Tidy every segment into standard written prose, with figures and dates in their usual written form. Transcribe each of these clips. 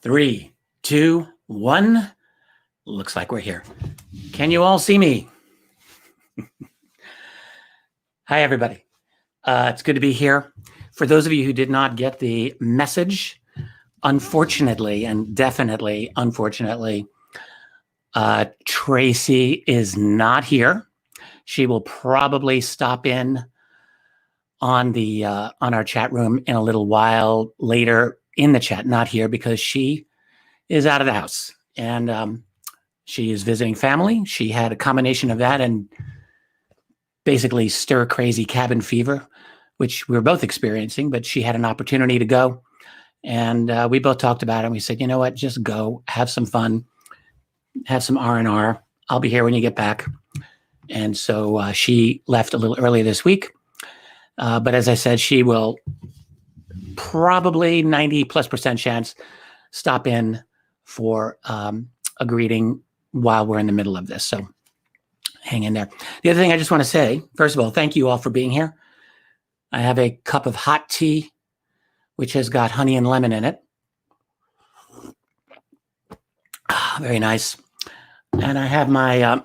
3, 2, 1. Looks like we're here. Can you all see me? Hi, everybody. It's good to be here. For those of you who did not get the message, unfortunately, and definitely unfortunately, Tracy is not here. She will probably stop in on the on our chat room in a little while later in the chat, not here because she is out of the house and she is visiting family. She had a combination of that and basically stir crazy cabin fever, which we were both experiencing, but she had an opportunity to go. And we both talked about it. And we said, you know what, just go, have some fun, have some R&R. I'll be here when you get back. And so she left a little early this week. But as I said, she will probably 90+% chance stop in for a greeting while we're in the middle of this. So hang in there. The other thing I just want to say, first of all, thank you all for being here. I have a cup of hot tea, which has got honey and lemon in it. Very nice. And I have my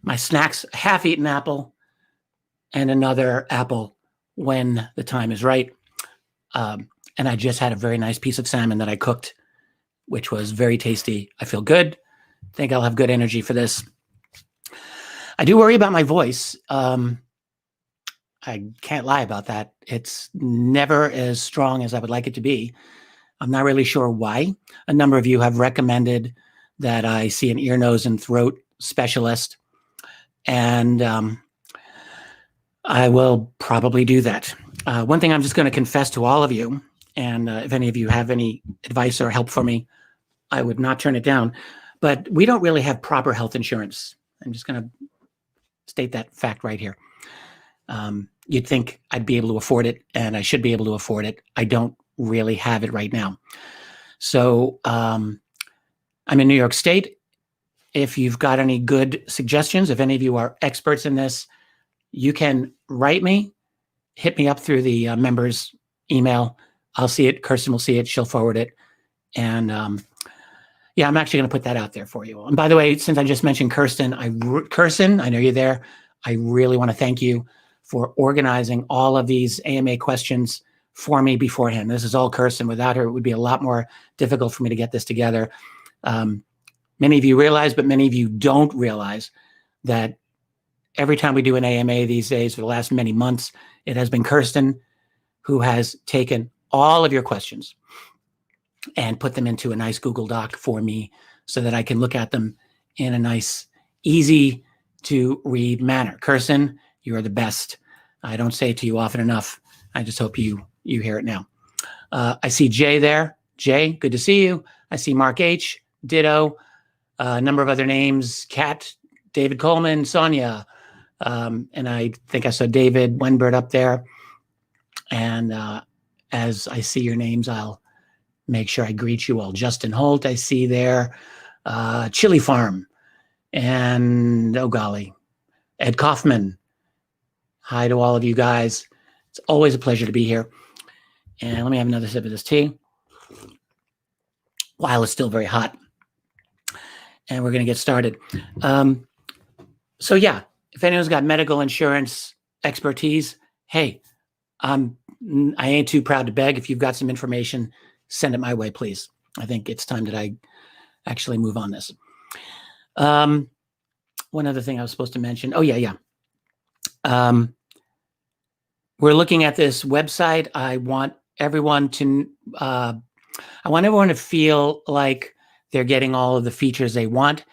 my snacks, half-eaten apple and another apple when the time is right. And I just had a very nice piece of salmon that I cooked, which was very tasty. I feel good. Think I'll have good energy for this. I do worry about my voice. I can't lie about that. It's never as strong as I would like it to be. I'm not really sure why. A number of you have recommended that I see an ear, nose, and throat specialist. And I will probably do that. One thing I'm just going to confess to all of you, and if any of you have any advice or help for me, I would not turn it down. But we don't really have proper health insurance. I'm just going to state that fact right here. You'd think I'd be able to afford it, and I should be able to afford it. I don't really have it right now. So I'm in New York State. If you've got any good suggestions, if any of you are experts in this, you can write me, hit me up through the members email. I'll see it. Kirsten will see it. She'll forward it. And yeah, I'm actually going to put that out there for you. And by the way, since I just mentioned Kirsten, Kirsten, I know you're there. I really want to thank you for organizing all of these AMA questions for me beforehand. This is all Kirsten. Without her, it would be a lot more difficult for me to get this together. Many of you realize, but many of you don't realize that every time we do an AMA these days for the last many months, it has been Kirsten who has taken all of your questions and put them into a nice Google Doc for me so that I can look at them in a nice, easy to read manner. Kirsten, you are the best. I don't say it to you often enough. I just hope you hear it now. I see Jay there. Jay, good to see you. I see Mark H, ditto, a number of other names, Kat, David Coleman, Sonia, and I think I saw David Wenbert up there. And as I see your names, I'll make sure I greet you all. Justin Holt, I see there. Chili Farm. And, oh golly, Ed Kaufman. Hi to all of you guys. It's always a pleasure to be here. And let me have another sip of this tea while it's still very hot. And we're going to get started. So yeah, if anyone's got medical insurance expertise, hey, I ain't too proud to beg. If you've got some information, send it my way, please. I think it's time that I actually move on this. One other thing I was supposed to mention. Oh, yeah. We're looking at this website. I want everyone to feel like they're getting all of the features they want.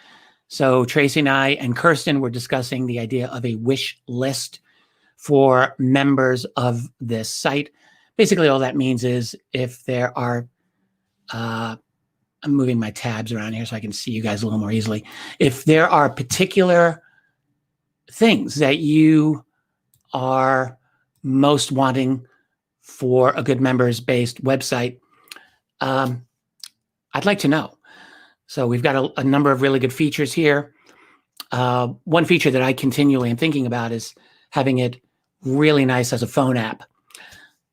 So Tracy and I and Kirsten were discussing the idea of a wish list for members of this site. Basically, all that means is if there are, I'm moving my tabs around here so I can see you guys a little more easily. If there are particular things that you are most wanting for a good members-based website, I'd like to know. So we've got a number of really good features here. One feature that I continually am thinking about is having it really nice as a phone app.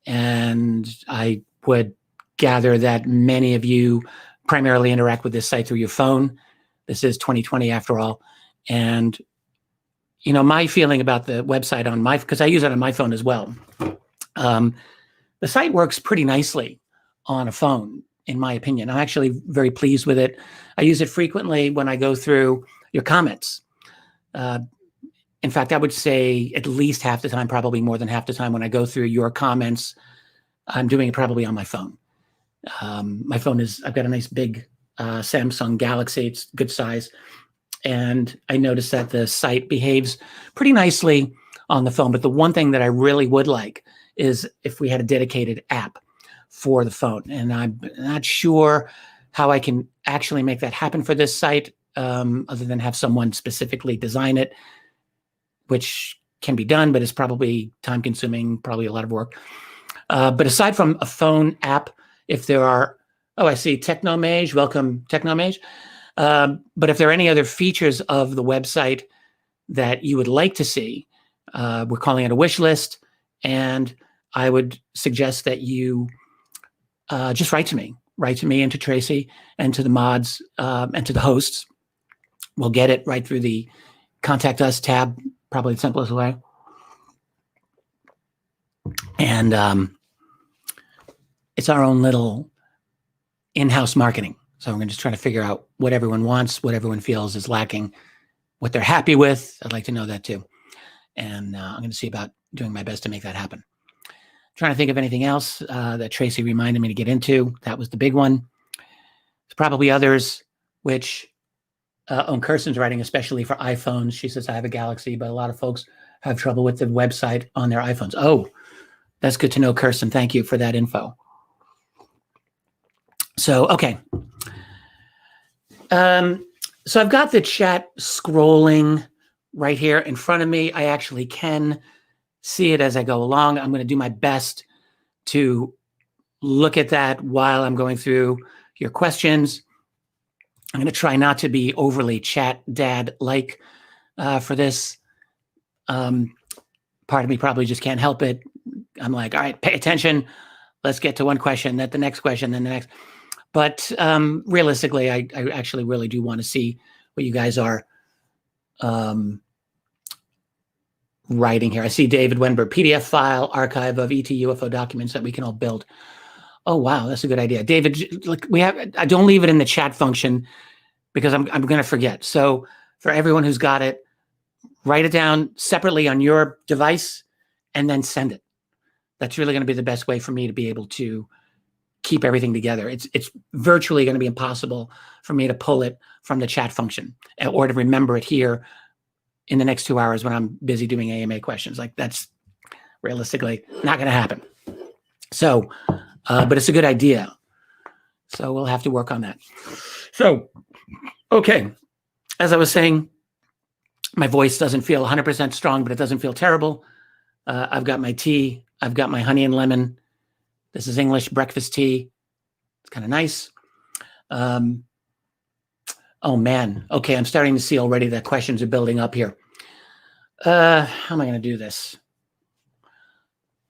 And I would gather that many of you primarily interact with this site through your phone. This is 2020 after all. And, you know, my feeling about the website on my, because I use it on my phone as well. The site works pretty nicely on a phone, in my opinion. I'm actually very pleased with it. I use it frequently when I go through your comments. In fact, I would say at least half the time, probably more than half the time when I go through your comments, I'm doing it probably on my phone. My phone is, I've got a nice big Samsung Galaxy. It's good size. And I noticed that the site behaves pretty nicely on the phone. But the one thing that I really would like is if we had a dedicated app for the phone. And I'm not sure how I can actually make that happen for this site, other than have someone specifically design it, which can be done, but it's probably time consuming, probably a lot of work. But aside from a phone app, if there are, oh, I see Technomage, welcome Technomage. But if there are any other features of the website that you would like to see, we're calling it a wish list. And I would suggest that you just write to me and to Tracy and to the mods and to the hosts. We'll get it right through the Contact Us tab, probably the simplest way. And it's our own little in-house marketing. So we're going to just try to figure out what everyone wants, what everyone feels is lacking, what they're happy with. I'd like to know that too. And I'm going to see about doing my best to make that happen. Trying to think of anything else that Tracy reminded me to get into. That was the big one. There's probably others, which Kirsten's writing, especially for iPhones. She says, I have a Galaxy, but a lot of folks have trouble with the website on their iPhones. Oh, that's good to know, Kirsten. Thank you for that info. So, okay. So I've got the chat scrolling right here in front of me. I actually can see it as I go along. I'm going to do my best to look at that while I'm going through your questions. I'm going to try not to be overly chat dad-like for this. Part of me probably just can't help it. I'm like, all right, pay attention. Let's get to one question, then the next question, then the next. But realistically, I actually really do want to see what you guys are writing here. I see David Wenberg, PDF file, archive of ET UFO documents that we can all build. Oh, wow, that's a good idea. David, look, I don't leave it in the chat function because I'm going to forget. So for everyone who's got it, write it down separately on your device and then send it. That's really going to be the best way for me to be able to keep everything together. It's virtually going to be impossible for me to pull it from the chat function or to remember it here in the next 2 hours when I'm busy doing AMA questions. Like, that's realistically not going to happen. So, but it's a good idea. So we'll have to work on that. So, okay. As I was saying, my voice doesn't feel 100% strong, but it doesn't feel terrible. I've got my tea. I've got my honey and lemon. This is English breakfast tea. It's kind of nice. Oh, man. Okay, I'm starting to see already that questions are building up here. How am I going to do this?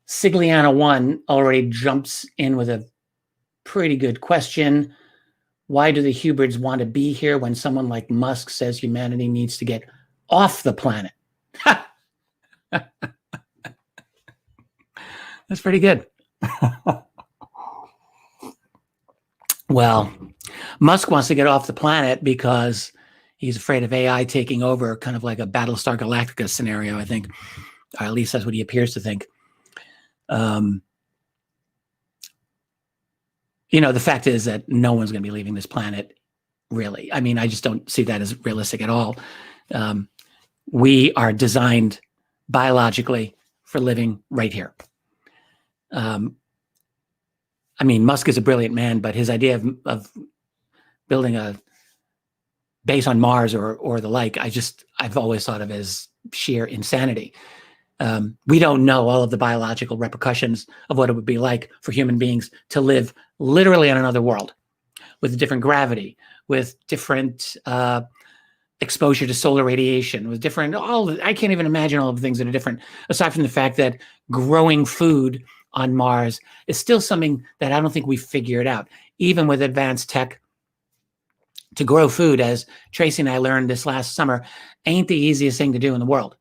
Sigliana1 already jumps in with a pretty good question. Why do the Hubbard's want to be here when someone like Musk says humanity needs to get off the planet? That's pretty good. Well, Musk wants to get off the planet because he's afraid of AI taking over, kind of like a Battlestar Galactica scenario, I think. Or at least that's what he appears to think. You know, the fact is that no one's going to be leaving this planet, really. I mean, I just don't see that as realistic at all. We are designed biologically for living right here. I mean, Musk is a brilliant man, but his idea of building a base on Mars or the like, I've always thought of as sheer insanity. We don't know all of the biological repercussions of what it would be like for human beings to live literally on another world with different gravity, with different exposure to solar radiation, with different, I can't even imagine all of the things that are different, aside from the fact that growing food on Mars is still something that I don't think we've figured out, even with advanced tech. To grow food, as Tracy and I learned this last summer, ain't the easiest thing to do in the world.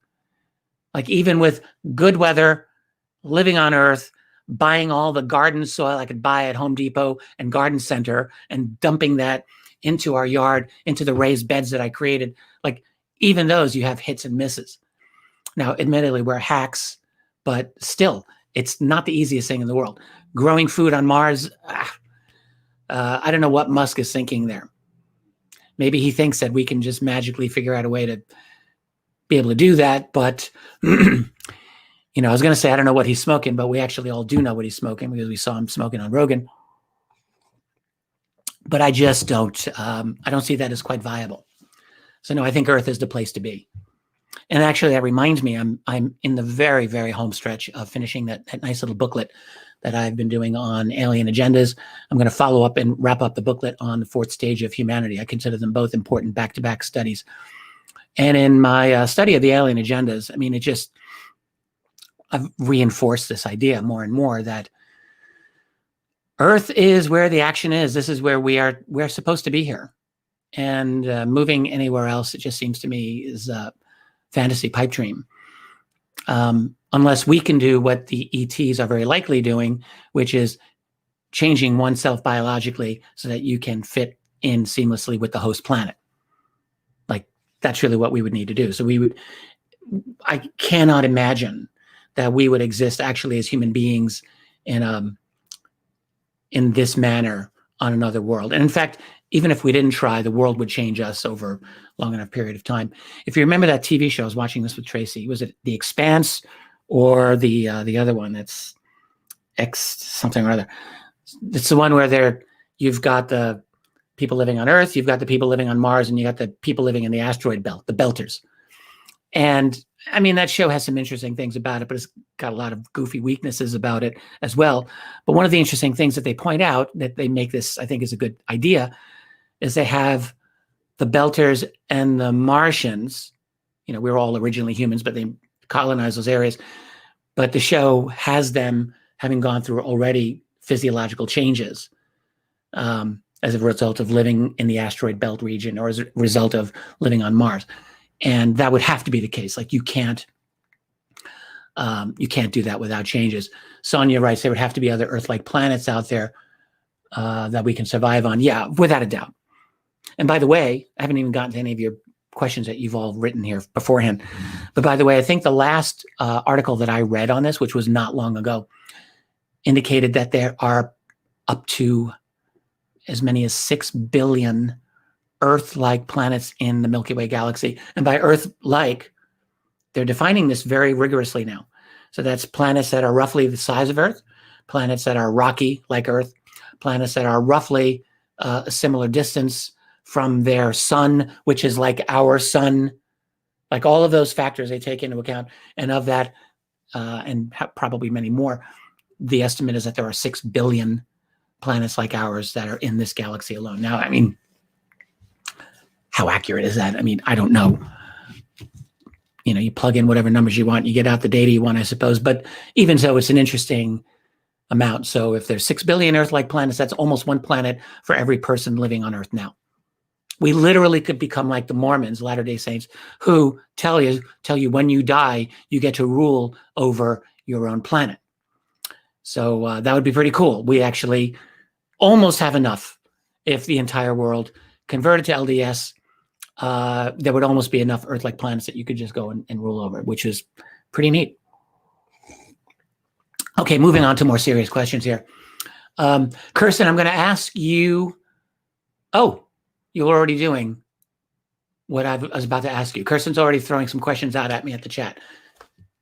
Like, even with good weather, living on Earth, buying all the garden soil I could buy at Home Depot and Garden Center and dumping that into our yard, into the raised beds that I created, like, even those you have hits and misses. Now, admittedly, we're hacks, but still, it's not the easiest thing in the world. Growing food on Mars, I don't know what Musk is thinking there. Maybe he thinks that we can just magically figure out a way to be able to do that. But, I was going to say, I don't know what he's smoking, but we actually all do know what he's smoking because we saw him smoking on Rogan. But I just don't, I don't see that as quite viable. So no, I think Earth is the place to be. And actually, that reminds me, I'm in the very, very home stretch of finishing that nice little booklet that I've been doing on alien agendas. I'm going to follow up and wrap up the booklet on the fourth stage of humanity. I consider them both important back-to-back studies. And in my study of the alien agendas, I mean, I've reinforced this idea more and more that Earth is where the action is. This is where we're supposed to be here. And moving anywhere else, it just seems to me is a fantasy pipe dream. Unless we can do what the ETs are very likely doing, which is changing oneself biologically so that you can fit in seamlessly with the host planet. Like, that's really what we would need to do. So I cannot imagine that we would exist actually as human beings in this manner on another world. And in fact, even if we didn't try, the world would change us over a long enough period of time. If you remember that TV show, I was watching this with Tracy. Was it The Expanse or the other one that's X something or other? It's the one where you've got the people living on Earth, you've got the people living on Mars, and you got the people living in the asteroid belt, the Belters. And I mean, that show has some interesting things about it, but it's got a lot of goofy weaknesses about it as well. But one of the interesting things that they point out, that they make this, I think, is a good idea, is they have the Belters and the Martians. We were all originally humans, but they colonized those areas. But the show has them having gone through already physiological changes as a result of living in the asteroid belt region, or as a result of living on Mars. And that would have to be the case. Like, you can't do that without changes. Sonia writes, there would have to be other Earth-like planets out there that we can survive on. Yeah, without a doubt. And by the way, I haven't even gotten to any of your questions that you've all written here beforehand. But by the way, I think the last article that I read on this, which was not long ago, indicated that there are up to as many as 6 billion Earth-like planets in the Milky Way galaxy. And by Earth-like, they're defining this very rigorously now. So that's planets that are roughly the size of Earth, planets that are rocky like Earth, planets that are roughly a similar distance from their sun, which is like our sun. Like, all of those factors they take into account. And of that, and probably many more, the estimate is that there are 6 billion planets like ours that are in this galaxy alone. Now, I mean, how accurate is that? I mean, I don't know. You plug in whatever numbers you want, you get out the data you want, I suppose. But even so, it's an interesting amount. So if there's 6 billion Earth-like planets, that's almost one planet for every person living on Earth now. We literally could become like the Mormons, Latter-day Saints, who tell you when you die, you get to rule over your own planet. So that would be pretty cool. We actually almost have enough. If the entire world converted to LDS, there would almost be enough Earth-like planets that you could just go and rule over, which is pretty neat. Okay, moving on to more serious questions here. Kirsten, I'm going to ask you. Oh, you're already doing what I was about to ask you. Kirsten's already throwing some questions out at me at the chat.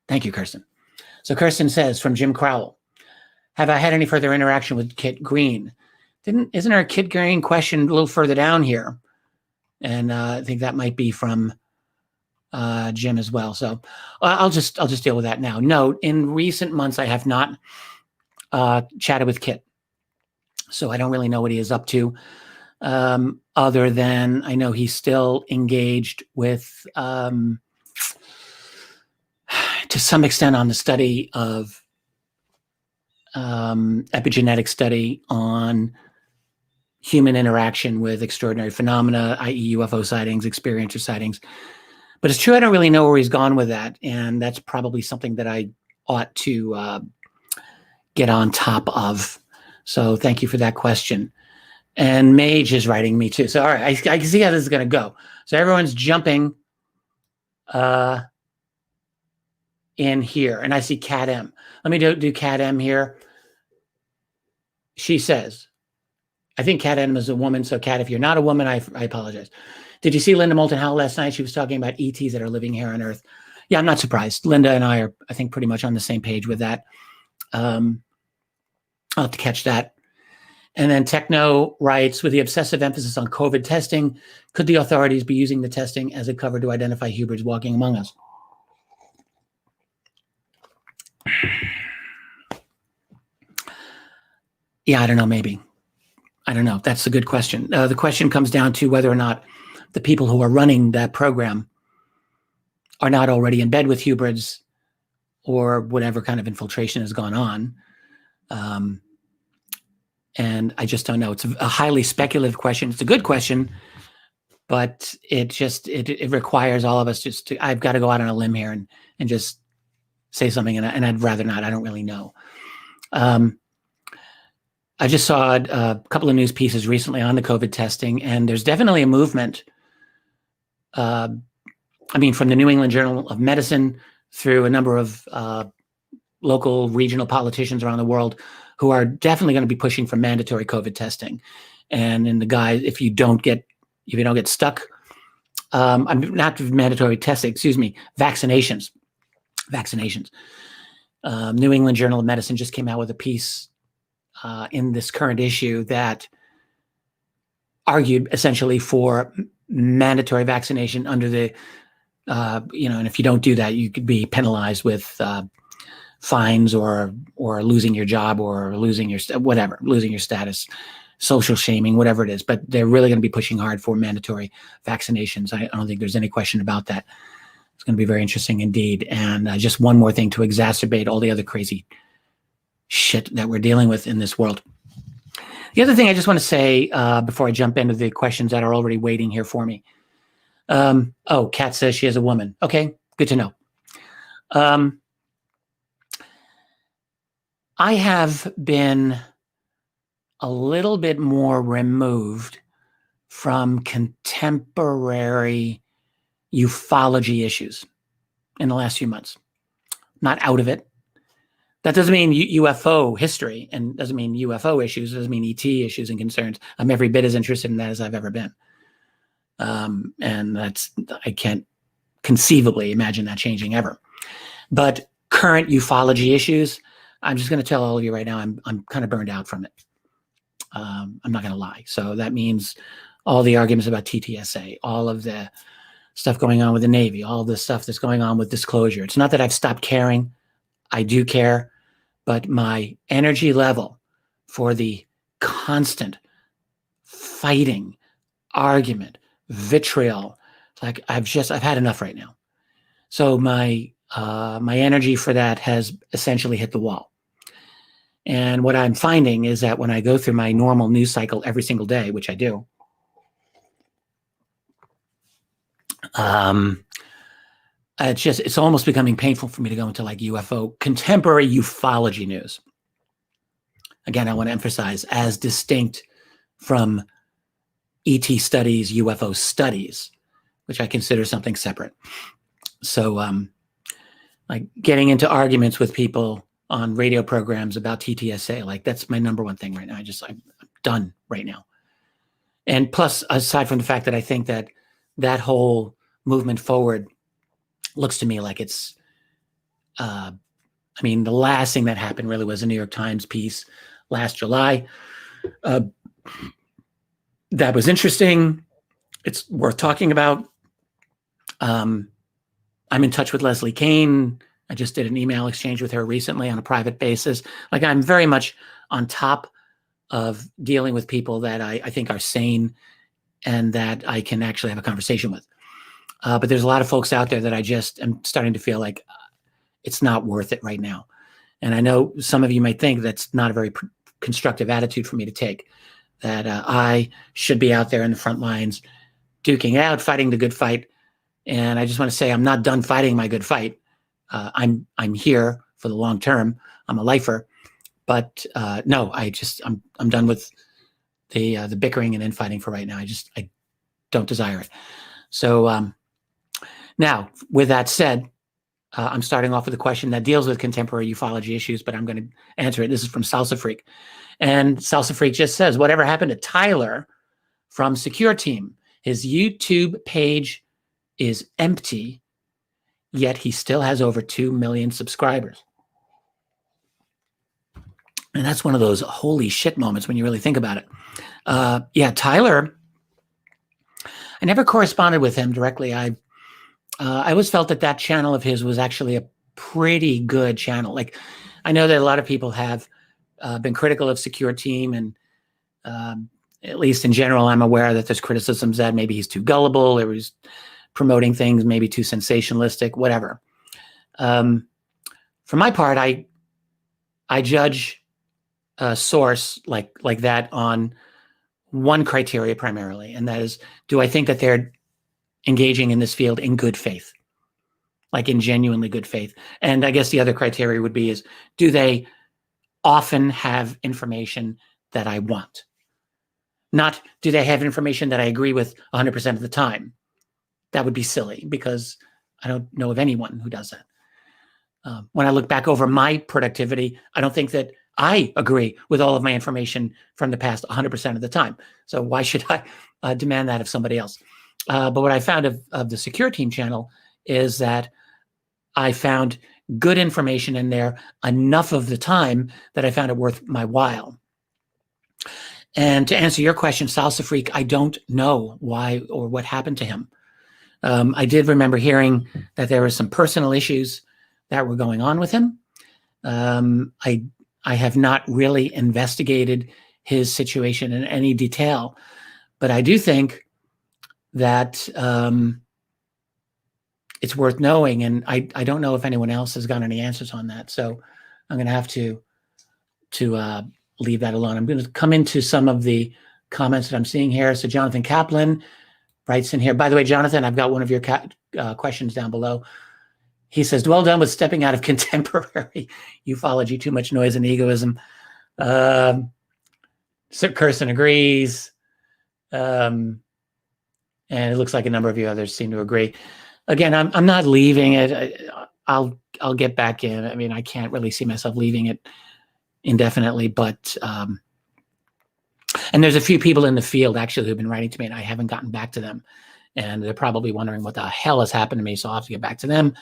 Thank you, Kirsten. So Kirsten says, from Jim Crowell, have I had any further interaction with Kit Green? Isn't there a Kit Green question a little further down here? And I think that might be from Jim as well. So I'll just deal with that now. No, in recent months, I have not chatted with Kit. So I don't really know what he is up to, other than I know he's still engaged with, to some extent, on the study of epigenetic study on human interaction with extraordinary phenomena, i.e. UFO sightings, experiencer sightings. But it's true, I don't really know where he's gone with that. And that's probably something that I ought to get on top of. So thank you for that question. And Mage is writing me too. So all right, I can see how this is going to go. So everyone's jumping in here. And I see Cat M. Let me do Cat M here. She says, I think Cat M is a woman. So Cat, if you're not a woman, I apologize. Did you see Linda Moulton Howe last night? She was talking about ETs that are living here on Earth. Yeah, I'm not surprised. Linda and I are, I think, pretty much on the same page with that. I'll have to catch that. And then Techno writes, with the obsessive emphasis on COVID testing, could the authorities be using the testing as a cover to identify hybrids walking among us? Yeah, I don't know, maybe. I don't know. That's a good question. The question comes down to whether or not the people who are running that program are not already in bed with hybrids or whatever kind of infiltration has gone on. And I just don't know. It's a highly speculative question. It's a good question, but it requires all of us just to, I've got to go out on a limb here and just say something. And I'd rather not. I don't really know. I just saw a couple of news pieces recently on the COVID testing, and there's definitely a movement. From the New England Journal of Medicine through a number of local, regional politicians around the world who are definitely going to be pushing for mandatory COVID testing. And in the guise, if you don't get stuck, not mandatory testing, vaccinations. New England Journal of Medicine just came out with a piece in this current issue that argued essentially for mandatory vaccination under the, and if you don't do that, you could be penalized with fines or losing your job or losing your status, social shaming, whatever it is. But they're really going to be pushing hard for mandatory vaccinations. I don't think there's any question about that. It's going to be very interesting indeed. And just one more thing to exacerbate all the other crazy shit that we're dealing with in this world. The other thing I just want to say before I jump into the questions that are already waiting here for me. Kat says she is a woman. Okay, good to know. I have been a little bit more removed from contemporary ufology issues in the last few months. Not out of it. That doesn't mean UFO history and doesn't mean UFO issues. It doesn't mean ET issues and concerns. I'm every bit as interested in that as I've ever been. And I can't conceivably imagine that changing ever. But current ufology issues, I'm just going to tell all of you right now, I'm kind of burned out from it. I'm not going to lie. So that means all the arguments about TTSA, all of the stuff going on with the Navy, all the stuff that's going on with disclosure. It's not that I've stopped caring. I do care, but my energy level for the constant fighting, argument, vitriol, like I've had enough right now. So my energy for that has essentially hit the wall. And what I'm finding is that when I go through my normal news cycle every single day, which I do, it's almost becoming painful for me to go into like contemporary ufology news. Again, I want to emphasize as distinct from ET studies, UFO studies, which I consider something separate. So like getting into arguments with people on radio programs about TTSA, like that's my number one thing right now. I'm done right now. And plus, aside from the fact that I think that whole movement forward looks to me like it's, the last thing that happened really was a New York Times piece last July. That was interesting. It's worth talking about. I'm in touch with Leslie Kane. I just did an email exchange with her recently on a private basis. Like I'm very much on top of dealing with people that I think are sane and that I can actually have a conversation with. But there's a lot of folks out there that I just am starting to feel like it's not worth it right now. And I know some of you might think that's not a very constructive attitude for me to take, that I should be out there in the front lines, duking out, fighting the good fight. And I just want to say I'm not done fighting my good fight. I'm here for the long term. I'm a lifer, but no, I'm done with the bickering and infighting for right now. I don't desire it. So now, with that said, I'm starting off with a question that deals with contemporary ufology issues, but I'm going to answer it. This is from Salsa Freak. And Salsa Freak just says, whatever happened to Tyler from Secure Team? His YouTube page is empty, yet he still has over 2 million subscribers. And that's one of those holy shit moments when you really think about it. Yeah, Tyler, I never corresponded with him directly. I always felt that channel of his was actually a pretty good channel. Like, I know that a lot of people have been critical of Secure Team, and at least in general, I'm aware that there's criticisms that maybe he's too gullible, or he's promoting things maybe too sensationalistic, whatever. For my part, I judge a source like that on one criteria primarily, and that is, do I think that they're engaging in this field in good faith, like in genuinely good faith? And I guess the other criteria would be is, do they often have information that I want? Not, do they have information that I agree with 100% of the time? That would be silly, because I don't know of anyone who does that. When I look back over my productivity, I don't think that I agree with all of my information from the past 100% of the time. So why should I demand that of somebody else? But what I found of the Secure Team channel is that I found good information in there enough of the time that I found it worth my while. And to answer your question, Salsa Freak, I don't know why or what happened to him. I did remember hearing that there were some personal issues that were going on with him. I have not really investigated his situation in any detail, but I do think that it's worth knowing, and I don't know if anyone else has got any answers on that. So I'm going to have to leave that alone. I'm going to come into some of the comments that I'm seeing here. So Jonathan Kaplan writes in here. By the way, Jonathan, I've got one of your questions down below. He says, well done with stepping out of contemporary ufology, too much noise and egoism. Kirsten agrees. And it looks like a number of you others seem to agree. Again, I'm not leaving it. I'll get back in. I mean, I can't really see myself leaving it indefinitely, but and there's a few people in the field actually who've been writing to me, and I haven't gotten back to them, and they're probably wondering what the hell has happened to me. So I'll have to get back to them.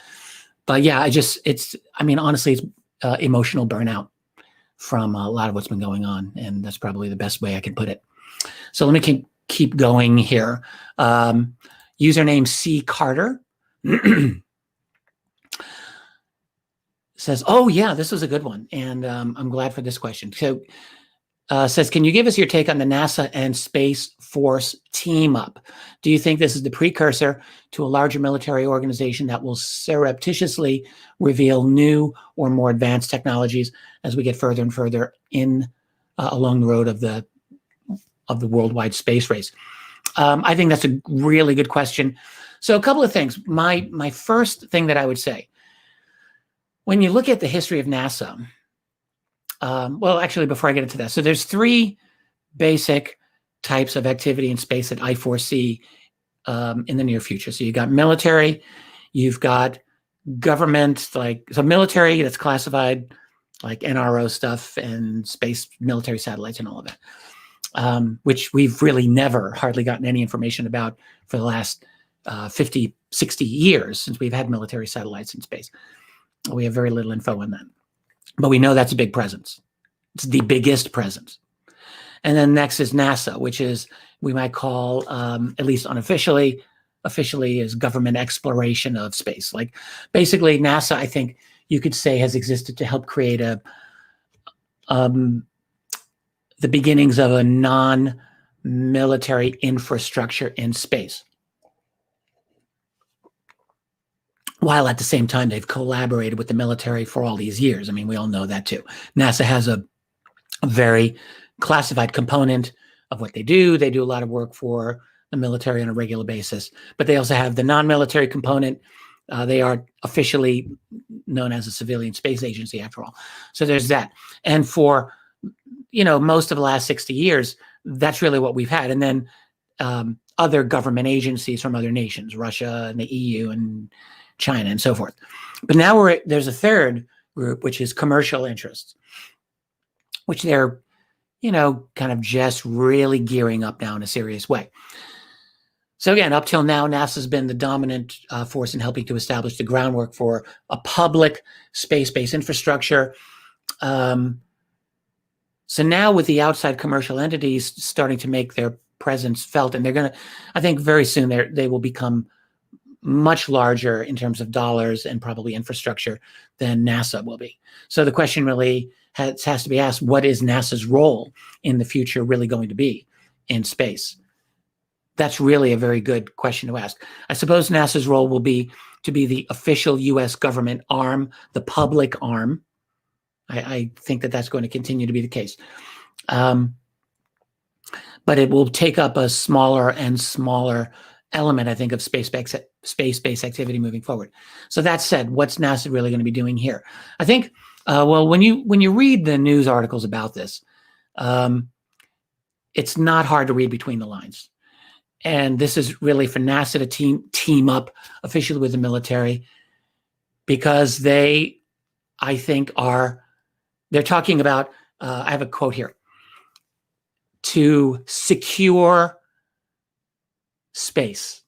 But yeah, honestly, it's emotional burnout from a lot of what's been going on, and that's probably the best way I can put it. So let me keep going here. Username C Carter says, oh yeah, this was a good one. And I'm glad for this question. So says, can you give us your take on the NASA and Space Force team up? Do you think this is the precursor to a larger military organization that will surreptitiously reveal new or more advanced technologies as we get further and further in along the road of the worldwide space race? I think that's a really good question. So a couple of things. My first thing that I would say, when you look at the history of NASA, well, actually, before I get into that, so there's three basic types of activity in space that I foresee in the near future. So you got military, you've got government, so military that's classified like NRO stuff and space military satellites and all of that, which we've really never hardly gotten any information about for the last 50, 60 years since we've had military satellites in space. We have very little info on that. But we know that's a big presence. It's the biggest presence. And then next is NASA, which is, we might call, at least unofficially, is government exploration of space. Like basically NASA, I think you could say, has existed to help create the beginnings of a non-military infrastructure in space. while at the same time they've collaborated with the military for all these years. I mean, we all know that too. NASA has a very classified component of what they do. They do a lot of work for the military on a regular basis, but they also have the non-military component. They are officially known as a civilian space agency, after all. So there's that. And for, most of the last 60 years, that's really what we've had. And then other government agencies from other nations, Russia and the EU and China and so forth. But now there's a third group, which is commercial interests, which they're, kind of just really gearing up now in a serious way. So again, up till now, NASA's been the dominant force in helping to establish the groundwork for a public space-based infrastructure. So now with the outside commercial entities starting to make their presence felt, and they're going to, I think very soon they will become much larger in terms of dollars and probably infrastructure than NASA will be. So the question really has to be asked, what is NASA's role in the future really going to be in space? That's really a very good question to ask. I suppose NASA's role will be to be the official U.S. government arm, the public arm. I think that's going to continue to be the case. But it will take up a smaller and smaller element, I think, of space-based activity moving forward. So that said, what's NASA really going to be doing here? I think, when you read the news articles about this, it's not hard to read between the lines. And this is really for NASA to team up officially with the military, because they, I think, they're talking about, I have a quote here, to secure space.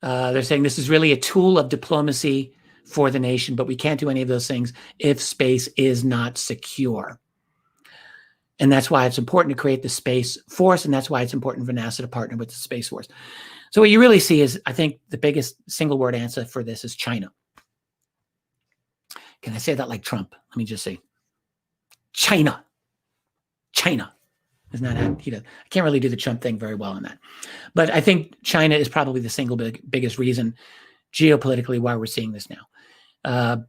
They're saying this is really a tool of diplomacy for the nation, but we can't do any of those things if space is not secure. And that's why it's important to create the Space Force, and that's why it's important for NASA to partner with the Space Force. So what you really see is, I think the biggest single word answer for this is China. Can I say that like Trump? Let me just say, China. China. Isn't that how I can't really do the Trump thing very well on that. But I think China is probably the single biggest reason geopolitically why we're seeing this now.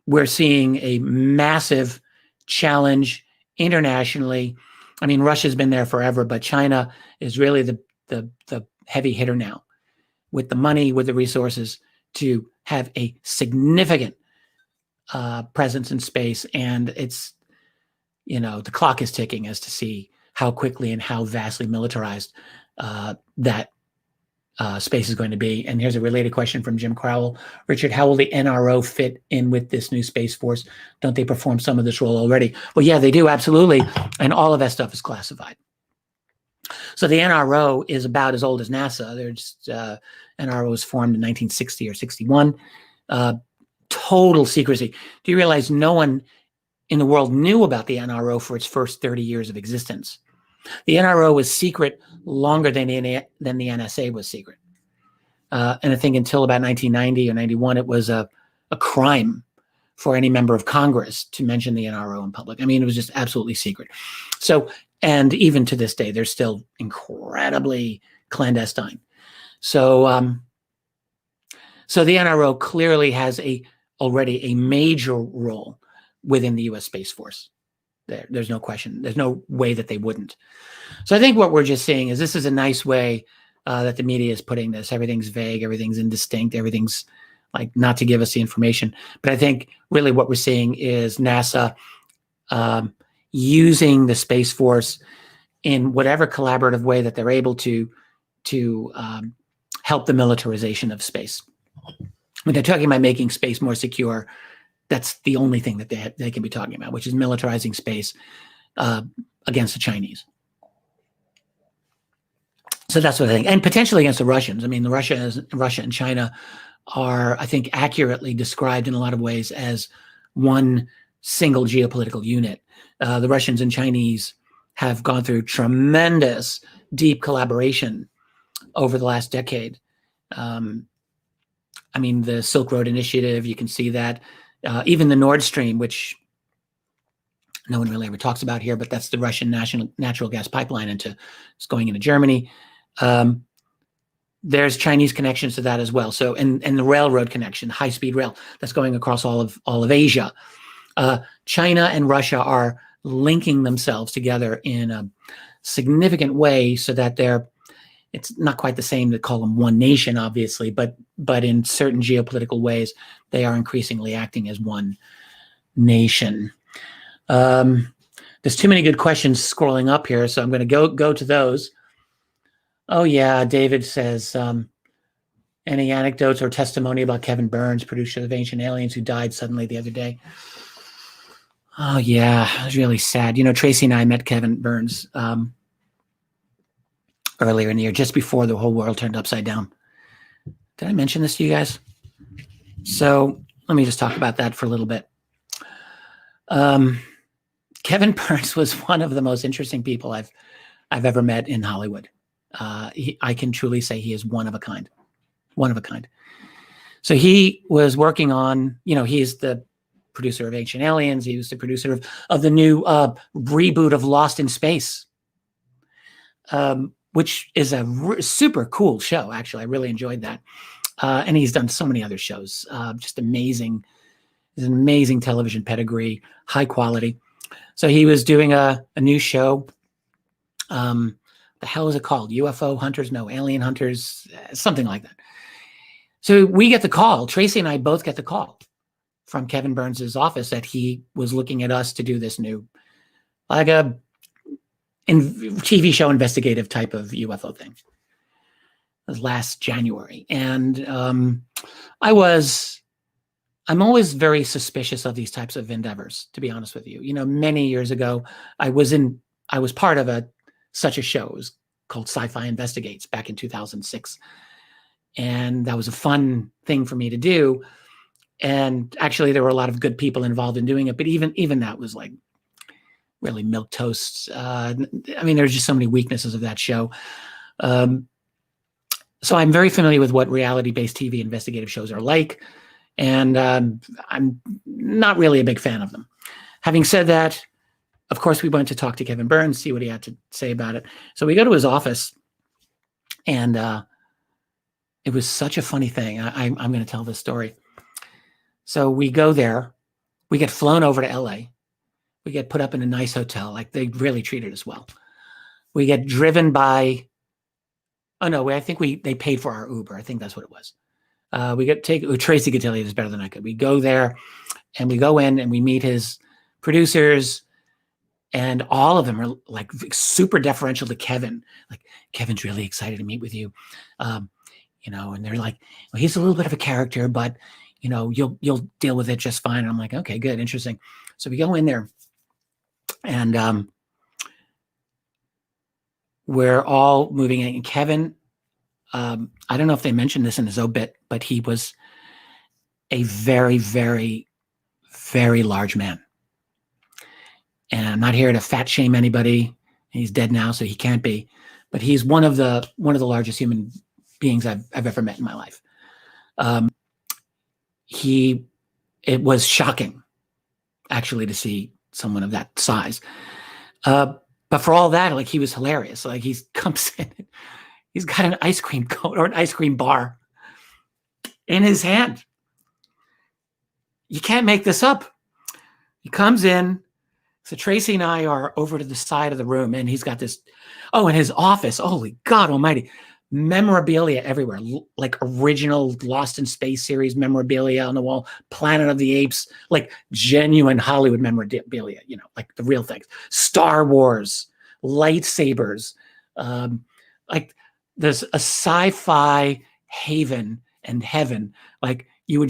We're seeing a massive challenge internationally. I mean, Russia's been there forever, but China is really the heavy hitter now, with the money, with the resources to have a significant presence in space. And it's, the clock is ticking as to see how quickly and how vastly militarized that space is going to be. And here's a related question from Jim Crowell. Richard, how will the NRO fit in with this new Space Force? Don't they perform some of this role already? Well, yeah, they do, absolutely. And all of that stuff is classified. So the NRO is about as old as NASA. They're just, NRO was formed in 1960 or 61. Total secrecy. Do you realize no one in the world knew about the NRO for its first 30 years of existence? The NRO was secret longer than the NSA was secret. And I think until about 1990 or 91, it was a crime for any member of Congress to mention the NRO in public. I mean, it was just absolutely secret. So, and even to this day, they're still incredibly clandestine. So, so the NRO clearly has already a major role within the U.S. Space Force. There's no question. There's no way that they wouldn't. So I think what we're just seeing is this is a nice way that the media is putting this. Everything's vague, everything's indistinct, everything's like not to give us the information. But I think really what we're seeing is NASA using the Space Force in whatever collaborative way that they're able to help the militarization of space. When they're talking about making space more secure, that's the only thing that they can be talking about, which is militarizing space against the Chinese. So that's what I think. And potentially against the Russians. I mean, Russia and China are, I think, accurately described in a lot of ways as one single geopolitical unit. The Russians and Chinese have gone through tremendous deep collaboration over the last decade. I mean, the Silk Road Initiative, you can see that. Even the Nord Stream, which no one really ever talks about here, but that's the Russian natural gas pipeline it's going into Germany. there's Chinese connections to that as well. So, and the railroad connection, high-speed rail that's going across all of Asia. China and Russia are linking themselves together in a significant way, so that it's not quite the same to call them one nation, obviously, but in certain geopolitical ways, they are increasingly acting as one nation. There's too many good questions scrolling up here, so I'm going to go to those. Oh yeah, David says, any anecdotes or testimony about Kevin Burns, producer of Ancient Aliens, who died suddenly the other day? Oh yeah, it was really sad. You know, Tracy and I met Kevin Burns earlier in the year, just before the whole world turned upside down. Did I mention this to you guys? So let me just talk about that for a little bit. Kevin Burns was one of the most interesting people I've ever met in Hollywood. I can truly say he is one of a kind. One of a kind. So he was working on, he's the producer of Ancient Aliens. He was the producer of the new reboot of Lost in Space, which is a super cool show, actually. I really enjoyed that. And he's done so many other shows. Just amazing. He's an amazing television pedigree, high quality. So he was doing a new show. The hell is it called? UFO Hunters? No, Alien Hunters, something like that. So we get the call. Tracy and I both get the call from Kevin Burns' office that he was looking at us to do this new, like a TV show investigative type of UFO thing. It was last January. And I'm always very suspicious of these types of endeavors, to be honest with you. Many years ago, I was part of such a show. It was called Sci-Fi Investigates back in 2006. And that was a fun thing for me to do. And actually, there were a lot of good people involved in doing it. But even that was like really milquetoast. There's just so many weaknesses of that show. So I'm very familiar with what reality-based TV investigative shows are like. And I'm not really a big fan of them. Having said that, of course, we went to talk to Kevin Burns, see what he had to say about it. So we go to his office, and it was such a funny thing. I'm going to tell this story. So we go there. We get flown over to LA. We get put up in a nice hotel. Like, they really treated us well. We get driven by, I think they paid for our Uber. I think that's what it was. Tracy could tell you this better than I could. We go there, and we go in, and we meet his producers, and all of them are like super deferential to Kevin. Like, Kevin's really excited to meet with you. And they're like, well, he's a little bit of a character, but you'll deal with it just fine. And I'm like, okay, good, interesting. So we go in there, and we're all moving in. And Kevin, I don't know if they mentioned this in his obit, but he was a very, very, very large man. And I'm not here to fat shame anybody. He's dead now, so he can't be. But he's one of the largest human beings I've ever met in my life. It was shocking, actually, to see someone of that size. But for all that, like, he was hilarious. Like, he comes in, he's got an ice cream cone or an ice cream bar in his hand. You can't make this up. He comes in. So Tracy and I are over to the side of the room, and he's got this, in his office, holy God almighty, memorabilia everywhere, like original Lost in Space series memorabilia on the wall, Planet of the Apes, like genuine Hollywood memorabilia, like the real things, Star Wars, lightsabers, like there's a sci-fi haven and heaven. Like, you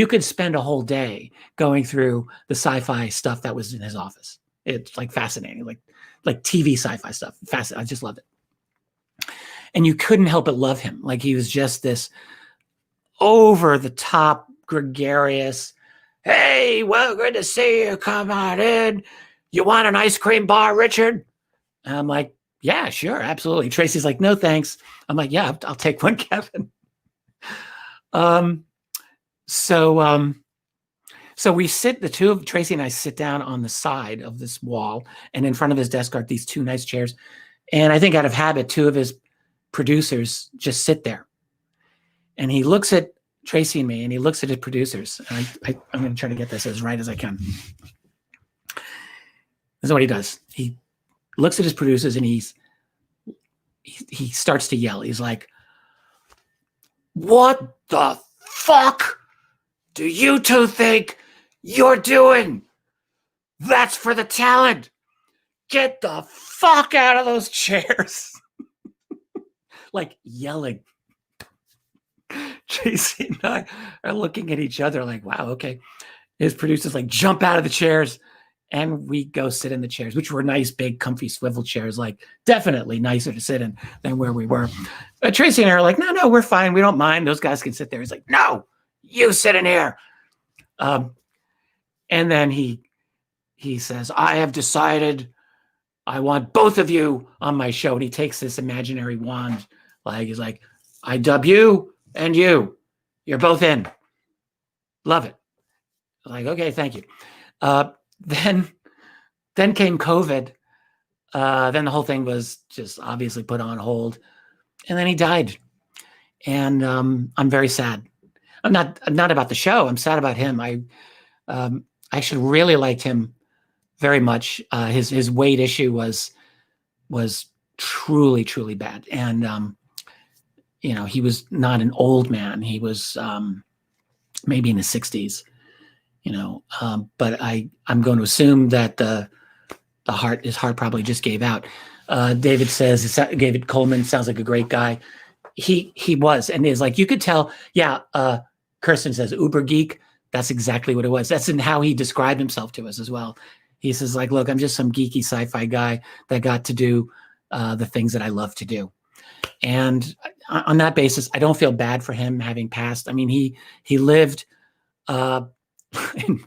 could spend a whole day going through the sci-fi stuff that was in his office. It's like fascinating, like TV sci-fi stuff. Fascinating. I just loved it. And you couldn't help but love him. Like, he was just this over the top, gregarious, hey, well, good to see you. Come on in. You want an ice cream bar, Richard? And I'm like, yeah, sure, absolutely. Tracy's like, no, thanks. I'm like, yeah, I'll take one, Kevin. So we Tracy and I sit down on the side of this wall, and in front of his desk are these two nice chairs. And I think out of habit, two of his producers just sit there. And he looks at Tracy and me, and he looks at his producers. And I'm going to try to get this as right as I can. This is what he does. He looks at his producers, and he starts to yell. He's like, "What the fuck do you two think you're doing? That's for the talent. Get the fuck out of those chairs." Like yelling. Tracy and I are looking at each other like, wow, okay. His producers like jump out of the chairs, and we go sit in the chairs, which were nice, big, comfy swivel chairs, like definitely nicer to sit in than where we were. Tracy and I are like, no, we're fine. We don't mind. Those guys can sit there. He's like, no, you sit in here. And then he says, I have decided I want both of you on my show. And he takes this imaginary wand. Like, he's like, I dub you and you. You're both in. Love it. Like, okay, thank you. Then came COVID. Then the whole thing was just obviously put on hold. And then he died. And I'm very sad. I'm not about the show. I'm sad about him. I actually really liked him very much. His weight issue was truly, truly bad. And he was not an old man. He was maybe in his 60s. But I'm going to assume that his heart probably just gave out. David Coleman sounds like a great guy. He was, and is like, you could tell. Yeah. Kirsten says uber geek. That's exactly what it was. That's in how he described himself to us as well. He says like, look, I'm just some geeky sci-fi guy that got to do the things that I love to do. And on that basis, I don't feel bad for him having passed. I mean, he lived in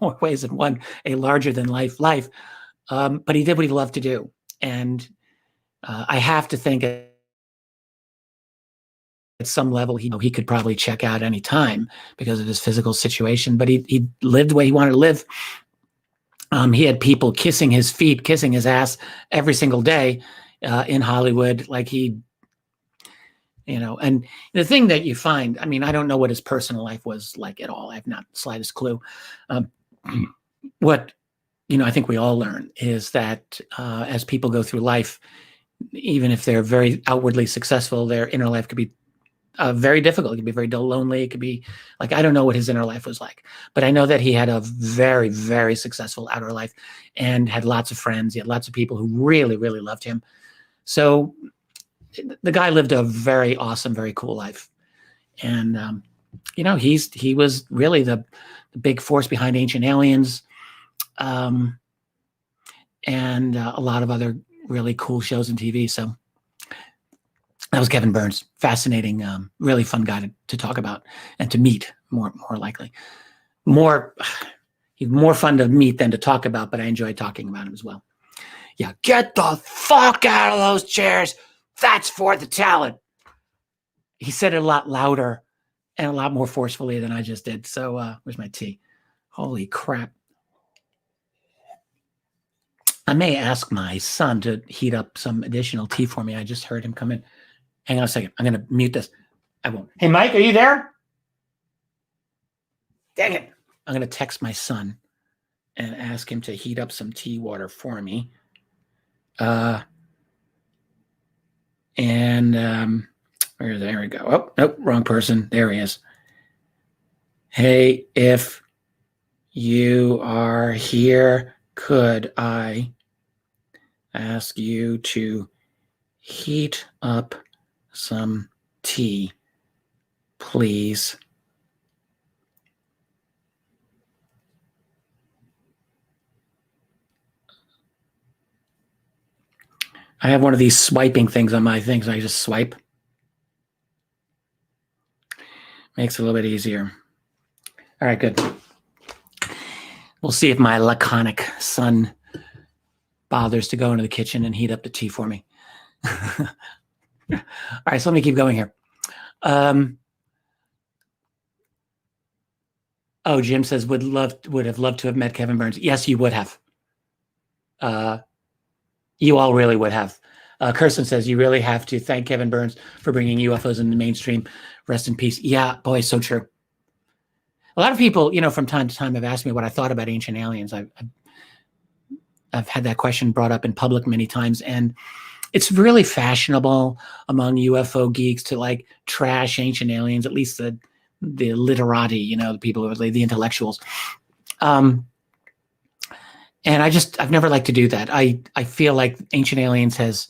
more ways than one, a larger than life, but he did what he loved to do. And I have to think at some level, he could probably check out any time because of his physical situation, but he lived the way he wanted to live. He had people kissing his feet, kissing his ass every single day in Hollywood. Like and the thing that you find, I mean, I don't know what his personal life was like at all. I have not the slightest clue. What, I think we all learn is that as people go through life, even if they're very outwardly successful, their inner life could be very difficult. It could be very lonely. It could be like, I don't know what his inner life was like, but I know that he had a very, very successful outer life and had lots of friends. He had lots of people who really, really loved him. So the guy lived a very awesome, very cool life. And, he was really the big force behind Ancient Aliens and a lot of other really cool shows and TV. So that was Kevin Burns. Fascinating, really fun guy to talk about and to meet, more likely. He's more fun to meet than to talk about, but I enjoy talking about him as well. Yeah, get the fuck out of those chairs. That's for the talent. He said it a lot louder and a lot more forcefully than I just did. So where's my tea? Holy crap. I may ask my son to heat up some additional tea for me. I just heard him come in. Hang on a second. I'm going to mute this. I won't. Hey, Mike, are you there? Dang it. I'm going to text my son and ask him to heat up some tea water for me. There we go. Oh, nope, wrong person. There he is. Hey, if you are here, could I ask you to heat up some tea, please? I have one of these swiping things on my things. I just swipe. Makes it a little bit easier. All right, good. We'll see if my laconic son bothers to go into the kitchen and heat up the tea for me. All right, so let me keep going here. Jim says would have loved to have met Kevin Burns. Yes, you would have. You all really would have. Kirsten says you really have to thank Kevin Burns for bringing UFOs into the mainstream. Rest in peace. Yeah, boy, so true. A lot of people, from time to time have asked me what I thought about ancient aliens. I've had that question brought up in public many times, and it's really fashionable among UFO geeks to like trash ancient aliens, at least the literati, the people who are the intellectuals. And I've never liked to do that. I feel like ancient aliens has,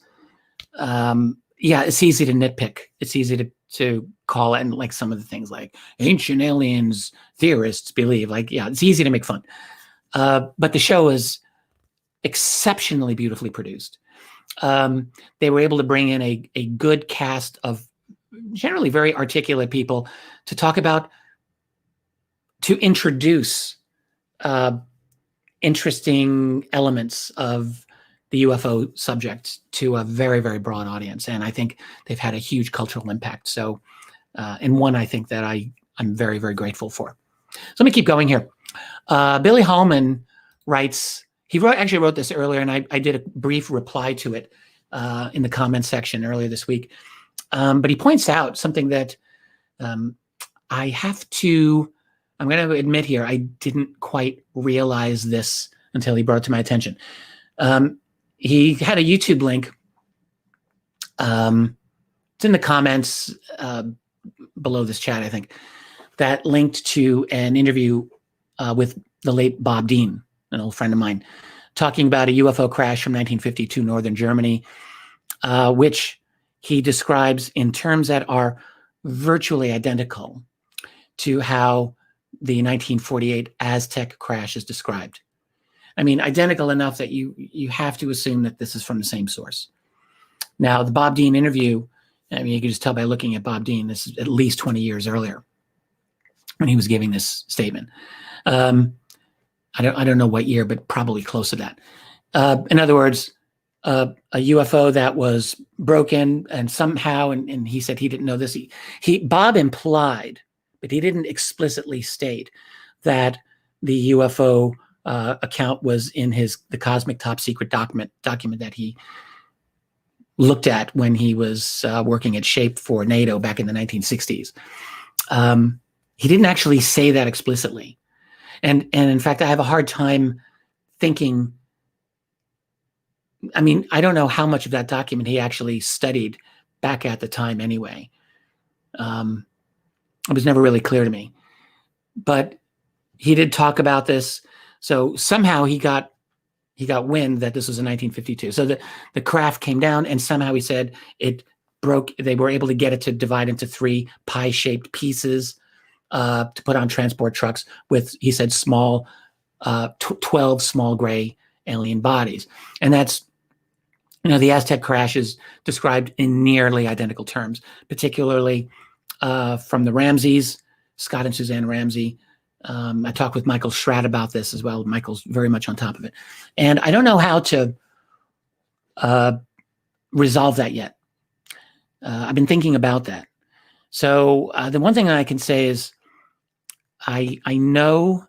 it's easy to nitpick. It's easy to call it, and like some of the things like ancient aliens theorists believe, it's easy to make fun. But the show is exceptionally beautifully produced. They were able to bring in a good cast of generally very articulate people to introduce interesting elements of the UFO subject to a very, very broad audience. And I think they've had a huge cultural impact. So, and one I think that I'm very, very grateful for. So let me keep going here. Billy Hallman writes, actually wrote this earlier, and I did a brief reply to it in the comments section earlier this week. But he points out something that I'm going to admit here, I didn't quite realize this until he brought it to my attention. He had a YouTube link. It's in the comments below this chat, I think, that linked to an interview with the late Bob Dean, an old friend of mine, talking about a UFO crash from 1952 northern Germany, which he describes in terms that are virtually identical to how the 1948 Aztec crash is described. I mean, identical enough that you have to assume that this is from the same source. Now, the Bob Dean interview, I mean, you can just tell by looking at Bob Dean, this is at least 20 years earlier when he was giving this statement. I don't know what year, but probably close to that. In other words, a UFO that was broken and somehow, and he said he didn't know this. Bob implied, but he didn't explicitly state that the UFO account was in the Cosmic Top Secret document that he looked at when he was working at SHAPE for NATO back in the 1960s. He didn't actually say that explicitly. And in fact, I have a hard time thinking, I mean, I don't know how much of that document he actually studied back at the time anyway. It was never really clear to me. But he did talk about this. So somehow he got wind that this was in 1952. So the craft came down, and somehow he said it broke. They were able to get it to divide into 3 pie-shaped pieces to put on transport trucks with, he said, 12 small gray alien bodies. And that's, the Aztec crash is described in nearly identical terms, particularly from the Ramseys, Scott and Suzanne Ramsey. I talked with Michael Schratt about this as well. Michael's very much on top of it. And I don't know how to resolve that yet. I've been thinking about that. So the one thing I can say is I know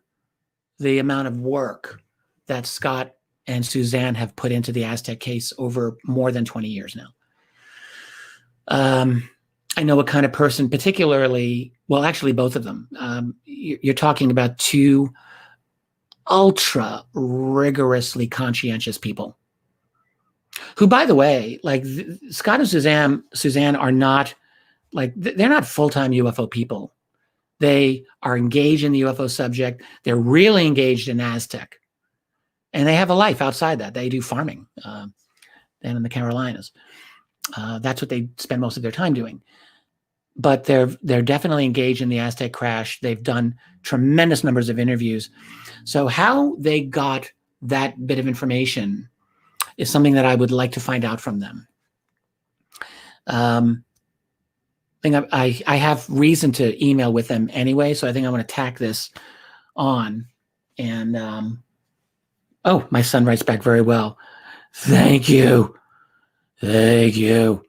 the amount of work that Scott and Suzanne have put into the Aztec case over more than 20 years now. I know what kind of person, particularly, well, actually both of them. You're talking about 2 ultra rigorously conscientious people who, by the way, like Scott and Suzanne are not they're not full-time UFO people. They are engaged in the UFO subject. They're really engaged in Aztec. And they have a life outside that. They do farming down in the Carolinas. That's what they spend most of their time doing. But they're definitely engaged in the Aztec crash. They've done tremendous numbers of interviews. So how they got that bit of information is something that I would like to find out from them. I have reason to email with them anyway, so I think I'm going to tack this on. And oh, my son writes back very well. Thank you. Thank you.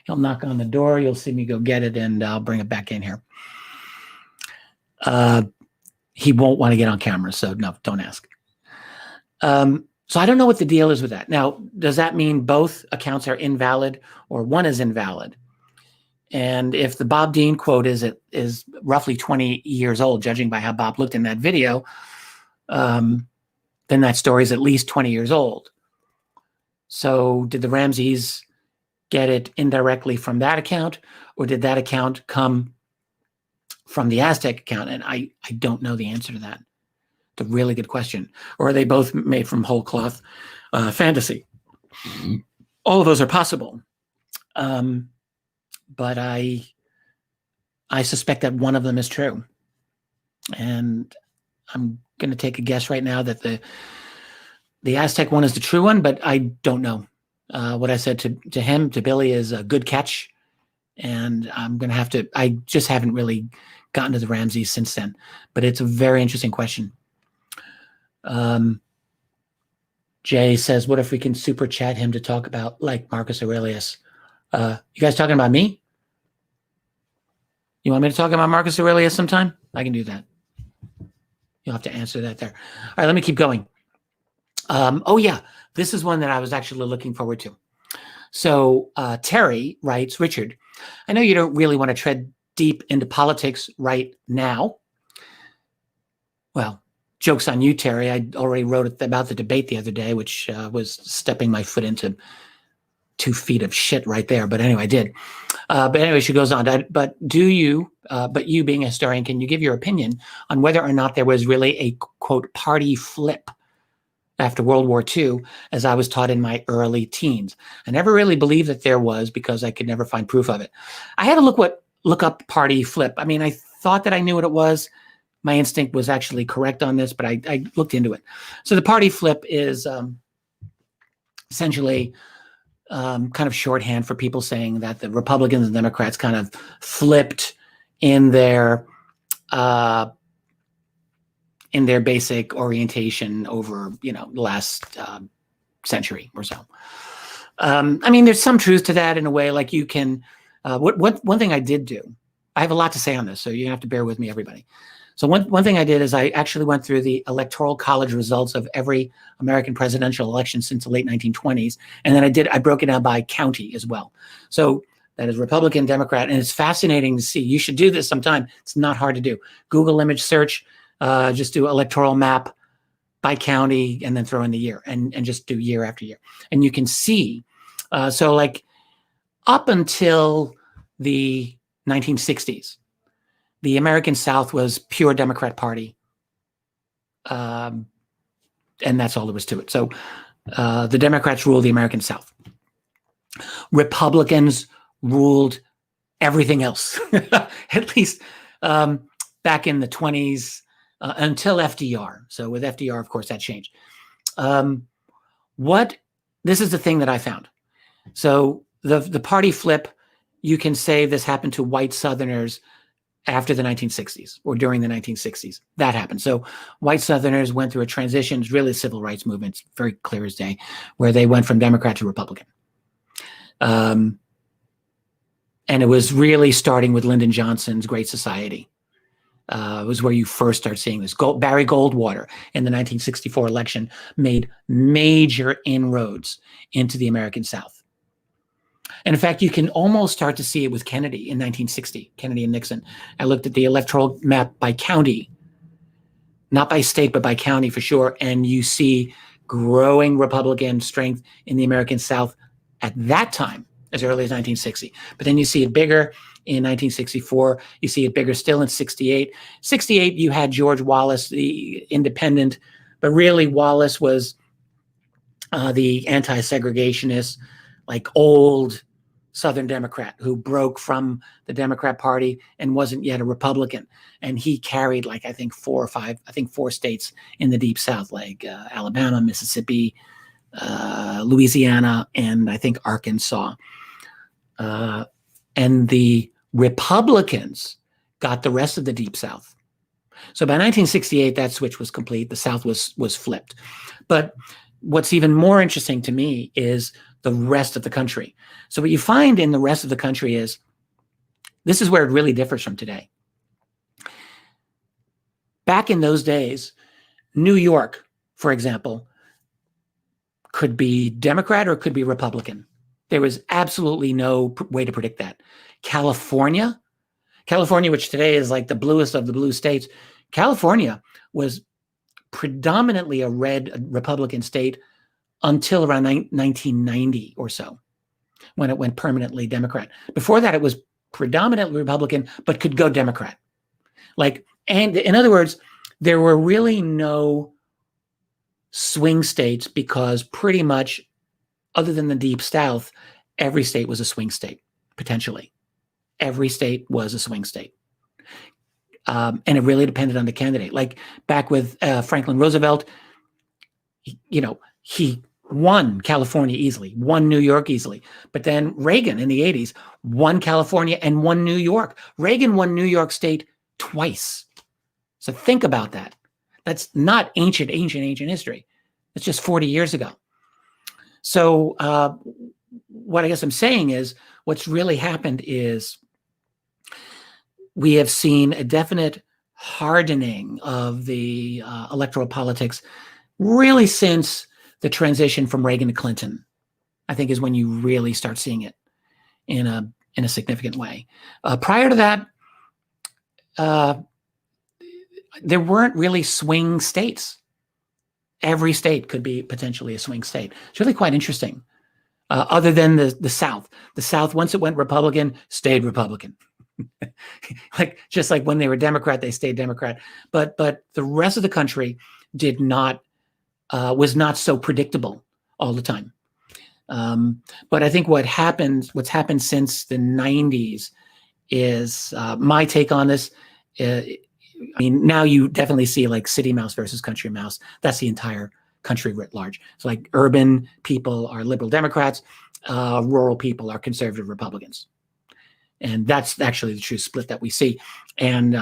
He'll knock on the door. You'll see me go get it, and I'll bring it back in here. He won't want to get on camera, so no, don't ask. So I don't know what the deal is with that. Now, does that mean both accounts are invalid or one is invalid? And if the Bob Dean quote is roughly 20 years old, judging by how Bob looked in that video, then that story is at least 20 years old. So did the Ramseys get it indirectly from that account, or did that account come from the Aztec account? And I don't know the answer to that. It's a really good question. Or are they both made from whole cloth fantasy? All of those are possible. But I suspect that one of them is true. And I'm going to take a guess right now that the Aztec one is the true one, but I don't know. What I said to Billy is a good catch. And I'm going to have to, I just haven't really gotten to the Ramseys since then, but it's a very interesting question. Jay says, what if we can super chat him to talk about like Marcus Aurelius? You guys talking about me? You want me to talk about Marcus Aurelius sometime? I can do that. You'll have to answer that there. All right, let me keep going. Oh yeah, this is one that I was actually looking forward to. So Terry writes, Richard, I know you don't really want to tread deep into politics right now. Well, joke's on you, Terry. I already wrote about the debate the other day, which was stepping my foot into 2 feet of shit right there. But anyway, I did. But anyway, she goes on. But you being a historian, can you give your opinion on whether or not there was really a, quote, party flip after World War II, as I was taught in my early teens? I never really believed that there was because I could never find proof of it. I had to look up party flip. I mean, I thought that I knew what it was. My instinct was actually correct on this, but I looked into it. So the party flip is essentially kind of shorthand for people saying that the Republicans and Democrats kind of flipped in their basic orientation over, the last century or so. I mean, there's some truth to that in a way. Like you can, one thing I did do, I have a lot to say on this, so you have to bear with me, everybody. So one thing I did is I actually went through the Electoral College results of every American presidential election since the late 1920s. And then I broke it down by county as well. So that is Republican, Democrat, and it's fascinating to see. You should do this sometime. It's not hard to do. Google image search, just do electoral map by county and then throw in the year and just do year after year. And you can see, so like up until the 1960s, the American South was pure Democrat Party. And that's all there was to it. So the Democrats ruled the American South. Republicans ruled everything else, at least back in the 20s until FDR. So with FDR, of course, that changed. This is the thing that I found. So the party flip, you can say this happened to white Southerners after the 1960s or during the 1960s. That happened. So white Southerners went through a transition, it's really civil rights movement, very clear as day, where they went from Democrat to Republican. And it was really starting with Lyndon Johnson's Great Society. It was where you first start seeing this. Barry Goldwater in the 1964 election made major inroads into the American South. And in fact, you can almost start to see it with Kennedy in 1960, Kennedy and Nixon. I looked at the electoral map by county, not by state, but by county for sure. And you see growing Republican strength in the American South at that time, as early as 1960. But then you see it bigger in 1964. You see it bigger still in 68. 68, you had George Wallace, the independent, but really Wallace was the anti-segregationist, like old Southern Democrat who broke from the Democrat Party and wasn't yet a Republican. And he carried like, I think 4 states in the Deep South, like Alabama, Mississippi, Louisiana, and I think Arkansas. And the Republicans got the rest of the Deep South. So by 1968, that switch was complete. The South was flipped. But what's even more interesting to me is the rest of the country. So what you find in the rest of the country is, this is where it really differs from today. Back in those days, New York, for example, could be Democrat or could be Republican. There was absolutely no way to predict that. California, which today is like the bluest of the blue states, California was predominantly a red Republican state until around 1990 or so, when it went permanently Democrat. Before that, it was predominantly Republican, but could go Democrat. And in other words, there were really no swing states because pretty much, other than the Deep South, every state was a swing state, potentially. Every state was a swing state. And it really depended on the candidate. Like back with Franklin Roosevelt, he won California easily, won New York easily. But then Reagan in the 80s won California and won New York. Reagan won New York State twice. So think about that. That's not ancient history. It's just 40 years ago. So what I guess I'm saying is what's really happened is we have seen a definite hardening of the electoral politics really since the transition from Reagan to Clinton, I think, is when you really start seeing it in a significant way. Prior to that, there weren't really swing states. Every state could be potentially a swing state. It's really quite interesting. Other than the South. The South, once it went Republican, stayed Republican. just like when they were Democrat, they stayed Democrat. But the rest of the country was not so predictable all the time. But I think what's happened since the 90s is my take on this. Now you definitely see like city mouse versus country mouse. That's the entire country writ large. So like urban people are liberal Democrats, rural people are conservative Republicans. And that's actually the true split that we see. And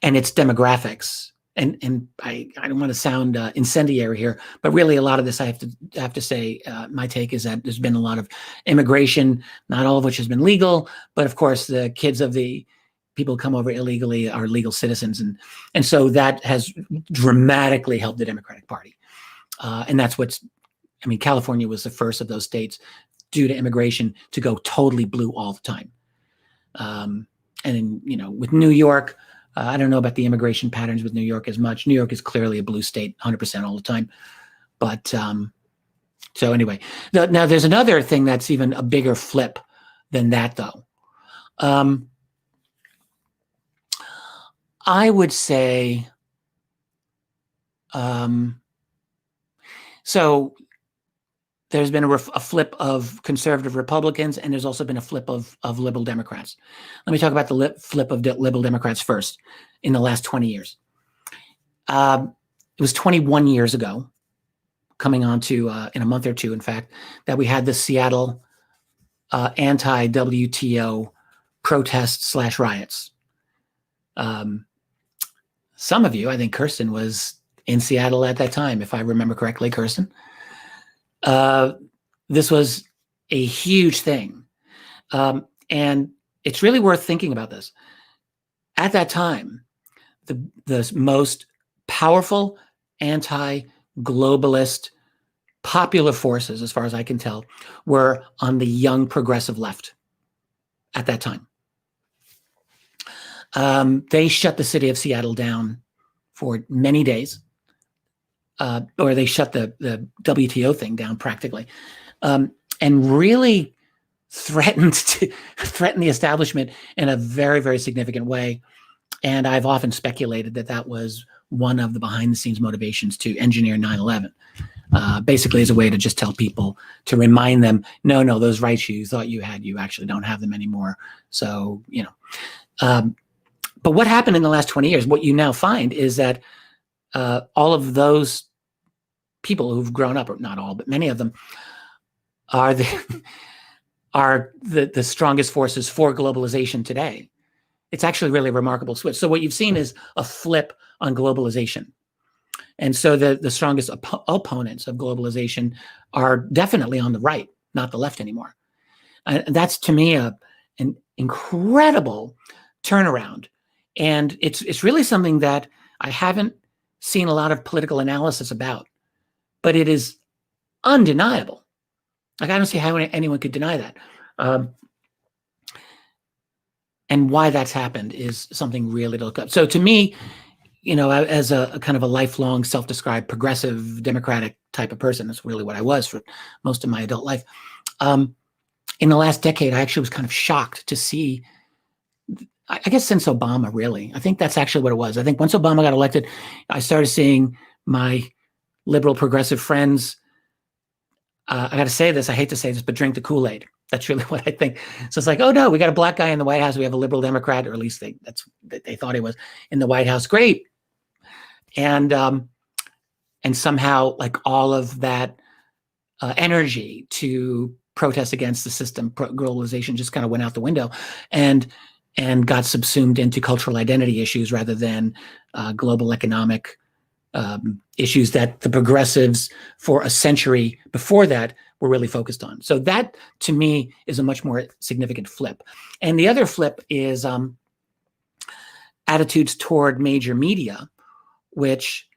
it's demographics. And I don't want to sound incendiary here, but really a lot of this I have to say, my take is that there's been a lot of immigration, not all of which has been legal, but of course the kids of the people who come over illegally are legal citizens. And so that has dramatically helped the Democratic Party. And that's California was the first of those states due to immigration to go totally blue all the time. And with New York, I don't know about the immigration patterns with New York as much. New York is clearly a blue state 100% all the time. But so anyway, now there's another thing that's even a bigger flip than that, though. I would say, so there's been a flip of conservative Republicans, and there's also been a flip of liberal Democrats. Let me talk about the flip of liberal Democrats first in the last 20 years. It was 21 years ago, coming on to in a month or two, in fact, that we had the Seattle anti-WTO protests / riots. Some of you, I think Kirsten was in Seattle at that time, if I remember correctly, Kirsten. This was a huge thing. And it's really worth thinking about this. At that time, the most powerful anti-globalist popular forces, as far as I can tell, were on the young progressive left at that time. They shut the city of Seattle down for many days, or they shut the WTO thing down practically, and really threatened the establishment in a very, very significant way. And I've often speculated that was one of the behind-the-scenes motivations to engineer 9/11, basically as a way to just tell people, to remind them, no, those rights you thought you had, you actually don't have them anymore. So, but what happened in the last 20 years, what you now find is that all of those people who've grown up, or not all, but many of them, are the strongest forces for globalization today. It's actually really a remarkable switch. So what you've seen is a flip on globalization. And so the strongest opponents of globalization are definitely on the right, not the left anymore. And that's, to me, an incredible turnaround. And it's really something that I haven't seen a lot of political analysis about, but it is undeniable Like, I don't see how anyone could deny that. And why that's happened is something really to look up. So to me, as a kind of a lifelong self-described progressive Democratic type of person, that's really what I was for most of my adult life. In the last decade, I actually was kind of shocked to see, I guess since Obama, really. I think that's actually what it was. I think once Obama got elected, I started seeing my liberal progressive friends, I got to say this, I hate to say this, but drink the Kool-Aid. That's really what I think. So it's like, oh no, we got a black guy in the White House. We have a liberal Democrat, or at least they thought he was in the White House. Great. And somehow, like, all of that energy to protest against the system, globalization, just kind of went out the window, and got subsumed into cultural identity issues rather than global economic issues that the progressives for a century before that were really focused on. So that, to me, is a much more significant flip. And the other flip is attitudes toward major media, which,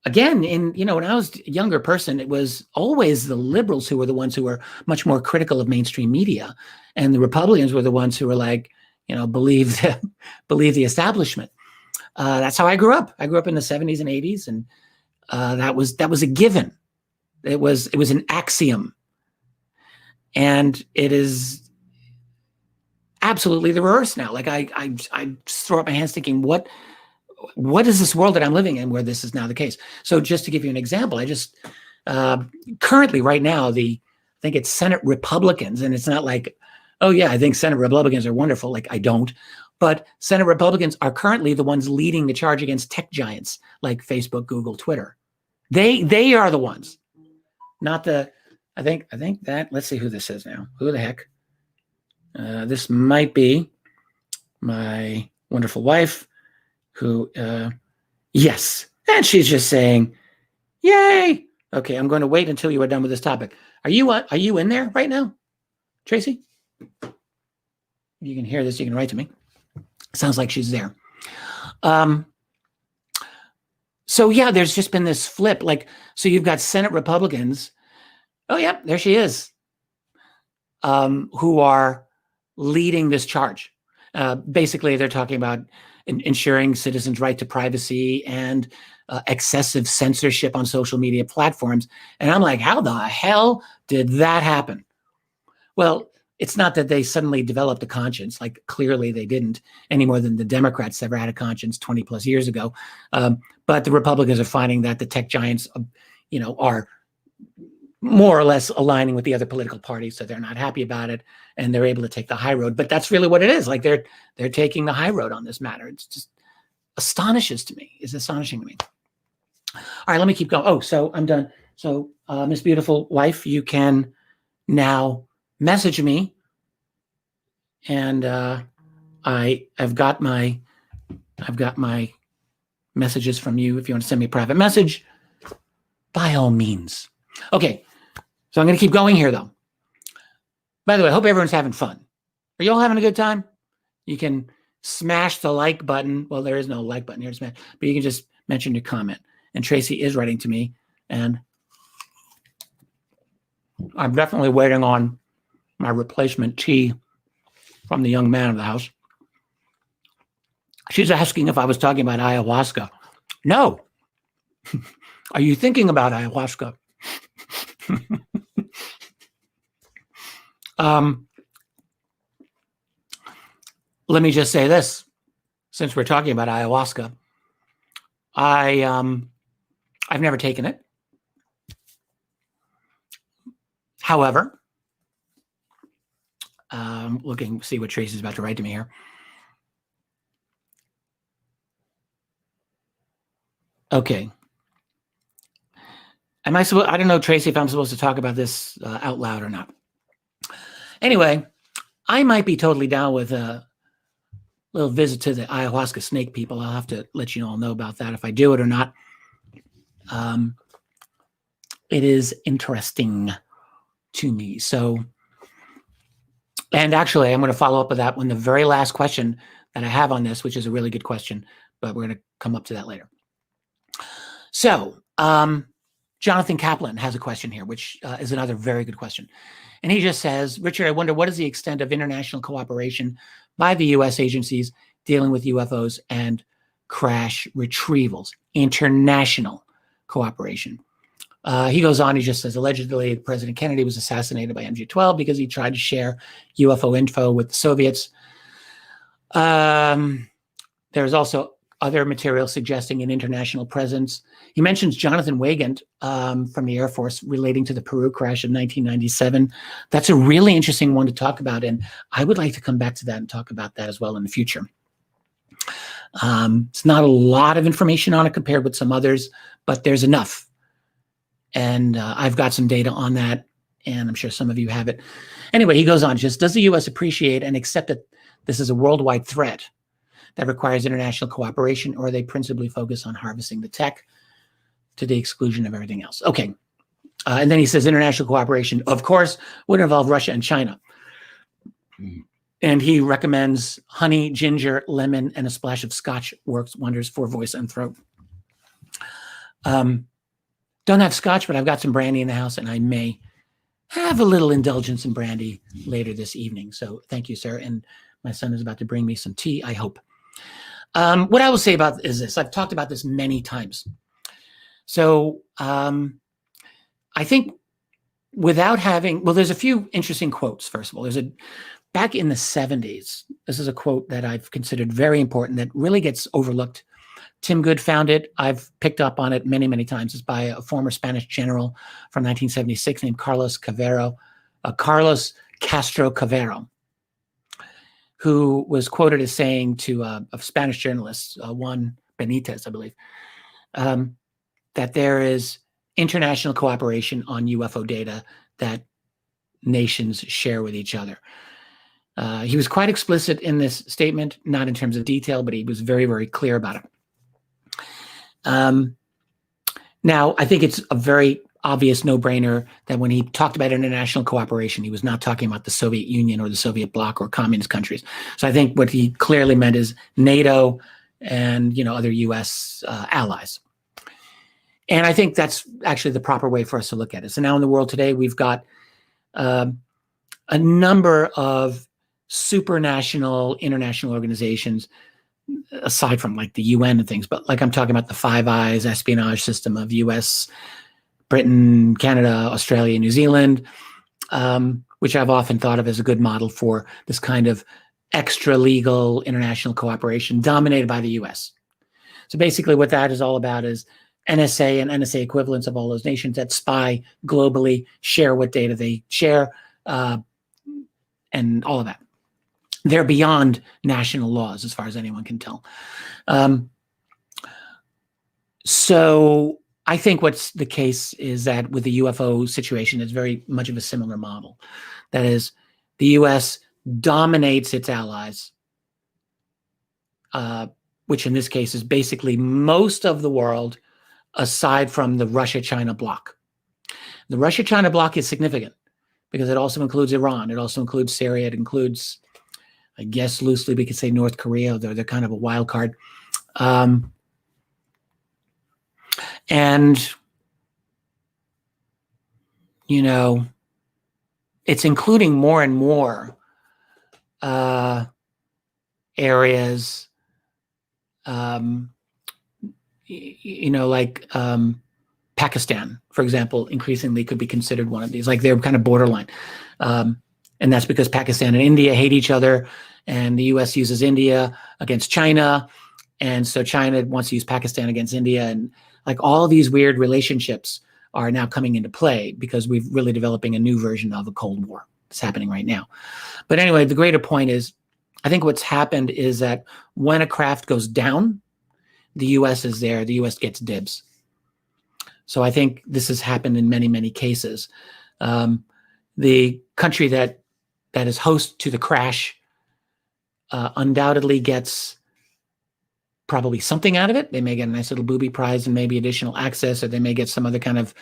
again, when I was a younger person, it was always the liberals who were the ones who were much more critical of mainstream media, and the Republicans were the ones who were like, believe the establishment. That's how I grew up. I grew up in the 70s and 80s, and that was a given. It was an axiom, and it is absolutely the reverse now. Like, I just throw up my hands thinking, what is this world that I'm living in where this is now the case? So just to give you an example, I just currently right now, I think it's Senate Republicans, and it's not like, oh yeah, I think Senate Republicans are wonderful. Like, I don't. But Senate Republicans are currently the ones leading the charge against tech giants like Facebook, Google, Twitter. They are the ones, not the. I think that. Let's see who this is now. Who the heck? This might be my wonderful wife, who, yes, and she's just saying, "Yay!" Okay, I'm going to wait until you are done with this topic. Are you in there right now, Tracy? If you can hear this, you can write to me. Sounds like she's there. So yeah, there's just been this flip. Like, so you've got Senate Republicans. Oh yeah, there she is. Who are leading this charge. Basically, they're talking about ensuring citizens' right to privacy and excessive censorship on social media platforms. And I'm like, how the hell did that happen? Well, it's not that they suddenly developed a conscience. Like, clearly they didn't, any more than the Democrats ever had a conscience 20 plus years ago. But the Republicans are finding that the tech giants, are more or less aligning with the other political parties, so they're not happy about it, and they're able to take the high road. But that's really what it is. Like, they're taking the high road on this matter. It's just It's astonishing to me. All right, let me keep going. Oh, so I'm done. So, Miss Beautiful Wife, you can now message me, and I've got my messages from you. If you want to send me a private message, by all means. Okay, so I'm going to keep going here, though. By the way, I hope everyone's having fun. Are you all having a good time? You can smash the like button. Well, there is no like button here to smash, but you can just mention your comment. And Tracy is writing to me, and I'm definitely waiting on my replacement tea from the young man of the house. She's asking if I was talking about ayahuasca. No. Are you thinking about ayahuasca? Let me just say this, since we're talking about ayahuasca. I've never taken it. However, looking, see what Tracy's about to write to me here. Okay. Am I supposed? I don't know, Tracy, if I'm supposed to talk about this out loud or not. Anyway, I might be totally down with a little visit to the ayahuasca snake people. I'll have to let you all know about that if I do it or not. It is interesting to me. So, and actually, I'm going to follow up with that when the very last question that I have on this, which is a really good question, but we're going to come up to that later. So, Jonathan Kaplan has a question here, which is another very good question. And he just says, Richard, I wonder what is the extent of international cooperation by the U.S. agencies dealing with UFOs and crash retrievals? International cooperation. He goes on, he just says, allegedly, President Kennedy was assassinated by MJ-12 because he tried to share UFO info with the Soviets. There's also other material suggesting an international presence. He mentions Jonathan Weygand from the Air Force relating to the Peru crash of 1997. That's a really interesting one to talk about, and I would like to come back to that and talk about that as well in the future. It's not a lot of information on it compared with some others, but there's enough. And I've got some data on that, and I'm sure some of you have it. Anyway, he goes on, just, does the U.S. appreciate and accept that this is a worldwide threat that requires international cooperation, or they principally focus on harvesting the tech to the exclusion of everything else? Okay. And then he says international cooperation, of course, would involve Russia and China. And he recommends honey, ginger, lemon, and a splash of scotch works wonders for voice and throat. Don't have scotch, but I've got some brandy in the house, and I may have a little indulgence in brandy later this evening. So thank you, sir. And my son is about to bring me some tea, I hope. What I will say about is this. I've talked about this many times. So I think without having, well, there's a few interesting quotes, first of all. Back in the 70s, this is a quote that I've considered very important that really gets overlooked. Tim Good found it. I've picked up on it many, many times. It's by a former Spanish general from 1976 named Carlos Castro Cavero, who was quoted as saying to a Spanish journalist, Juan Benitez, I believe, that there is international cooperation on UFO data that nations share with each other. He was quite explicit in this statement, not in terms of detail, but he was very, very clear about it. Now, I think it's a very obvious no-brainer that when he talked about international cooperation, he was not talking about the Soviet Union or the Soviet bloc or communist countries. So I think what he clearly meant is NATO and, other U.S. Allies. And I think that's actually the proper way for us to look at it. So now in the world today, we've got a number of supranational international organizations, aside from like the UN and things, but like I'm talking about the Five Eyes espionage system of US, Britain, Canada, Australia, New Zealand, which I've often thought of as a good model for this kind of extra legal international cooperation dominated by the US. So basically what that is all about is NSA and NSA equivalents of all those nations that spy globally, share what data they share, and all of that. They're beyond national laws as far as anyone can tell. So I think what's the case is that with the UFO situation, it's very much of a similar model. That is, the US dominates its allies, which in this case is basically most of the world aside from the Russia-China bloc. The Russia-China bloc is significant because it also includes Iran. It also includes Syria. It includes, I guess loosely we could say North Korea, though they're kind of a wild card. And, it's including more and more areas, like Pakistan, for example, increasingly could be considered one of these. Like they're kind of borderline. And that's because Pakistan and India hate each other, and the US uses India against China. And so China wants to use Pakistan against India. And like all these weird relationships are now coming into play because we're really developing a new version of a Cold War. It's happening right now. But anyway, the greater point is, I think what's happened is that when a craft goes down, the US is there, the US gets dibs. So I think this has happened in many, many cases. The country that is host to the crash undoubtedly gets probably something out of it. They may get a nice little booby prize and maybe additional access, or they may get some other kind of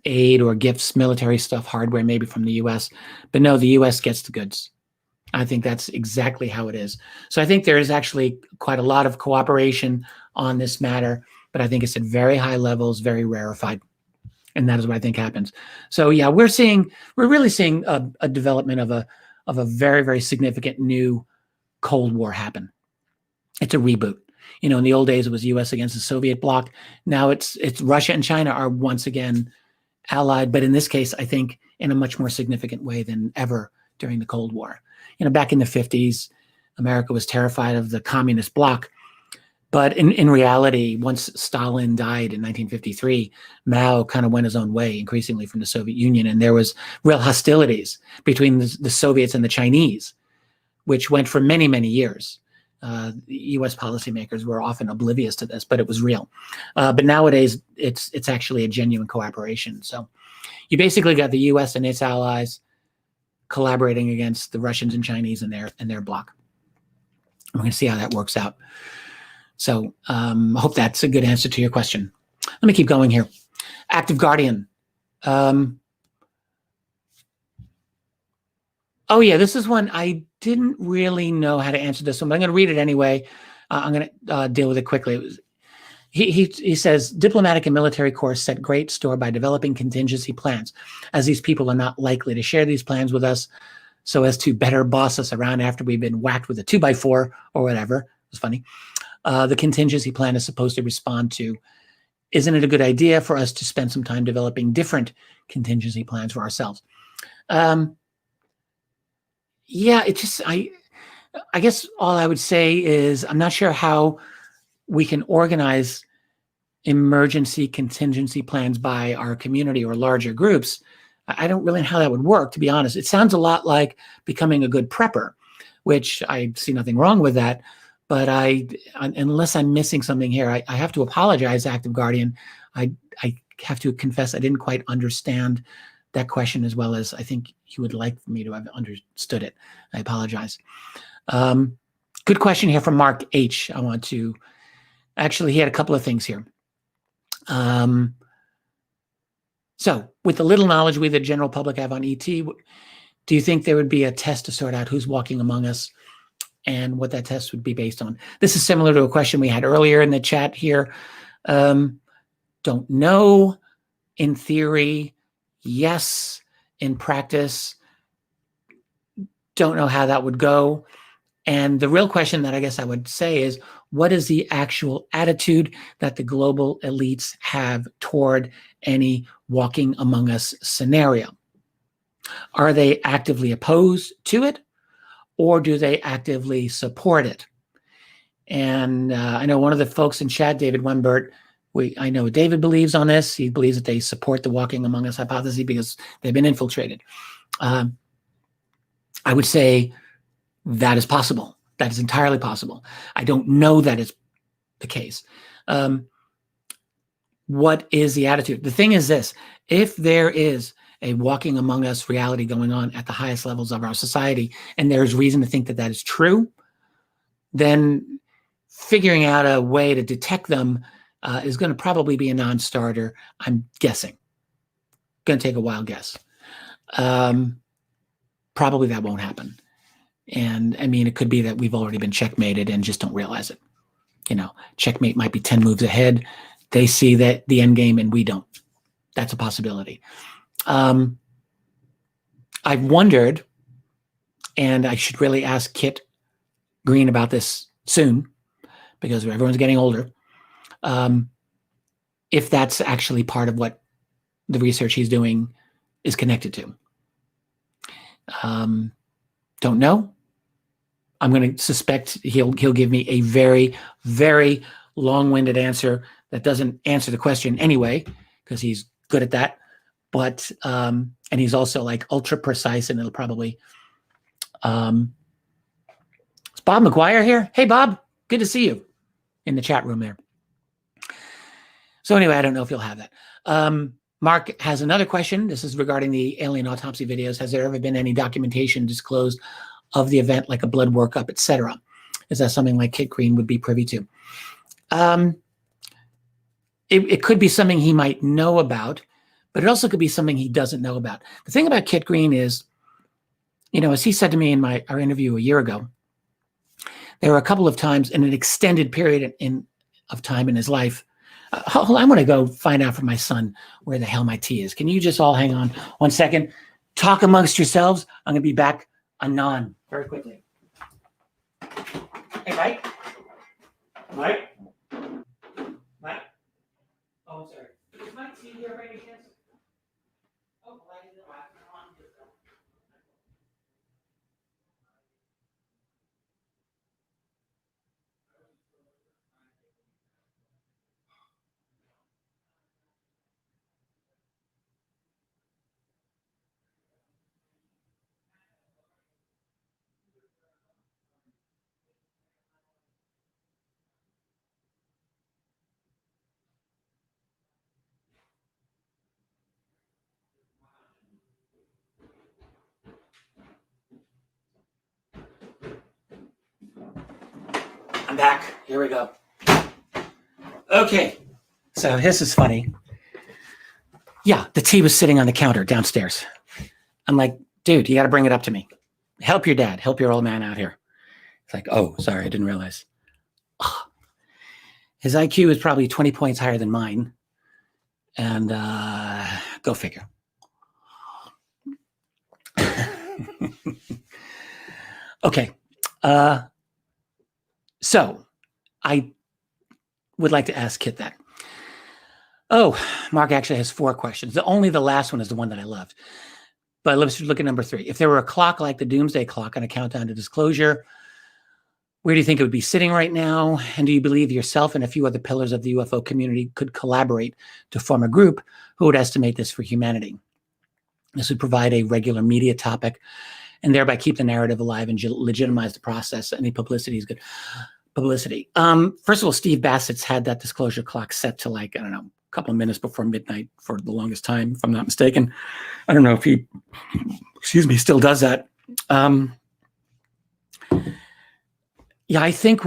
aid or gifts, military stuff, hardware, maybe from the US. But no, the US gets the goods. I think that's exactly how it is. So I think there is actually quite a lot of cooperation on this matter. but I think it's at very high levels, very rarefied. And that is what I think happens. So yeah, we're really seeing a development of a very, very significant new Cold War happen. It's a reboot. In the old days, it was U.S. against the Soviet bloc. Now it's Russia and China are once again allied, but in this case, I think in a much more significant way than ever during the Cold War. Back in the 50s, America was terrified of the communist bloc. But in reality, once Stalin died in 1953, Mao kind of went his own way increasingly from the Soviet Union. And there was real hostilities between the Soviets and the Chinese, which went for many, many years. U.S. policymakers were often oblivious to this, but it was real. But nowadays, it's actually a genuine cooperation. So you basically got the U.S. and its allies collaborating against the Russians and Chinese and their bloc. We're going to see how that works out. So I hope that's a good answer to your question. Let me keep going here. Active Guardian. Oh yeah, this is one I didn't really know how to answer this one, but I'm going to read it anyway. I'm going to deal with it quickly. He says, diplomatic and military corps set great store by developing contingency plans, as these people are not likely to share these plans with us so as to better boss us around after we've been whacked with a 2x4 or whatever. It was funny. The contingency plan is supposed to respond to, isn't it a good idea for us to spend some time developing different contingency plans for ourselves? Yeah, I guess all I would say is I'm not sure how we can organize emergency contingency plans by our community or larger groups. I don't really know how that would work, to be honest. It sounds a lot like becoming a good prepper, which I see nothing wrong with that. But unless I'm missing something here, I have to apologize, Active Guardian. I have to confess I didn't quite understand that question as well as I think you would like me to have understood it. I apologize. Good question here from Mark H. Actually, he had a couple of things here. So with the little knowledge we, the general public, have on ET, do you think there would be a test to sort out who's walking among us and what that test would be based on? This is similar to a question we had earlier in the chat here. Don't know. In theory, yes. In practice, don't know how that would go. And the real question that I guess I would say is, what is the actual attitude that the global elites have toward any walking among us scenario? Are they actively opposed to it, or do they actively support it? And I know one of the folks in chat, David Wembert, I know David believes on this. He believes that they support the walking among us hypothesis because they've been infiltrated. I would say that is possible. That is entirely possible. I don't know that is the case. What is the attitude? The thing is this: if there is a walking among us reality going on at the highest levels of our society, and there's reason to think that that is true, then figuring out a way to detect them is going to probably be a non-starter, I'm guessing. Going to take a wild guess. Probably that won't happen. And I mean, it could be that we've already been checkmated and just don't realize it. Checkmate might be 10 moves ahead. They see that the end game and we don't. That's a possibility. I've wondered, and I should really ask Kit Green about this soon, because everyone's getting older, if that's actually part of what the research he's doing is connected to. Don't know. I'm going to suspect he'll give me a very, very long-winded answer that doesn't answer the question anyway, because he's good at that. But and he's also like ultra precise, and it'll probably. Is Bob McGuire here? Hey, Bob, good to see you in the chat room there. So anyway, I don't know if you'll have that. Mark has another question. This is regarding the alien autopsy videos. Has there ever been any documentation disclosed of the event, like a blood workup, etc.? Is that something like Kit Green would be privy to? It could be something he might know about, but it also could be something he doesn't know about. The thing about Kit Green is, as he said to me in our interview a year ago, there were a couple of times in an extended period of time in his life Hold on, I'm going to go find out from my son where the hell my tea is. Can you just all hang on 1 second? Talk amongst yourselves. I'm going to be back anon very quickly. Hey, Mike. Mike. Mike. Oh, I'm sorry. Is my tea here by any chance? Oh, well, I didn't know. I'm back. Here we go. Okay. So this is funny. Yeah, the tea was sitting on the counter downstairs. I'm like, dude, you got to bring it up to me. Help your dad. Help your old man out here. It's like, oh, sorry, I didn't realize. Oh. His IQ is probably 20 points higher than mine. And go figure. Okay. So I would like to ask Kit that. Oh, Mark actually has 4 questions. Only the last one is the one that I loved. But let's look at number 3. If there were a clock like the doomsday clock on a countdown to disclosure, where do you think it would be sitting right now? And do you believe yourself and a few other pillars of the UFO community could collaborate to form a group who would estimate this for humanity? This would provide a regular media topic and thereby keep the narrative alive and legitimize the process. Any publicity is good publicity. First of all, Steve Bassett's had that disclosure clock set to, like, I don't know, a couple of minutes before midnight for the longest time, if I'm not mistaken. I don't know if he, still does that. Yeah, I think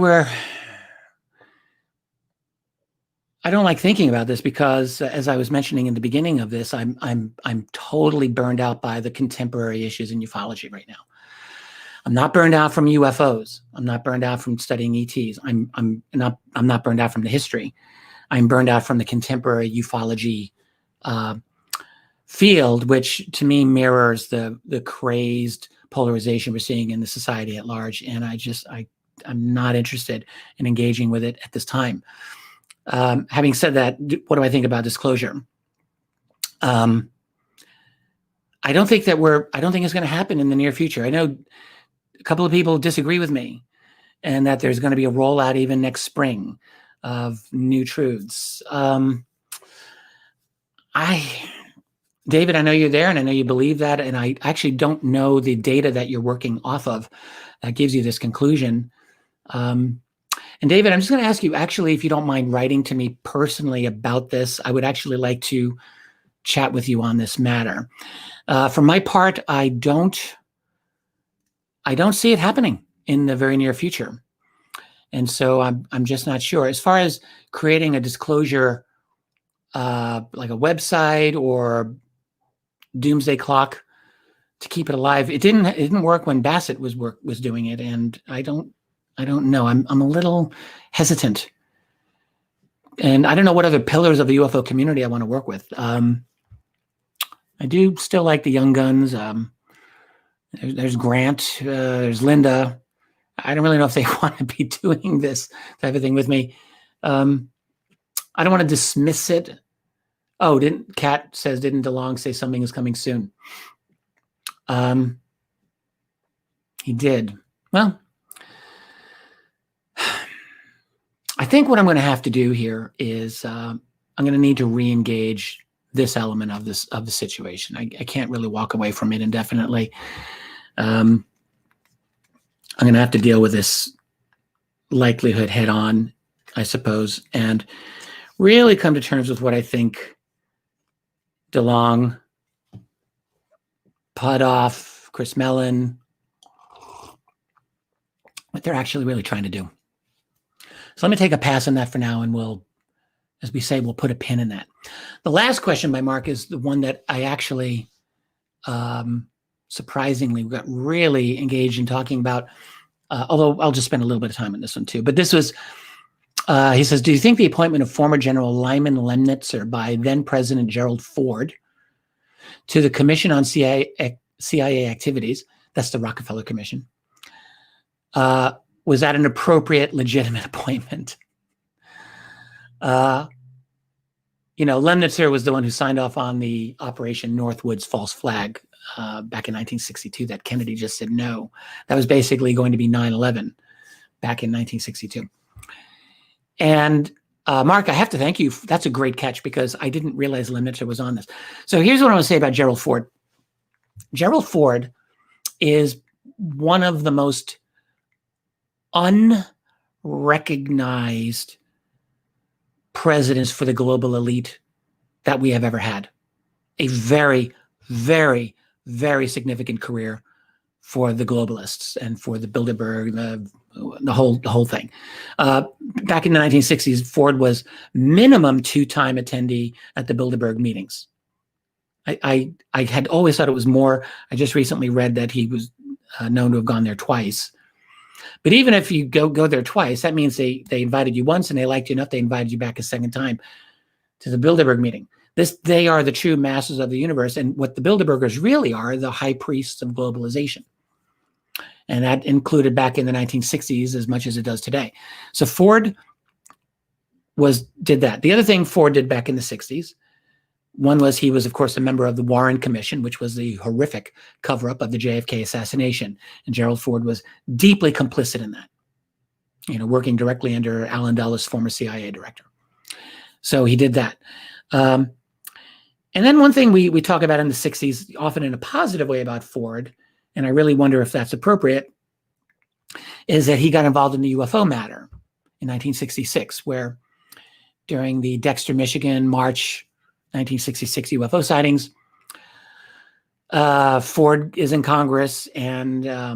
I don't like thinking about this because, as I was mentioning in the beginning of this, I'm totally burned out by the contemporary issues in ufology right now. I'm not burned out from UFOs. I'm not burned out from studying ETs. I'm not burned out from the history. I'm burned out from the contemporary ufology field, which to me mirrors the crazed polarization we're seeing in the society at large. And I'm not interested in engaging with it at this time. Having said that, what do I think about disclosure? I don't think it's going to happen in the near future. I know a couple of people disagree with me, and that there's going to be a rollout even next spring of new truths. David, I know you're there, and I know you believe that, and I actually don't know the data that you're working off of that gives you this conclusion. And David, I'm just going to ask you, actually, if you don't mind writing to me personally about this, I would actually like to chat with you on this matter. For my part, I don't see it happening in the very near future. And so I'm just not sure. As far as creating a disclosure, like a website or doomsday clock to keep it alive, it didn't work when Bassett was doing it, and I don't know. I'm a little hesitant, and I don't know what other pillars of the UFO community I want to work with. I do still like the young guns. There's Grant. There's Linda. I don't really know if they want to be doing this type of thing with me. I don't want to dismiss it. Oh, Kat says, didn't DeLong say something is coming soon? He did. Well, I think what I'm going to have to do here is I'm going to need to re-engage this element of the situation. I can't really walk away from it indefinitely. I'm going to have to deal with this likelihood head on, I suppose, and really come to terms with what I think DeLong, Putoff, Chris Mellon, what they're actually really trying to do. So let me take a pass on that for now, and we'll, as we say, we'll put a pin in that. The last question by Mark is the one that I actually, surprisingly, got really engaged in talking about, although I'll just spend a little bit of time on this one too. But this was, He says, do you think the appointment of former General Lyman Lemnitzer by then President Gerald Ford to the Commission on CIA Activities, that's the Rockefeller Commission, was that an appropriate, legitimate appointment? Lemnitzer was the one who signed off on the Operation Northwoods false flag back in 1962 that Kennedy just said no. That was basically going to be 9/11 back in 1962. And Mark, I have to thank you. That's a great catch because I didn't realize Lemnitzer was on this. So here's what I want to say about Gerald Ford. Gerald Ford is one of the most unrecognized presidents for the global elite that we have ever had. A very, very, very significant career for the globalists and for the Bilderberg, the whole thing. Back in the 1960s, Ford was minimum 2-time attendee at the Bilderberg meetings. I had always thought it was more. I just recently read that he was known to have gone there twice. But even if you go there twice, that means they invited you once and they liked you enough, they invited you back a second time to the Bilderberg meeting. They are the true masters of the universe. And what the Bilderbergers really are the high priests of globalization. And that included back in the 1960s as much as it does today. So Ford did that. The other thing Ford did back in the 60s, one was he was, of course, a member of the Warren Commission, which was the horrific cover-up of the JFK assassination. And Gerald Ford was deeply complicit in that, working directly under Allen Dulles, former CIA director. So he did that. And then one thing we talk about in the 60s, often in a positive way about Ford, and I really wonder if that's appropriate, is that he got involved in the UFO matter in 1966, where during the Dexter, Michigan, March 1966 UFO sightings, Ford is in Congress, and I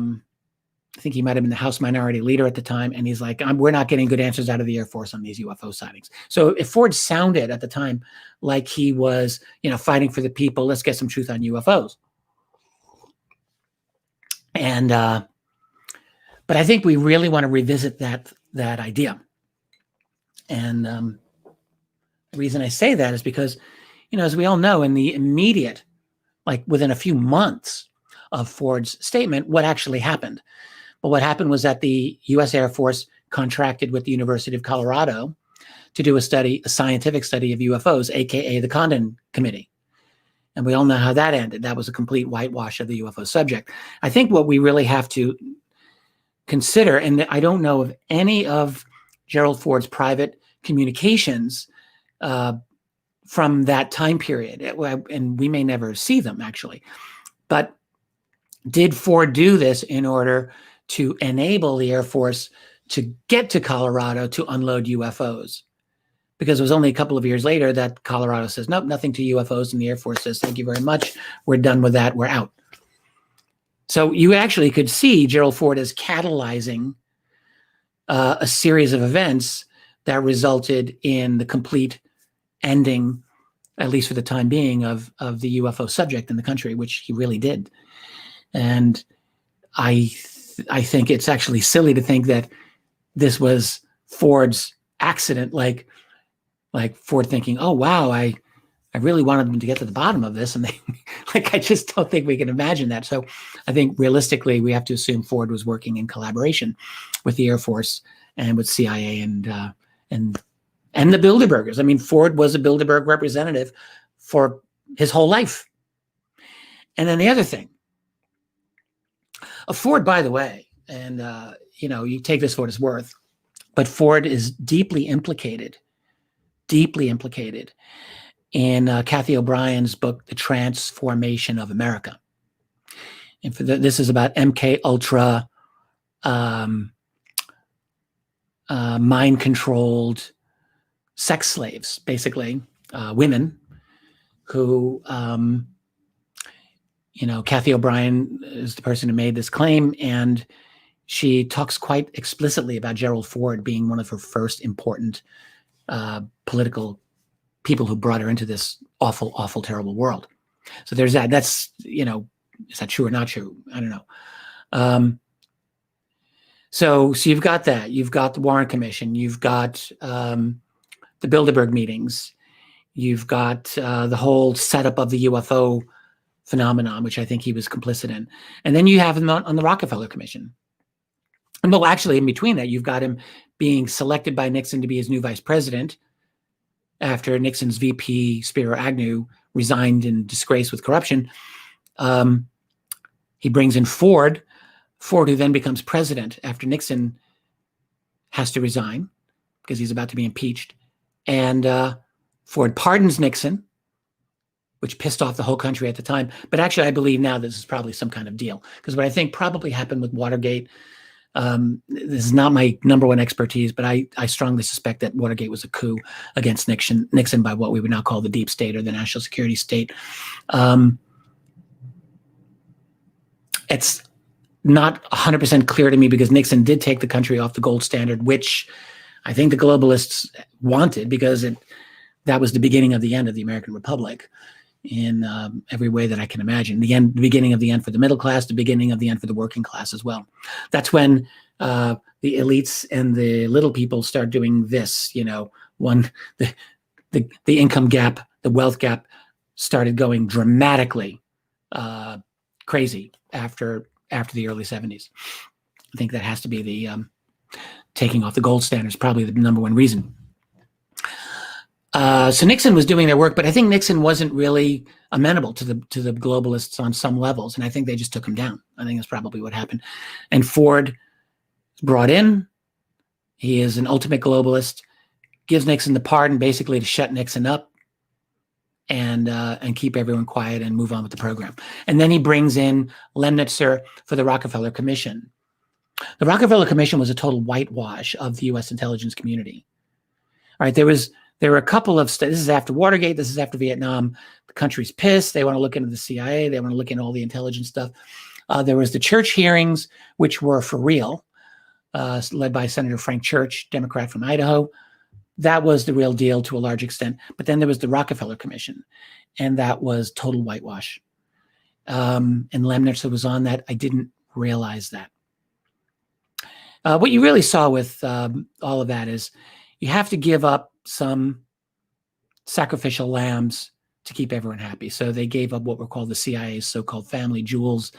think he might have been the House Minority Leader at the time, and he's like, we're not getting good answers out of the Air Force on these UFO sightings. So if Ford sounded at the time like he was, fighting for the people, let's get some truth on UFOs. And but I think we really want to revisit that idea. And the reason I say that is because, as we all know, in the immediate, like within a few months of Ford's statement, what actually happened? Well, what happened was that the U.S. Air Force contracted with the University of Colorado to do a scientific study of UFOs, aka the Condon Committee. And we all know how that ended. That was a complete whitewash of the UFO subject. I think what we really have to consider, and I don't know of any of Gerald Ford's private communications from that time period, and we may never see them actually, but did Ford do this in order to enable the Air Force to get to Colorado to unload UFOs? Because it was only a couple of years later that Colorado says, nope, nothing to UFOs, and the Air Force says, thank you very much, we're done with that, we're out. So you actually could see Gerald Ford as catalyzing a series of events that resulted in the complete ending, at least for the time being, of the UFO subject in the country, which he really did. And I think it's actually silly to think that this was Ford's accident, like Ford thinking, oh, wow, I really wanted them to get to the bottom of this. And they, I just don't think we can imagine that. So I think realistically, we have to assume Ford was working in collaboration with the Air Force and with CIA and the Bilderbergers. I mean, Ford was a Bilderberg representative for his whole life. And then the other thing, Ford, by the way, and you take this for what it's worth, but Ford is deeply implicated in Kathy O'Brien's book, The Transformation of America. And this is about MK Ultra, mind-controlled sex slaves, basically, women who, Kathy O'Brien is the person who made this claim, and she talks quite explicitly about Gerald Ford being one of her first important political people who brought her into this awful, awful, terrible world. So there's that. That's, is that true or not true? I don't know. So you've got that. You've got the Warren Commission. You've got the Bilderberg meetings. You've got the whole setup of the UFO phenomenon, which I think he was complicit in. And then you have him on the Rockefeller Commission. And well, actually, in between that, you've got him being selected by Nixon to be his new vice president after Nixon's VP, Spiro Agnew, resigned in disgrace with corruption. He brings in Ford, who then becomes president after Nixon has to resign because he's about to be impeached. And Ford pardons Nixon, which pissed off the whole country at the time. But actually, I believe now this is probably some kind of deal, because what I think probably happened with Watergate, this is not my number one expertise, but I strongly suspect that Watergate was a coup against Nixon by what we would now call the deep state or the national security state. It's not 100% clear to me, because Nixon did take the country off the gold standard, which I think the globalists wanted, because that was the beginning of the end of the American Republic in every way that I can imagine. The beginning of the end for the middle class, the beginning of the end for the working class as well. That's when the elites and the little people start doing this. The income gap, the wealth gap started going dramatically crazy after the early 70s. I think that has to be the taking off the gold standard is probably the number one reason. So Nixon was doing their work, but I think Nixon wasn't really amenable to the globalists on some levels, and I think they just took him down. I think that's probably what happened. And Ford is brought in. He is an ultimate globalist, gives Nixon the pardon basically to shut Nixon up and keep everyone quiet and move on with the program. And then he brings in Lemnitzer for the Rockefeller Commission. The Rockefeller Commission was a total whitewash of the U.S. intelligence community. All right, there were a couple of this is after Watergate, this is after Vietnam. The country's pissed. They want to look into the CIA. They want to look into all the intelligence stuff. There was the Church hearings, which were for real, led by Senator Frank Church, Democrat from Idaho. That was the real deal to a large extent. But then there was the Rockefeller Commission, and that was total whitewash. And Lemnitzer was on that. I didn't realize that. What you really saw with all of that is you have to give up some sacrificial lambs to keep everyone happy. So they gave up what were called the CIA's so-called family jewels,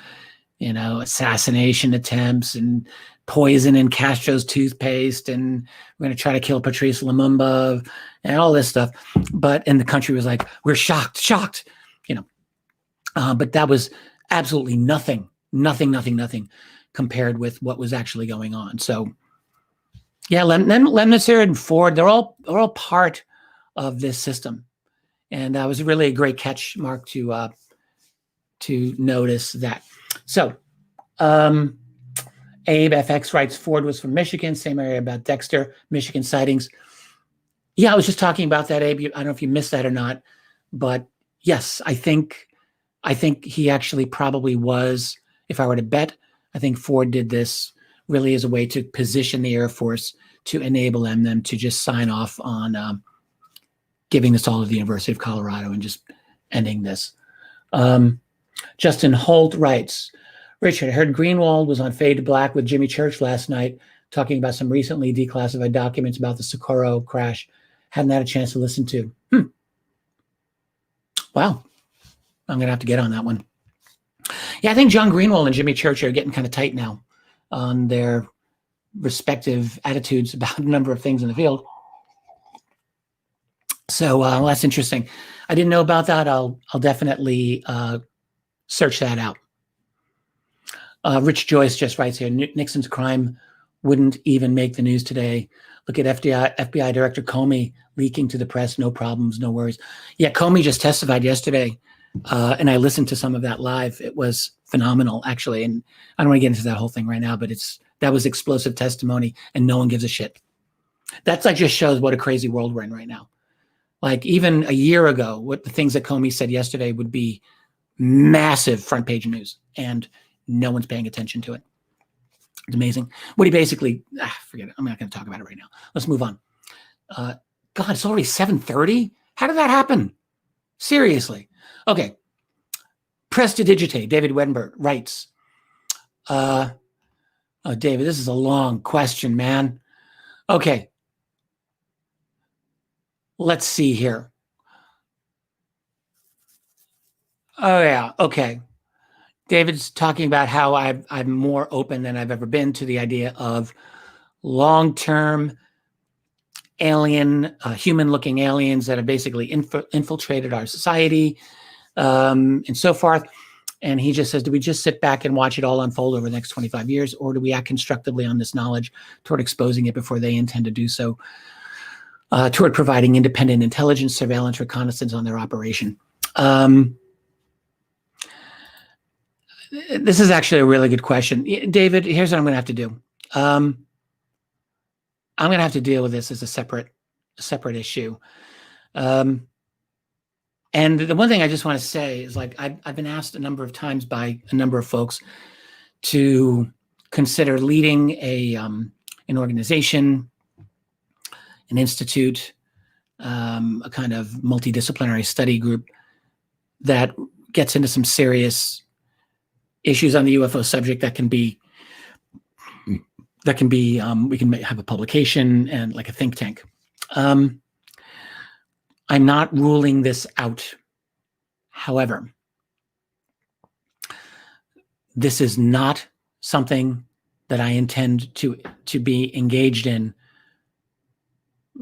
assassination attempts and poison in Castro's toothpaste, and we're going to try to kill Patrice Lumumba and all this stuff. And the country was like, we're shocked. But that was absolutely nothing compared with what was actually going on. So yeah, Lemnitzer and Ford, they're all part of this system. And that was really a great catch, Mark, to notice that. So Abe FX writes, Ford was from Michigan, same area about Dexter, Michigan sightings. Yeah, I was just talking about that, Abe. I don't know if you missed that or not, but yes, I think he actually probably was, if I were to bet, I think Ford did this really as a way to position the Air Force to enable them to just sign off on giving this all to the University of Colorado and just ending this. Justin Holt writes, Richard, I heard Greenwald was on Fade to Black with Jimmy Church last night, talking about some recently declassified documents about the Socorro crash. Hadn't had a chance to listen to. Wow. I'm going to have to get on that one. Yeah, I think John Greenwald and Jimmy Church are getting kind of tight now on their respective attitudes about a number of things in the field. So that's interesting. I didn't know about that. I'll definitely search that out. Rich Joyce just writes here, Nixon's crime wouldn't even make the news today. Look at FBI Director Comey leaking to the press, no problems, no worries. Yeah, Comey just testified yesterday, and I listened to some of that live. It was phenomenal, actually, and I don't want to get into that whole thing right now, but that was explosive testimony, and no one gives a shit. That's like just shows what a crazy world we're in right now. Like even a year ago, what the things that Comey said yesterday would be massive front page news, and no one's paying attention to it. It's amazing. What he basically, forget it. I'm not going to talk about it right now. Let's move on. God, it's already 7:30. How did that happen? Seriously. Okay. Prestidigitate, David Wenberg writes, Oh, David, this is a long question, man. Okay. Let's see here. Oh, yeah. Okay. David's talking about how I'm more open than I've ever been to the idea of long-term alien, human-looking aliens that have basically infiltrated our society, and so forth. And he just says, do we just sit back and watch it all unfold over the next 25 years, or do we act constructively on this knowledge toward exposing it before they intend to do so, toward providing independent intelligence, surveillance, reconnaissance on their operation? This is actually a really good question. David, here's what I'm going to have to do. I'm going to have to deal with this as a separate issue. And the one thing I just want to say is, like, I've been asked a number of times by a number of folks to consider leading an organization, an institute, a kind of multidisciplinary study group that gets into some serious issues on the UFO subject that can be we can have a publication and like a think tank. I'm not ruling this out. However, this is not something that I intend to be engaged in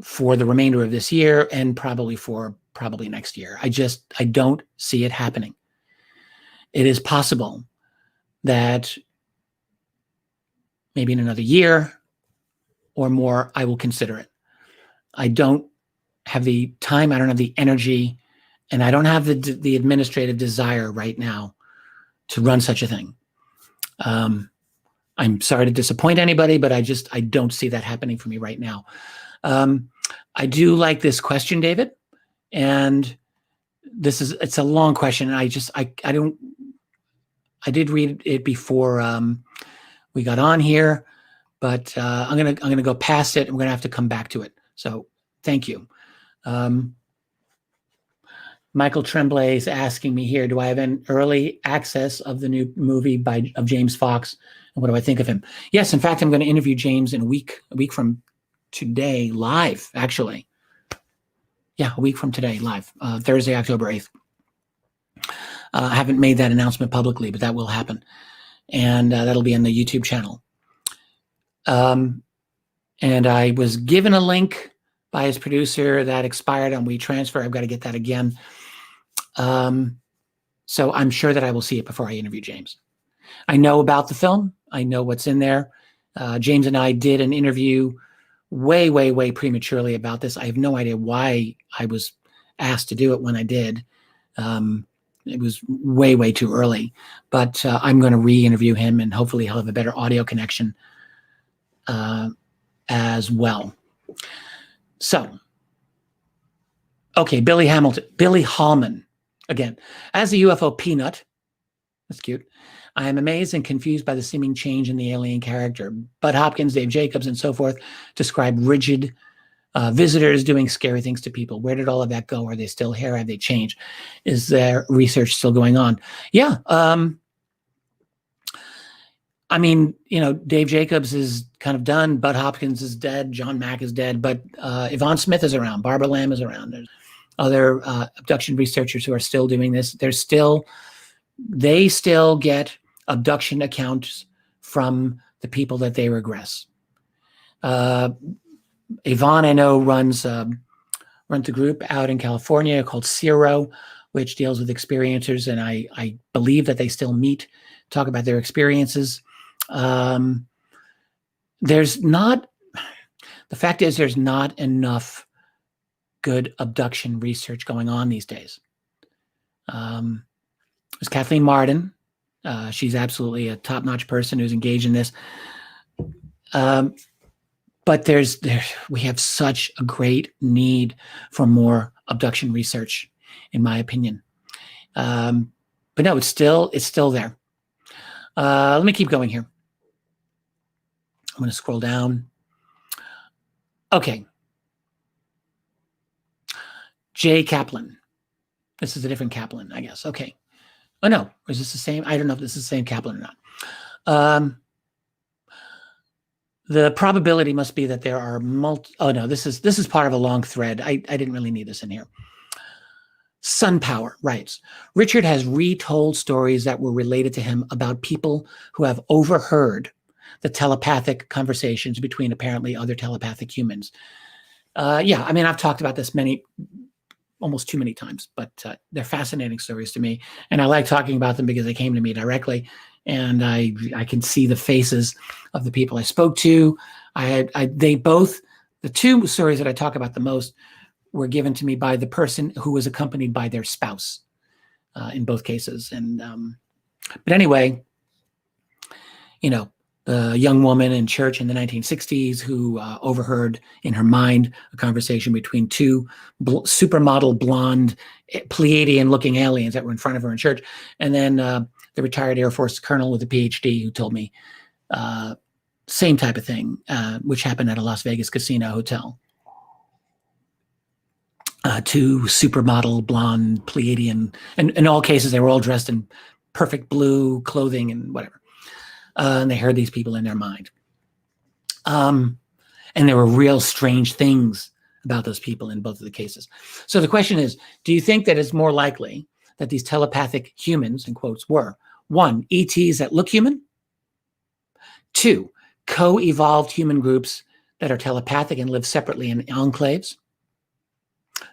for the remainder of this year and probably next year. I don't see it happening. It is possible that maybe in another year or more, I will consider it. I don't have the time, I don't have the energy, and I don't have the administrative desire right now to run such a thing. I'm sorry to disappoint anybody, but I don't see that happening for me right now. I do like this question, David, and it's a long question, and I did read it before we got on here, but I'm gonna go past it, and we're gonna have to come back to it. So thank you. Michael Tremblay is asking me here, do I have an early access of the new movie of James Fox, and what do I think of him? Yes, in fact, I'm going to interview James in a week from today, live, actually. Yeah, a week from today, live, Thursday, October 8th. I haven't made that announcement publicly, but that will happen. And that'll be on the YouTube channel. And I was given a link by his producer that expired on WeTransfer. I've got to get that again. So I'm sure that I will see it before I interview James. I know about the film. I know what's in there. James and I did an interview way, way, way prematurely about this. I have no idea why I was asked to do it when I did. It was way, way too early. But I'm going to re-interview him, and hopefully he'll have a better audio connection as well. So, okay, Billy Hallman, again, as a UFO peanut, that's cute, I am amazed and confused by the seeming change in the alien character. Bud Hopkins, Dave Jacobs, and so forth describe rigid visitors doing scary things to people. Where did all of that go? Are they still here? Have they changed? Is there research still going on? Yeah. I mean, Dave Jacobs is kind of done. Bud Hopkins is dead. John Mack is dead. But Yvonne Smith is around. Barbara Lamb is around. There's other abduction researchers who are still doing this. They still get abduction accounts from the people that they regress. Yvonne, I know, runs a group out in California called Zero, which deals with experiencers, and I believe that they still meet, talk about their experiences. The fact is there's not enough good abduction research going on these days. There's Kathleen Martin. She's absolutely a top-notch person who's engaged in this. But we have such a great need for more abduction research, in my opinion. But no, it's still there. Let me keep going here. I'm going to scroll down. Okay. Jay Kaplan. This is a different Kaplan, I guess. Okay. Oh, no. Is this the same? I don't know if this is the same Kaplan or not. The probability must be that there are oh no, this is part of a long thread. I didn't really need this in here. Sunpower writes, Richard has retold stories that were related to him about people who have overheard the telepathic conversations between apparently other telepathic humans. Yeah, I mean, I've talked about this almost too many times, but they're fascinating stories to me. And I like talking about them because they came to me directly. And I can see the faces of the people I spoke to. The two stories that I talk about the most were given to me by the person who was accompanied by their spouse in both cases. And but anyway, the young woman in church in the 1960s who overheard in her mind a conversation between two supermodel blonde Pleiadian-looking aliens that were in front of her in church, and then the retired Air Force colonel with a PhD who told me same type of thing, which happened at a Las Vegas casino hotel. Two supermodel blonde Pleiadian, and in all cases they were all dressed in perfect blue clothing and whatever. And they heard these people in their mind. And there were real strange things about those people in both of the cases. So the question is, do you think that it's more likely that these telepathic humans, in quotes, were, 1, ETs that look human, 2, co-evolved human groups that are telepathic and live separately in enclaves,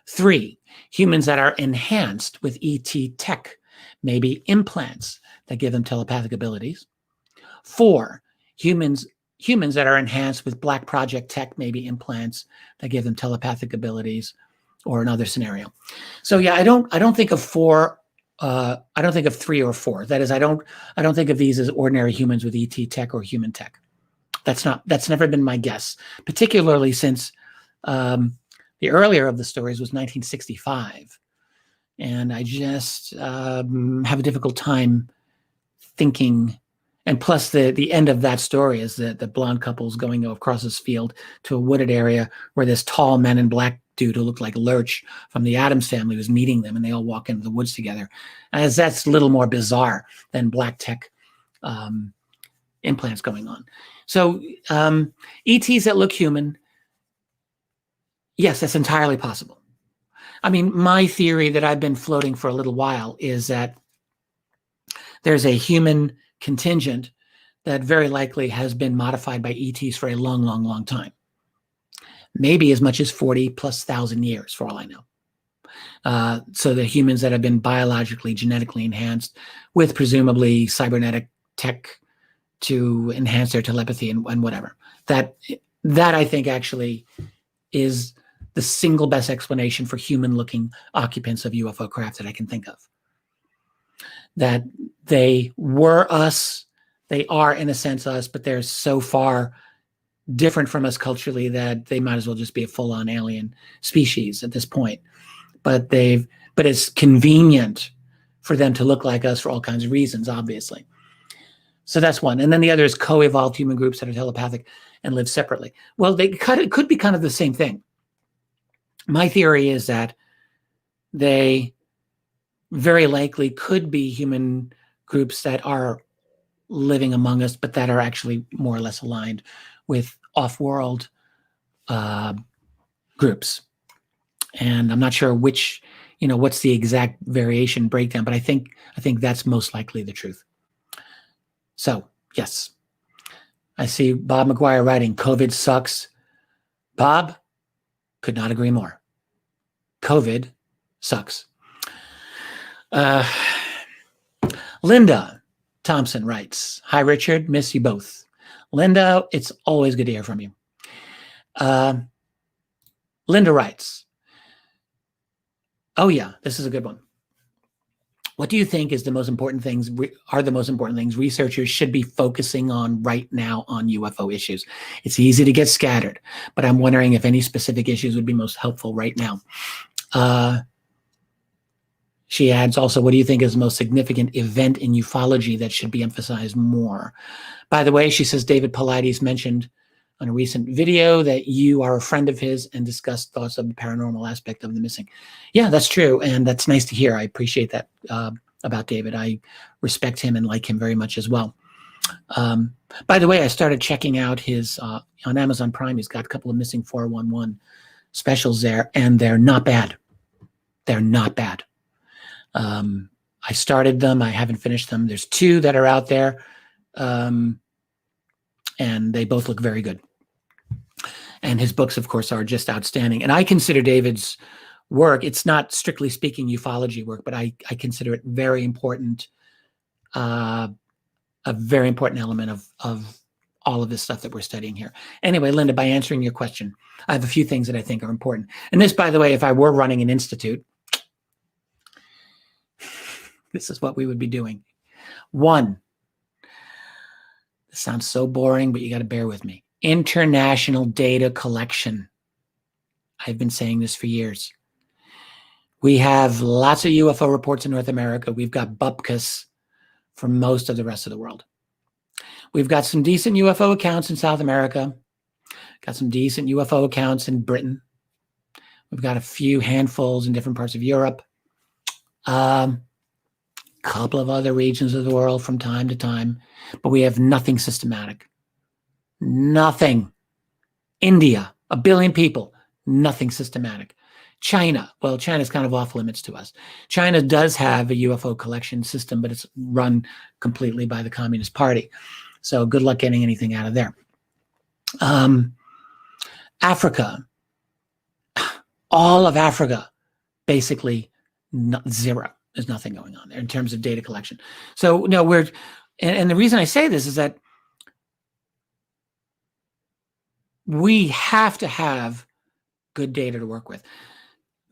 3, humans that are enhanced with ET tech, maybe implants that give them telepathic abilities, 4, humans that are enhanced with Black Project tech, maybe implants that give them telepathic abilities, or another scenario. So yeah, I don't think of 4. I don't think of 3 or 4. That is, I don't think of these as ordinary humans with ET tech or human tech. That's never been my guess, particularly since the earlier of the stories was 1965, and I just have a difficult time thinking. And plus, the end of that story is that the blonde couple's going across this field to a wooded area where this tall man in black dude who looked like Lurch from the Addams Family was meeting them, and they all walk into the woods together. As that's a little more bizarre than black tech implants going on. So ETs that look human, yes, that's entirely possible. I mean, my theory that I've been floating for a little while is that there's a human contingent that very likely has been modified by ETs for a long, long, long time. Maybe as much as 40,000+ years, for all I know. So the humans that have been biologically, genetically enhanced with presumably cybernetic tech to enhance their telepathy and whatever. That I think actually is the single best explanation for human-looking occupants of UFO craft that I can think of. That they were us, they are in a sense us, but they're so far different from us culturally that they might as well just be a full-on alien species at this point. But it's convenient for them to look like us for all kinds of reasons, obviously. So that's one. And then the other is co-evolved human groups that are telepathic and live separately. Well, it could be kind of the same thing. My theory is that they very likely could be human groups that are living among us, but that are actually more or less aligned with off-world groups. And I'm not sure which, what's the exact variation breakdown, but I think that's most likely the truth. So, yes. I see Bob McGuire writing, COVID sucks. Bob, could not agree more. COVID sucks. Linda Thompson writes, hi, Richard, miss you both. Linda, it's always good to hear from you. Linda writes, oh yeah, this is a good one. What do you think are the most important things researchers should be focusing on right now on UFO issues? It's easy to get scattered, but I'm wondering if any specific issues would be most helpful right now. She adds also, what do you think is the most significant event in ufology that should be emphasized more? By the way, she says David Paulides mentioned on a recent video that you are a friend of his and discussed thoughts of the paranormal aspect of the missing. Yeah, that's true. And that's nice to hear. I appreciate that about David. I respect him and like him very much as well. By the way, I started checking out his on Amazon Prime. He's got a couple of missing 411 specials there, and they're not bad. They're not bad. I started them. I haven't finished them. There's 2 that are out there, and they both look very good. And his books, of course, are just outstanding. And I consider David's work, it's not strictly speaking ufology work, but I consider it very important, a very important element of all of this stuff that we're studying here. Anyway, Linda, by answering your question, I have a few things that I think are important. And this, by the way, if I were running an institute, this is what we would be doing. 1, this sounds so boring, but you got to bear with me. International data collection. I've been saying this for years. We have lots of UFO reports in North America. We've got bupkis for most of the rest of the world. We've got some decent UFO accounts in South America. Got some decent UFO accounts in Britain. We've got a few handfuls in different parts of Europe. Couple of other regions of the world from time to time, but we have nothing systematic. Nothing. India, 1 billion people, nothing systematic. China, well, China's kind of off limits to us. China does have a UFO collection system, but it's run completely by the Communist Party. So good luck getting anything out of there. Africa, all of Africa, basically zero. There's nothing going on there in terms of data collection. So no, and the reason I say this is that we have to have good data to work with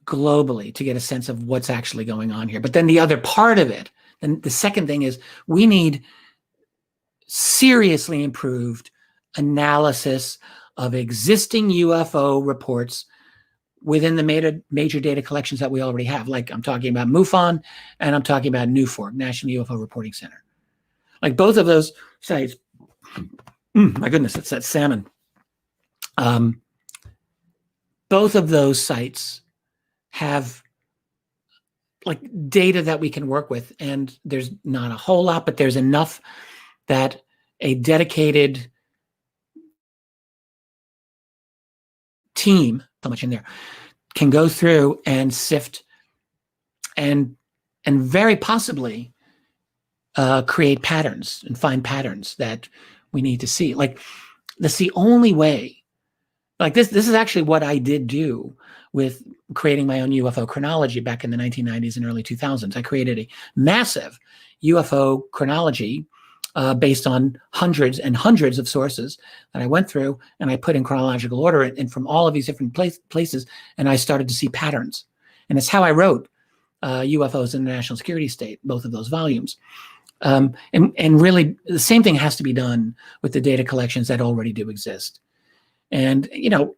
globally to get a sense of what's actually going on here. But then the other part of it, then the second thing is we need seriously improved analysis of existing UFO reports within the major data collections that we already have. Like I'm talking about MUFON and I'm talking about NUFORC, National UFO Reporting Center. Like both of those sites, my goodness, it's that salmon. Both of those sites have like data that we can work with, and there's not a whole lot, but there's enough that a dedicated team, so much in there, can go through and sift and very possibly create patterns and find patterns that we need to see. Like that's the only way. Like this is actually what I did do with creating my own UFO chronology back in the 1990s and early 2000s. I created a massive UFO chronology based on hundreds and hundreds of sources that I went through and I put in chronological order and from all of these different places, and I started to see patterns. And it's how I wrote UFOs in the National Security State, both of those volumes. And really, the same thing has to be done with the data collections that already do exist. And, you know,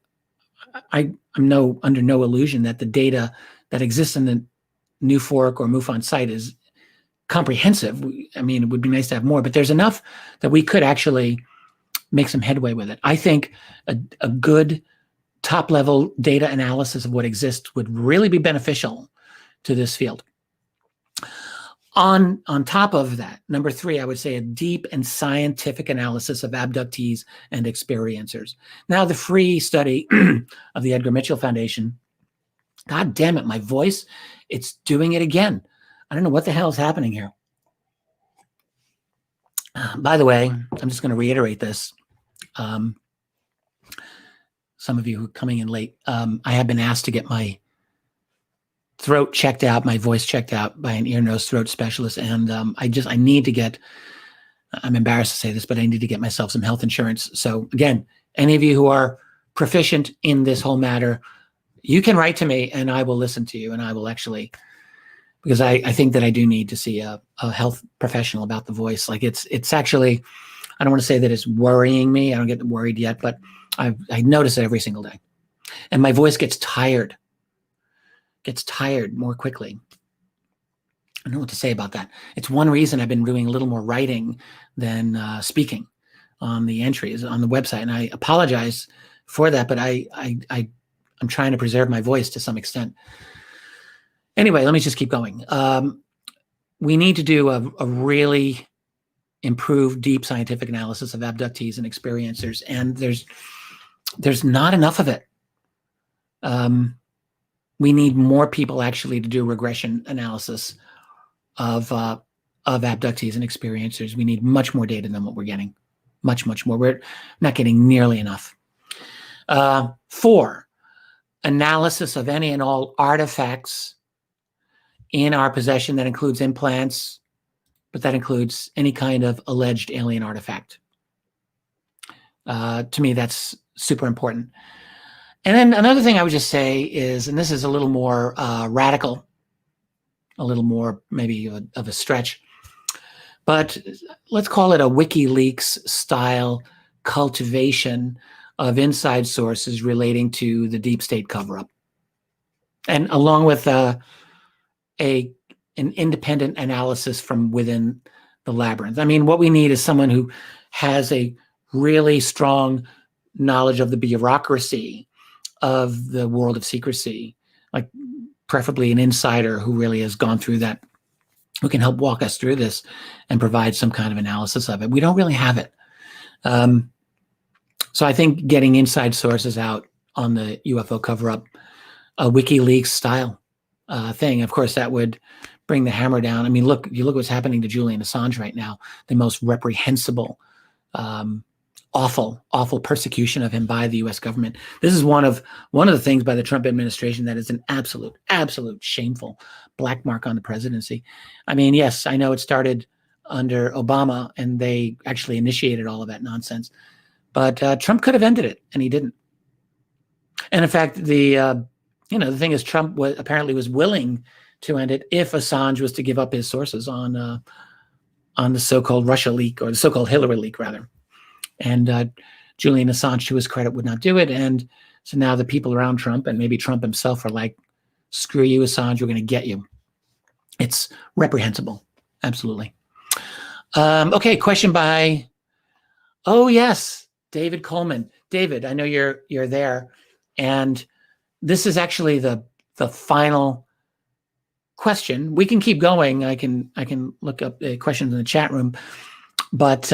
I'm under no illusion that the data that exists in the NUFORC or MUFON site is comprehensive. I mean, it would be nice to have more, but there's enough that we could actually make some headway with it. I think a good top-level data analysis of what exists would really be beneficial to this field. On top of that, number 3, I would say a deep and scientific analysis of abductees and experiencers. Now, the free study of the Edgar Mitchell Foundation, God damn it, my voice, it's doing it again. I don't know what the hell is happening here. By the way, I'm just going to reiterate this. Some of you who are coming in late, I have been asked to get my throat checked out, my voice checked out by an ear, nose, throat specialist. And I need to get, I'm embarrassed to say this, but I need to get myself some health insurance. So again, any of you who are proficient in this whole matter, you can write to me and I will listen to you, and I will actually, because I think that I do need to see a health professional about the voice. Like it's actually, I don't want to say that it's worrying me. I don't get worried yet, but I notice it every single day. And my voice gets tired more quickly. I don't know what to say about that. It's one reason I've been doing a little more writing than speaking on the entries on the website. And I apologize for that, but I'm trying to preserve my voice to some extent. Anyway, let me just keep going. We need to do a really improve deep scientific analysis of abductees and experiencers, and there's not enough of it. We need more people actually to do regression analysis of abductees and experiencers. We need much more data than what we're getting, much more. We're not getting nearly enough. 4, analysis of any and all artifacts in our possession. That includes implants, but that includes any kind of alleged alien artifact. To me, that's super important. And then another thing I would just say is, and this is a little more radical, a little more maybe of a stretch, but let's call it a WikiLeaks style cultivation of inside sources relating to the deep state cover-up. And along with an independent analysis from within the labyrinth. I mean, what we need is someone who has a really strong knowledge of the bureaucracy of the world of secrecy, like preferably an insider who really has gone through that, who can help walk us through this and provide some kind of analysis of it. We don't really have it. So I think getting inside sources out on the UFO cover-up, a WikiLeaks style thing, of course, that would bring the hammer down. I mean, look what's happening to Julian Assange right now, the most reprehensible, awful persecution of him by the U.S. government. This is one of the things by the Trump administration that is an absolute shameful black mark on the presidency. I mean, yes, I know it started under Obama and they actually initiated all of that nonsense, but Trump could have ended it and he didn't. And in fact, the thing is, Trump apparently was willing to end it if Assange was to give up his sources on the so-called Russia leak, or the so-called Hillary leak, rather. And Julian Assange, to his credit, would not do it. And so now the people around Trump, and maybe Trump himself, are like, screw you, Assange, we're going to get you. It's reprehensible. Absolutely. Okay, question by, oh, yes, David Coleman. David, I know you're there. And this is actually the final question. We can keep going. I can look up the questions in the chat room. But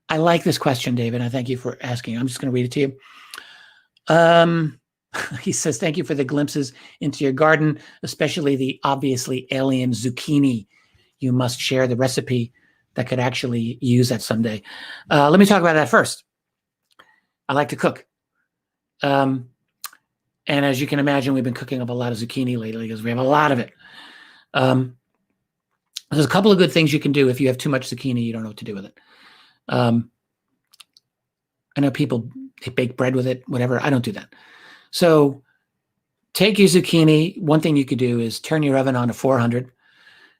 I like this question, David. I thank you for asking. I'm just going to read it to you. He says, thank you for the glimpses into your garden, especially the obviously alien zucchini. You must share the recipe that could actually use that someday. Let me talk about that first. I like to cook. And as you can imagine, we've been cooking up a lot of zucchini lately because we have a lot of it. There's a couple of good things you can do if you have too much zucchini, you don't know what to do with it. I know people, they bake bread with it, whatever. I don't do that. So take your zucchini. One thing you could do is turn your oven on to 400,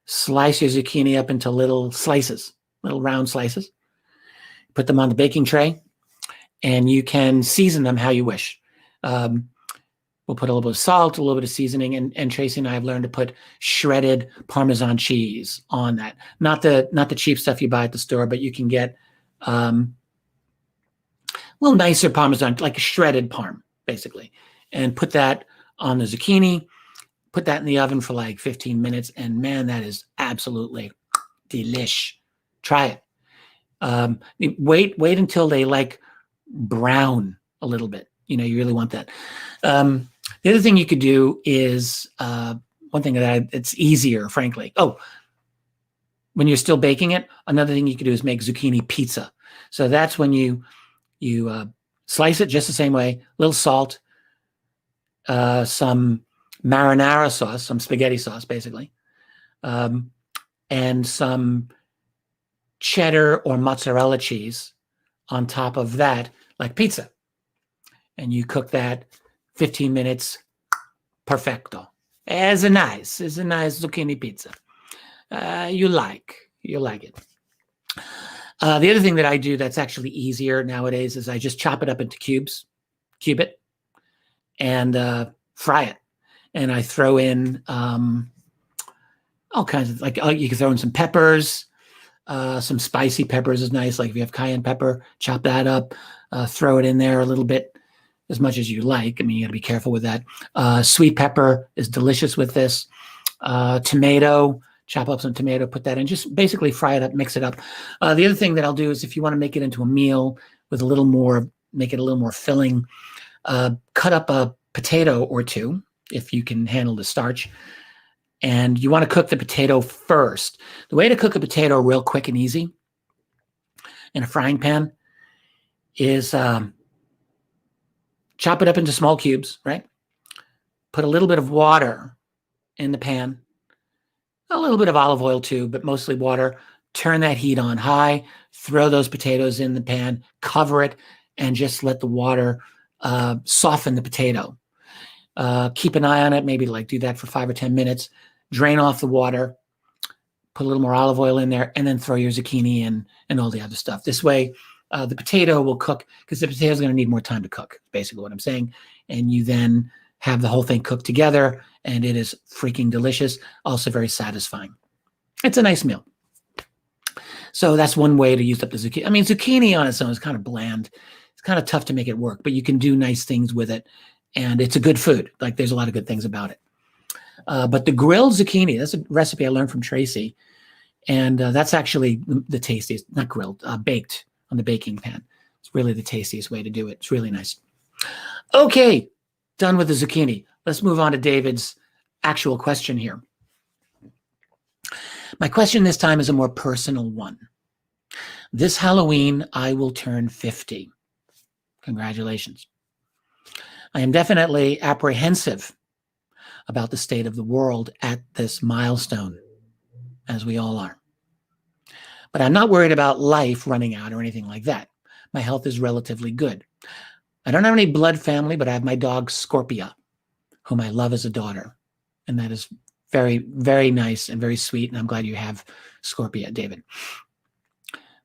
slice your zucchini up into little slices, little round slices, put them on the baking tray, and you can season them how you wish. We'll put a little bit of salt, a little bit of seasoning, and Tracy and I have learned to put shredded Parmesan cheese on that. Not the cheap stuff you buy at the store, but you can get a little nicer Parmesan, like a shredded Parm, basically, and put that on the zucchini, put that in the oven for like 15 minutes, and man, that is absolutely delish. Try it. Wait until they like brown a little bit. You really want that. The other thing you could do is one thing that it's easier, frankly. Oh, when you're still baking it, another thing you could do is make zucchini pizza. So that's when you slice it just the same way, a little salt, some marinara sauce, some spaghetti sauce, basically, and some cheddar or mozzarella cheese on top of that, like pizza. And you cook that 15 minutes, perfecto. It's a nice zucchini pizza. You like it. The other thing that I do that's actually easier nowadays is I just chop it up into cube it, and fry it. And I throw in all kinds of, like, you can throw in some peppers, some spicy peppers is nice. Like if you have cayenne pepper, chop that up, throw it in there a little bit, as much as you like. I mean, you got to be careful with that. Sweet pepper is delicious with this. Tomato chop up some tomato, put that in, just basically fry it up, mix it up. The other thing that I'll do is if you want to make it into a meal with a little more, make it a little more filling, cut up a potato or two, if you can handle the starch. And you want to cook the potato first. The way to cook a potato real quick and easy in a frying pan is chop it up into small cubes, right? Put a little bit of water in the pan, a little bit of olive oil too, but mostly water. Turn that heat on high, throw those potatoes in the pan, cover it, and just let the water soften the potato. Keep an eye on it, maybe like do that for 5 or 10 minutes, drain off the water, put a little more olive oil in there, and then throw your zucchini in and all the other stuff. This way, the potato will cook, because the potato is going to need more time to cook, basically what I'm saying. And you then have the whole thing cooked together, and it is freaking delicious, also very satisfying. It's a nice meal. So that's one way to use up the zucchini. I mean, zucchini on its own is kind of bland. It's kind of tough to make it work, but you can do nice things with it. And it's a good food. Like, there's a lot of good things about it. But the grilled zucchini, that's a recipe I learned from Tracy. And that's actually the tastiest, not grilled, baked on the baking pan. It's really the tastiest way to do it. It's really nice. Okay, done with the zucchini. Let's move on to David's actual question here. My question this time is a more personal one. This Halloween, I will turn 50. Congratulations. I am definitely apprehensive about the state of the world at this milestone, as we all are. But I'm not worried about life running out or anything like that. My health is relatively good. I don't have any blood family, but I have my dog Scorpia, whom I love as a daughter. And that is very, very nice and very sweet. And I'm glad you have Scorpia, David.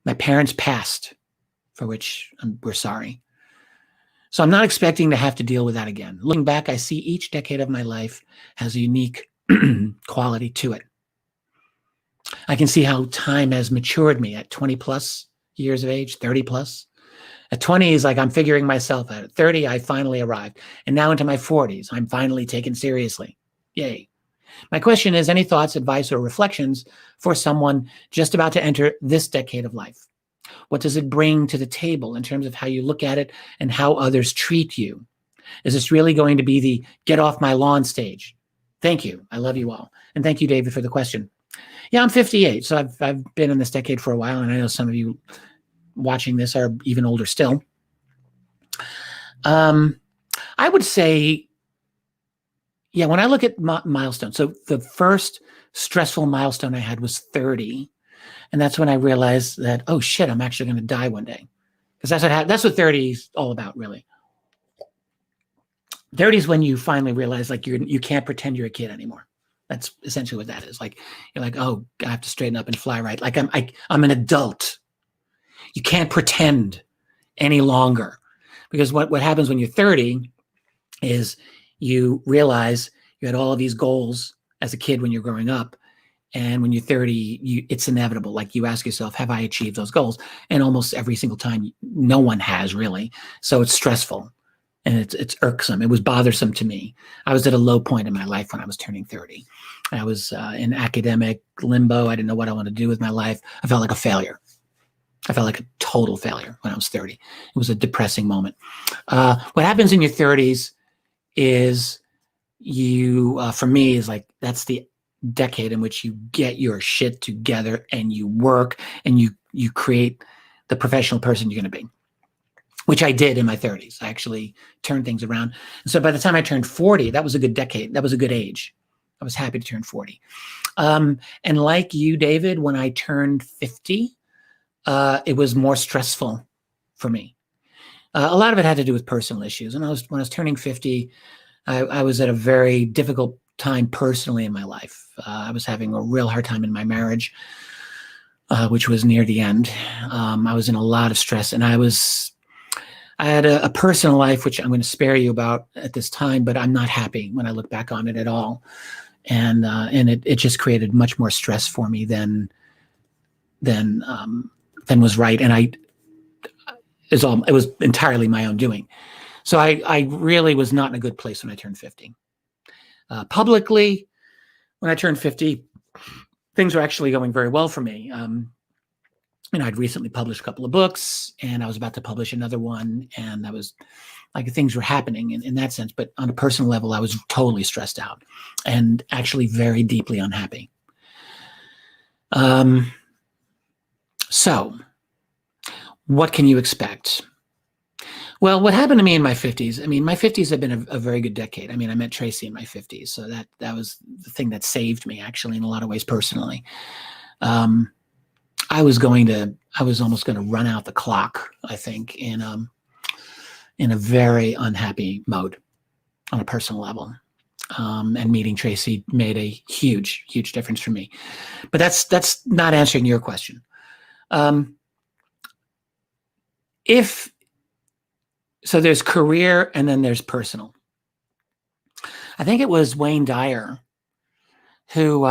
My parents passed, for which we're sorry. So I'm not expecting to have to deal with that again. Looking back, I see each decade of my life has a unique quality to it. I can see how time has matured me at 20 plus years of age, 30 plus. At 20 is like I'm figuring myself out. At 30, I finally arrived. And now into my 40s, I'm finally taken seriously. Yay. My question is, any thoughts, advice, or reflections for someone just about to enter this decade of life? What does it bring to the table in terms of how you look at it and how others treat you? Is this really going to be the get off my lawn stage? Thank you. I love you all. And thank you, David, for the question. Yeah, I'm 58, so I've been in this decade for a while, and I know some of you watching this are even older still. I would say, yeah, when I look at milestones, so the first stressful milestone I had was 30. And that's when I realized that, oh shit, I'm actually going to die one day. Because that's what 30 is all about, really. 30 is when you finally realize, like, you can't pretend you're a kid anymore. That's essentially what that is. Like, you're like, oh, I have to straighten up and fly right. Like, I'm an adult. You can't pretend any longer. Because what happens when you're 30 is you realize you had all of these goals as a kid when you're growing up. And when you're 30, it's inevitable. Like, you ask yourself, have I achieved those goals? And almost every single time, no one has really. So it's stressful and it's irksome. It was bothersome to me. I was at a low point in my life when I was turning 30. I was in academic limbo. I didn't know what I wanted to do with my life. I felt like a failure. I felt like a total failure when I was 30. It was a depressing moment. What happens in your 30s is for me, is like, that's the decade in which you get your shit together and you work and you create the professional person you're going to be, which I did in my 30s. I actually turned things around. And so by the time I turned 40, that was a good decade. That was a good age. I was happy to turn 40. And like you, David, when I turned 50, it was more stressful for me. A lot of it had to do with personal issues. And when I was turning 50, I was at a very difficult time personally in my life. I was having a real hard time in my marriage, which was near the end. I was in a lot of stress, and I had a personal life, which I'm going to spare you about at this time, but I'm not happy when I look back on it at all. And it just created much more stress for me than was right. And it was entirely my own doing. So I really was not in a good place when I turned 50. Publicly, when I turned 50, things were actually going very well for me. I'd recently published a couple of books, and I was about to publish another one, and that was like things were happening in that sense. But on a personal level, I was totally stressed out and actually very deeply unhappy. So what can you expect? Well, what happened to me in my 50s, my 50s have been a very good decade. I met Tracy in my 50s, so that was the thing that saved me, actually, in a lot of ways personally. I was almost going to run out the clock, I think, in a very unhappy mode on a personal level. And meeting Tracy made a huge, huge difference for me. But that's not answering your question. So there's career and then there's personal. I think it was Wayne Dyer who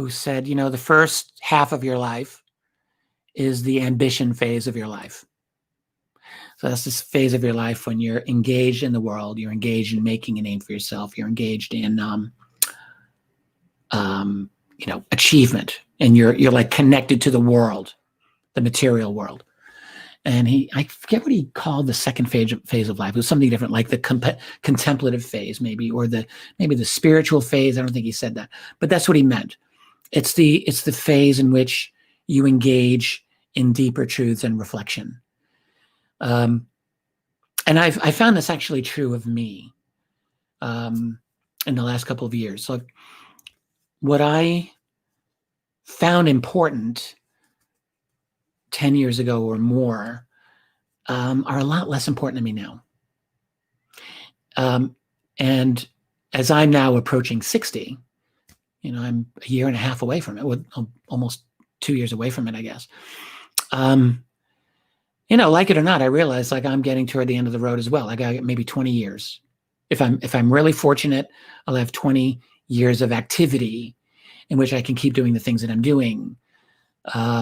said, the first half of your life is the ambition phase of your life. So that's this phase of your life when you're engaged in the world, you're engaged in making a name for yourself, you're engaged in, achievement, and you're like connected to the world, the material world. And I forget what he called the second phase of life. It was something different, like the contemplative phase, maybe, or maybe the spiritual phase. I don't think he said that, but that's what he meant. It's the phase in which you engage in deeper truths and reflection. And I found this actually true of me in the last couple of years. So what I found important 10 years ago or more are a lot less important to me now. And as I'm now approaching 60, I'm a year and a half away from it, almost 2 years away from it, I guess. Like it or not, I realize like I'm getting toward the end of the road as well. I got maybe 20 years. If I'm really fortunate, I'll have 20 years of activity in which I can keep doing the things that I'm doing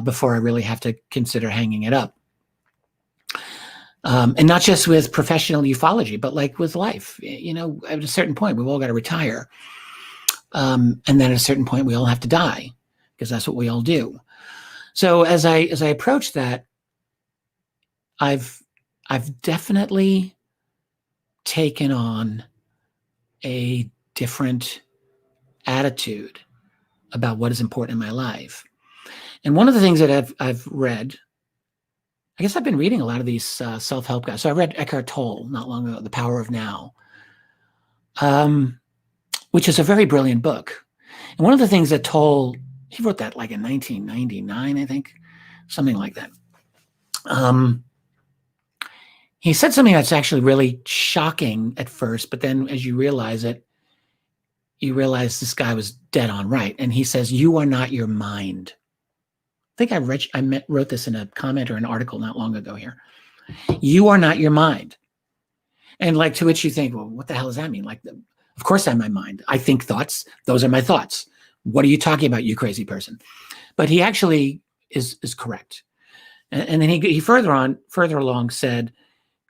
before I really have to consider hanging it up. And not just with professional ufology, but like with life. At a certain point, we've all got to retire. And then at a certain point, we all have to die, because that's what we all do. So as I approach that, I've definitely taken on a different attitude about what is important in my life. And one of the things that I've read, I guess I've been reading a lot of these self-help guys. So I read Eckhart Tolle not long ago, The Power of Now, which is a very brilliant book. And one of the things that Tolle, he wrote that like in 1999, I think, something like that. He said something that's actually really shocking at first, but then as you realize it, you realize this guy was dead on right. And he says, "You are not your mind." I think I wrote this in a comment or an article not long ago here. You are not your mind. And like, to which you think, well, what the hell does that mean? Like, of course I'm my mind. I think thoughts. Those are my thoughts. What are you talking about, you crazy person? But he actually is correct. And then he further along said,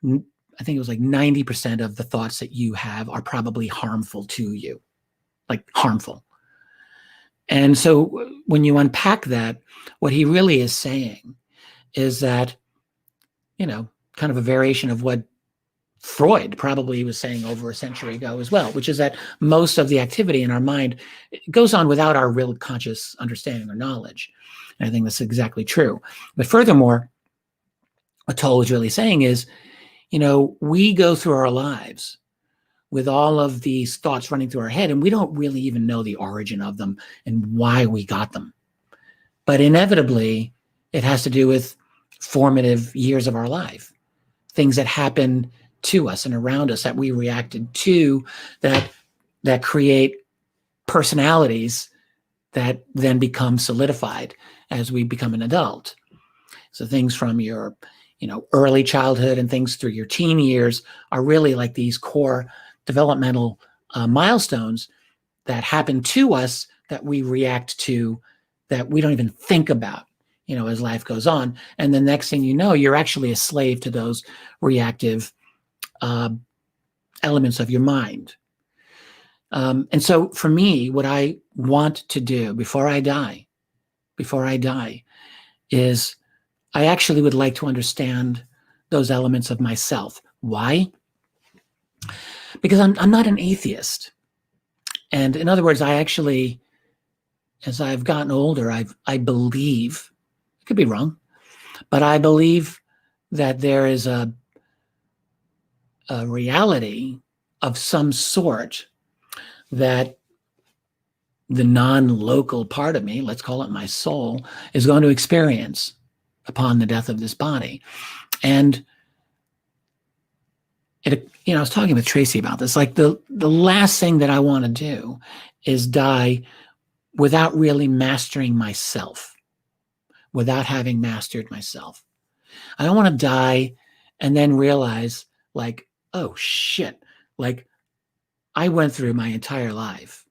I think it was like 90% of the thoughts that you have are probably harmful to you, like harmful. And so when you unpack that, what he really is saying is that, kind of a variation of what Freud probably was saying over a century ago as well, which is that most of the activity in our mind goes on without our real conscious understanding or knowledge. And I think that's exactly true. But furthermore, what Tolle is really saying is, we go through our lives with all of these thoughts running through our head, and we don't really even know the origin of them and why we got them. But inevitably, it has to do with formative years of our life, things that happen to us and around us that we reacted to, that create personalities that then become solidified as we become an adult. So things from your early childhood and things through your teen years are really like these core developmental milestones that happen to us that we react to, that we don't even think about, as life goes on. And the next thing you know, you're actually a slave to those reactive elements of your mind. And so for me, what I want to do before I die, is I actually would like to understand those elements of myself. Why? Because I'm not an atheist. And in other words, I actually, as I've gotten older, I believe, I could be wrong, but I believe that there is a reality of some sort that the non-local part of me, let's call it my soul, is going to experience upon the death of this body. And it, I was talking with Tracy about this. Like the last thing that I want to do is die without really mastering myself, without having mastered myself. I don't want to die and then realize, like, oh shit, like I went through my entire life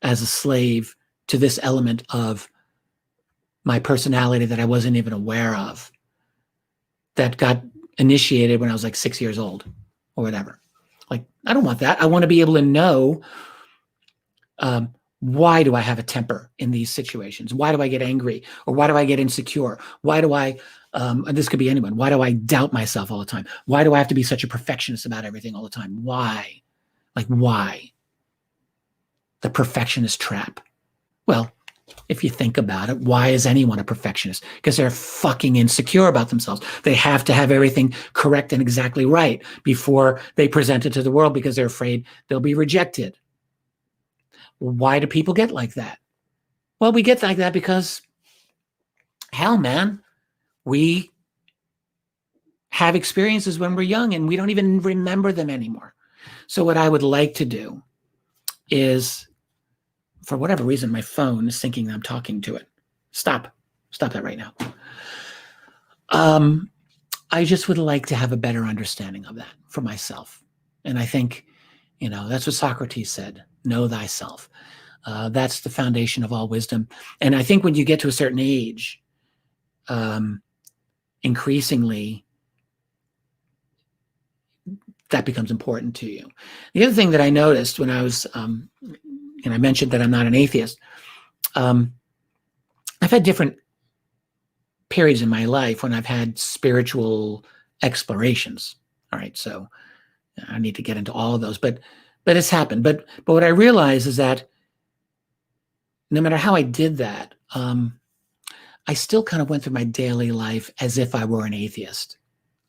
as a slave to this element of my personality that I wasn't even aware of, that got initiated when I was like 6 years old or whatever. Like, I don't want that. I want to be able to know, why do I have a temper in these situations? Why do I get angry? Or why do I get insecure? Why do I, this could be anyone. Why do I doubt myself all the time? Why do I have to be such a perfectionist about everything all the time? Why? Like, why? The perfectionist trap. Well, if you think about it, why is anyone a perfectionist? Because they're fucking insecure about themselves. They have to have everything correct and exactly right before they present it to the world because they're afraid they'll be rejected. Why do people get like that? Well, we get like that because, hell, man, we have experiences when we're young and we don't even remember them anymore. So what I would like to do is, for whatever reason, my phone is thinking I'm talking to it. Stop that right now. I just would like to have a better understanding of that for myself. And I think, that's what Socrates said, know thyself. That's the foundation of all wisdom. And I think when you get to a certain age, increasingly, that becomes important to you. The other thing that I noticed when I was, and I mentioned that I'm not an atheist, I've had different periods in my life when I've had spiritual explorations. All right, so I need to get into all of those, but it's happened. But what I realize is that no matter how I did that, I still kind of went through my daily life as if I were an atheist.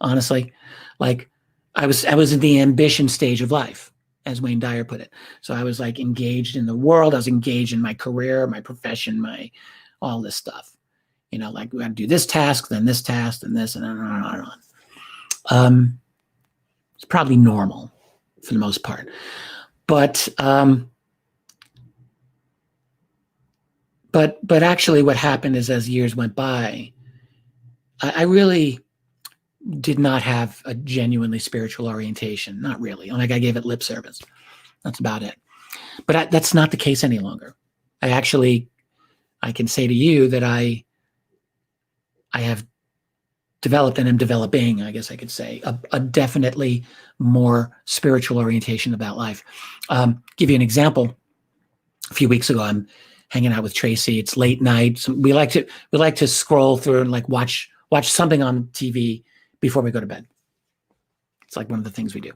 Honestly, like I was in the ambition stage of life, as Wayne Dyer put it. So I was like engaged in the world. I was engaged in my career, my profession, all this stuff. Like we got to do this task, then this task, then this, and on and on and on. It's probably normal for the most part, but actually, what happened is, as years went by, I really did not have a genuinely spiritual orientation. Not really. Like, I gave it lip service. That's about it. But that's not the case any longer. I can say to you that I have developed and am developing, I guess I could say, a definitely more spiritual orientation about life. Give you an example. A few weeks ago, I'm hanging out with Tracy. It's late night. So we like to scroll through and like watch something on TV before we go to bed. It's like one of the things we do.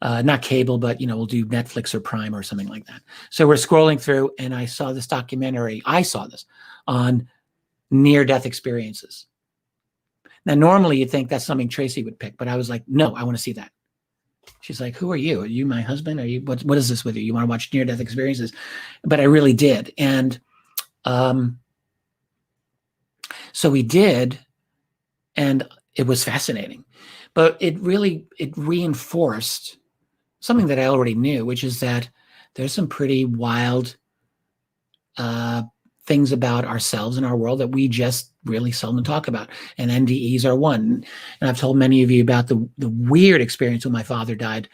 Not cable, but we'll do Netflix or Prime or something like that. So we're scrolling through, and I saw this documentary. I saw this on near-death experiences. Now, normally you'd think that's something Tracy would pick, but I was like, no, I want to see that. She's like, who are you? Are you my husband? Are you, what is this with you? You want to watch near-death experiences? But I really did. And so we did, and it was fascinating. But it reinforced something that I already knew, which is that there's some pretty wild things about ourselves and our world that we just really seldom talk about. And NDEs are one. And I've told many of you about the weird experience when my father died,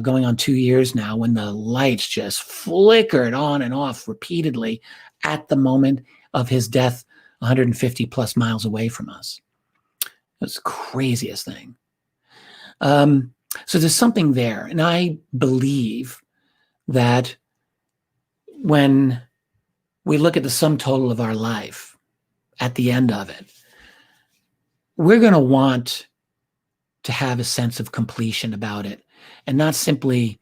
going on 2 years now, when the lights just flickered on and off repeatedly at the moment of his death, 150 plus miles away from us. It was the craziest thing. So there's something there. And I believe that when we look at the sum total of our life at the end of it, we're going to want to have a sense of completion about it, and not simply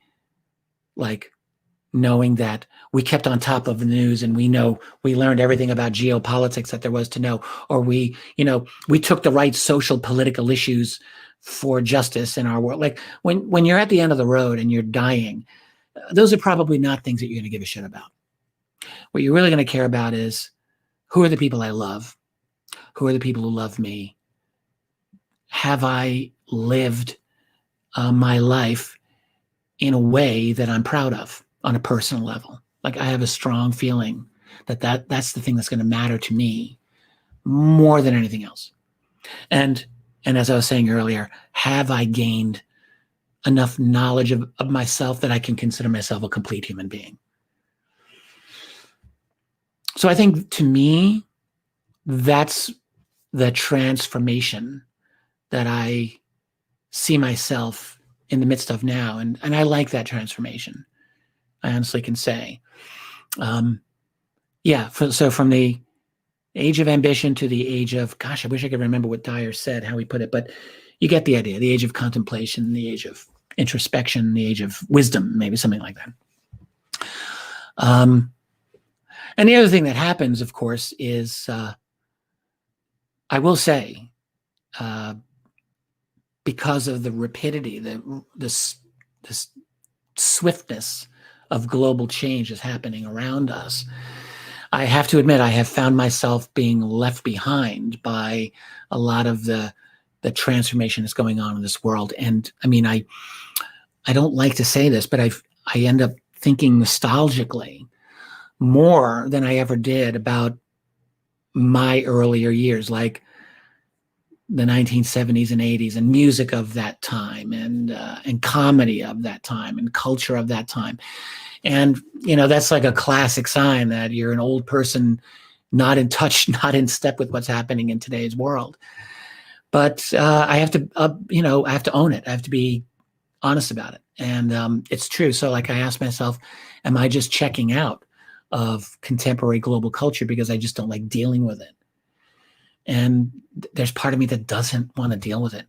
like knowing that we kept on top of the news and we learned everything about geopolitics that there was to know, or we took the right social political issues for justice in our world. Like when you're at the end of the road and you're dying, those are probably not things that you're going to give a shit about. What you're really going to care about is, who are the people I love? Who are the people who love me? Have I lived my life in a way that I'm proud of on a personal level? Like, I have a strong feeling that's the thing that's going to matter to me more than anything else. And as I was saying earlier, have I gained enough knowledge of myself that I can consider myself a complete human being? So I think, to me, that's the transformation that I see myself in the midst of now. And I like that transformation, I honestly can say. So from the age of ambition to the age of, gosh, I wish I could remember what Dyer said, how he put it, but you get the idea. The age of contemplation, the age of introspection, the age of wisdom, maybe something like that. And the other thing that happens, of course, is I will say, because of the rapidity, the swiftness of global change is happening around us, I have to admit I have found myself being left behind by a lot of the transformation that's going on in this world. And I mean, I don't like to say this, but I end up thinking nostalgically more than I ever did about my earlier years, like the 1970s and 80s, and music of that time, and comedy of that time, and culture of that time. And, that's like a classic sign that you're an old person, not in touch, not in step with what's happening in today's world. But I have to, I have to own it. I have to be honest about it. And it's true. So like, I ask myself, am I just checking out of contemporary global culture because I just don't like dealing with it? And there's part of me that doesn't want to deal with it.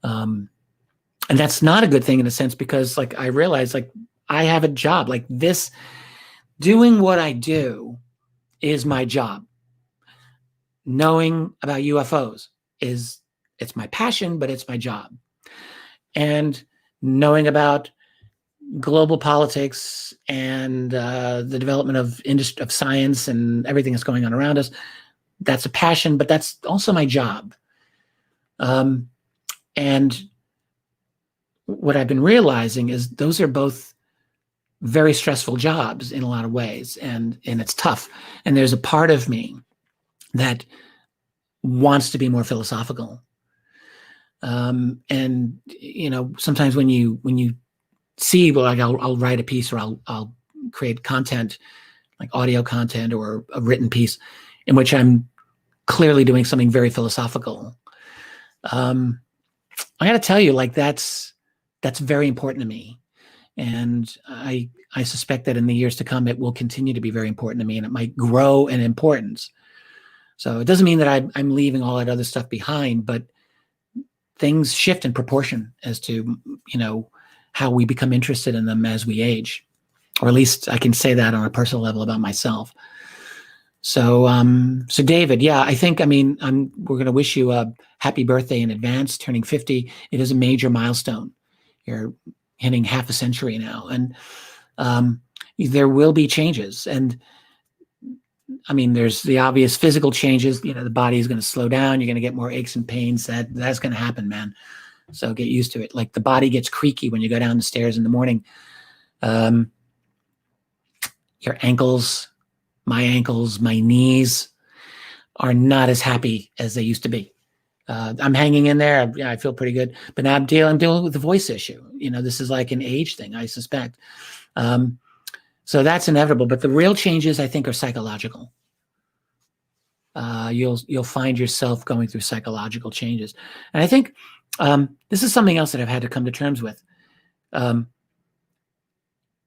And that's not a good thing in a sense, because like, I realize, like, I have a job like this. Doing what I do is my job. Knowing about UFOs it's my passion, but it's my job. And knowing about global politics and the development of science and everything that's going on around us, that's a passion, but that's also my job. And what I've been realizing is those are both very stressful jobs in a lot of ways, and it's tough. And there's a part of me that wants to be more philosophical. And sometimes when you see, well, like I'll write a piece, or I'll create content, like audio content or a written piece, in which I'm clearly doing something very philosophical. I got to tell you, like, that's very important to me. And I suspect that in the years to come, it will continue to be very important to me, and it might grow in importance. So it doesn't mean that I'm leaving all that other stuff behind, but things shift in proportion as to, how we become interested in them as we age, or at least I can say that on a personal level about myself. So, so David, yeah, I think, we're going to wish you a happy birthday in advance, turning 50. It is a major milestone. You're hitting half a century now, and there will be changes. And there's the obvious physical changes. The body is going to slow down. You're going to get more aches and pains. That's going to happen, man. So get used to it. Like, the body gets creaky when you go down the stairs in the morning. Your ankles, my knees are not as happy as they used to be. I'm hanging in there. I feel pretty good, but now I'm dealing with the voice issue. This is like an age thing, I suspect. So that's inevitable, but the real changes, I think, are psychological. You'll find yourself going through psychological changes. And I think this is something else that I've had to come to terms with.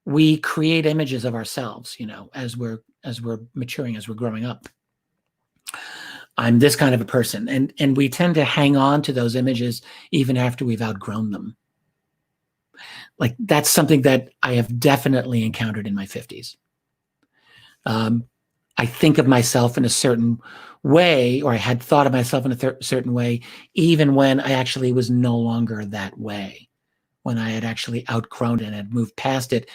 we create images of ourselves, as we're maturing, as we're growing up. I'm this kind of a person, and we tend to hang on to those images even after we've outgrown them. Like, that's something that I have definitely encountered in my 50s. I think of myself in a certain way, or I had thought of myself in a certain way, even when I actually was no longer that way, when I had actually outgrown it and had moved past it.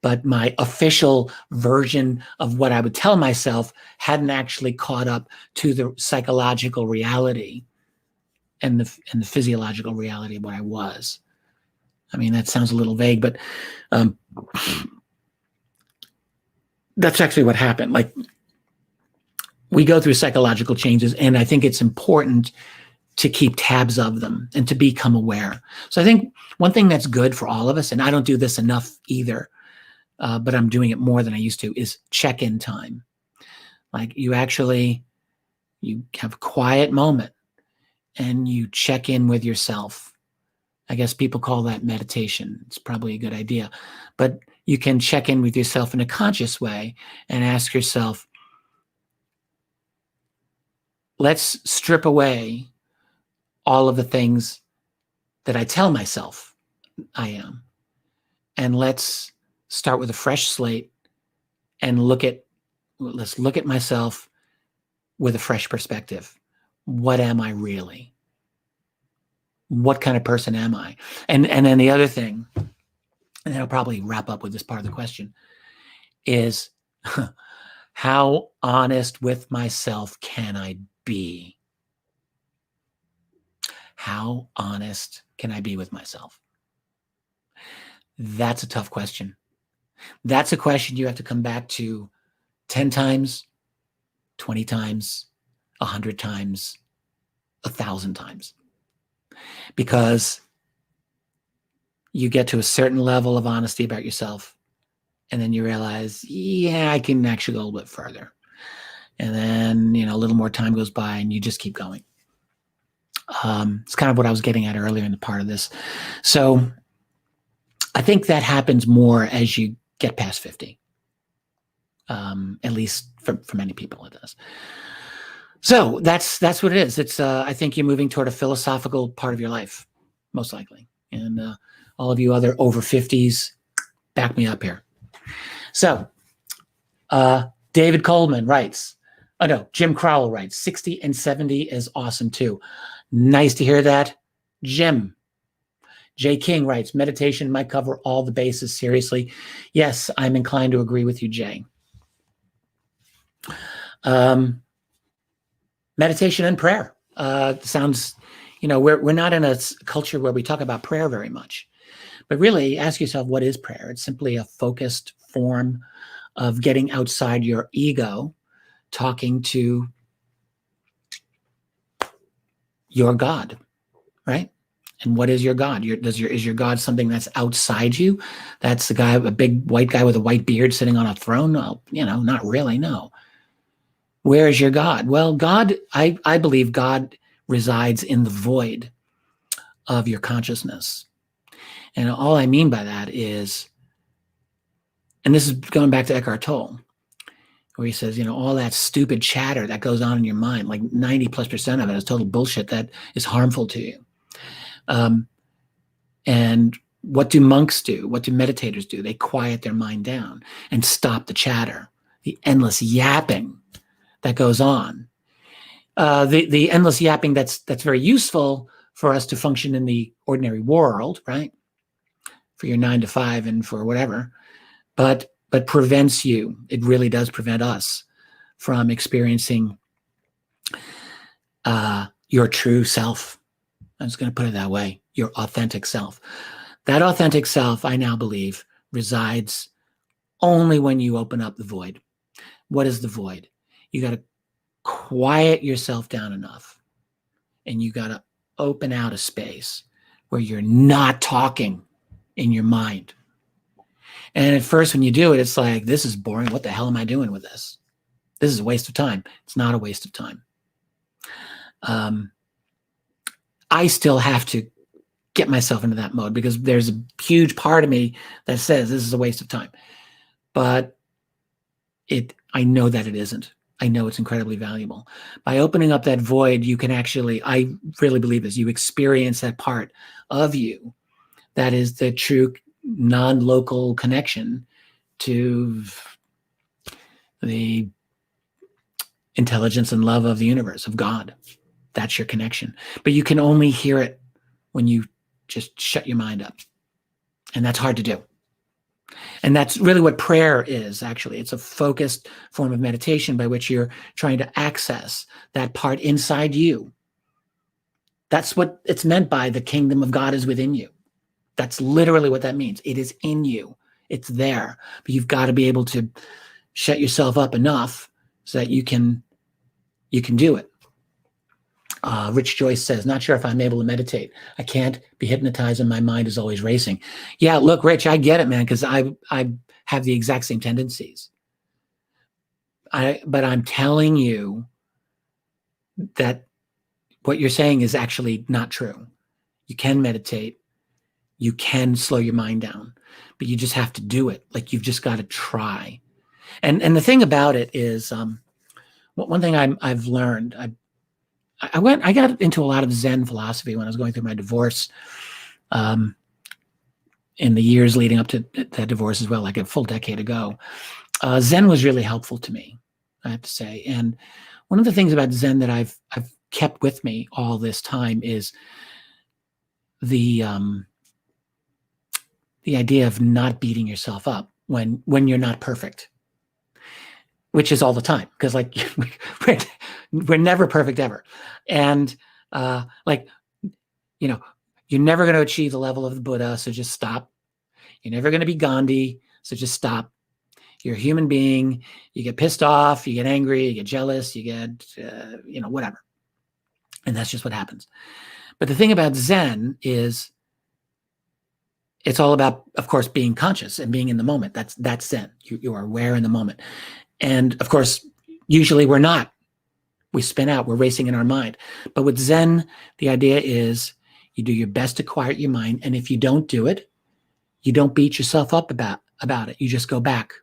But my official version of what I would tell myself hadn't actually caught up to the psychological reality and the physiological reality of what I was. I mean, that sounds a little vague, but that's actually what happened. Like, we go through psychological changes, and I think it's important to keep tabs of them and to become aware. So I think one thing that's good for all of us, and I don't do this enough either, but I'm doing it more than I used to, is check-in time. Like, you have a quiet moment and you check in with yourself. I guess people call that meditation. It's probably a good idea, but you can check in with yourself in a conscious way and ask yourself, let's strip away all of the things that I tell myself I am, and let's start with a fresh slate and let's look at myself with a fresh perspective. What am I really? What kind of person am I? And then the other thing, and I'll probably wrap up with this part of the question, is how honest with myself can I be? How honest can I be with myself? That's a tough question. That's a question you have to come back to 10 times, 20 times, 100 times, 1,000 times. Because you get to a certain level of honesty about yourself, and then you realize, yeah, I can actually go a little bit further. And then, a little more time goes by and you just keep going. It's kind of what I was getting at earlier in the part of this. So I think that happens more as you get past 50. At least for many people, it does. So that's what it is. It's I think you're moving toward a philosophical part of your life, most likely. And all of you other over 50s, back me up here. So David Coleman writes, Jim Crowell writes, 60 and 70 is awesome too. Nice to hear that, Jim. Jay King writes, meditation might cover all the bases. Seriously. Yes, I'm inclined to agree with you, Jay. Meditation and prayer sounds, we're not in a culture where we talk about prayer very much, but really ask yourself, what is prayer? It's simply a focused form of getting outside your ego, talking to your God, right? And what is your God? Is your God something that's outside you? That's the guy, a big white guy with a white beard sitting on a throne? No, not really, no. Where is your God? Well, God, I believe God resides in the void of your consciousness. And all I mean by that is, and this is going back to Eckhart Tolle, where he says, all that stupid chatter that goes on in your mind, like 90+% of it is total bullshit that is harmful to you. And what do monks do? What do meditators do? They quiet their mind down and stop the chatter, the endless yapping that goes on. The endless yapping that's very useful for us to function in the ordinary world, right? For your 9 to 5 and for whatever, but prevents you. It really does prevent us from experiencing your true self. I'm just going to put it that way, your authentic self. That authentic self, I now believe, resides only when you open up the void. What is the void? You got to quiet yourself down enough, and you got to open out a space where you're not talking in your mind. And at first, when you do it, it's like, this is boring. What the hell am I doing with this? This is a waste of time. It's not a waste of time. I still have to get myself into that mode, because there's a huge part of me that says this is a waste of time. But I know that it isn't. I know it's incredibly valuable. By opening up that void, you can actually, I really believe this, you experience that part of you that is the true non-local connection to the intelligence and love of the universe, of God. That's your connection. But you can only hear it when you just shut your mind up. And that's hard to do. And that's really what prayer is, actually. It's a focused form of meditation by which you're trying to access that part inside you. That's what it's meant by the kingdom of God is within you. That's literally what that means. It is in you. It's there. But you've got to be able to shut yourself up enough so that you can do it. Rich Joyce says, not sure if I'm able to meditate. I can't be hypnotized and my mind is always racing. Yeah, look, Rich, I get it, man, because I have the exact same tendencies. But I'm telling you that what you're saying is actually not true. You can meditate. You can slow your mind down, but you just have to do it. Like, you've just got to try. And the thing about it is, one thing I've learned, I got into a lot of Zen philosophy when I was going through my divorce, in the years leading up to that divorce as well, like a full decade ago. Zen was really helpful to me, I have to say. And one of the things about Zen that I've kept with me all this time is the idea of not beating yourself up when you're not perfect, which is all the time, because like we're never perfect ever. And you're never going to achieve the level of the Buddha, so just stop. You're never going to be Gandhi, so just stop. You're a human being. You get pissed off, you get angry, you get jealous, you get, whatever. And that's just what happens. But the thing about Zen is it's all about, of course, being conscious and being in the moment. That's Zen. You are aware in the moment. And of course, usually we're not. We spin out, we're racing in our mind. But with Zen, the idea is you do your best to quiet your mind. And if you don't do it, you don't beat yourself up about it. You just go back.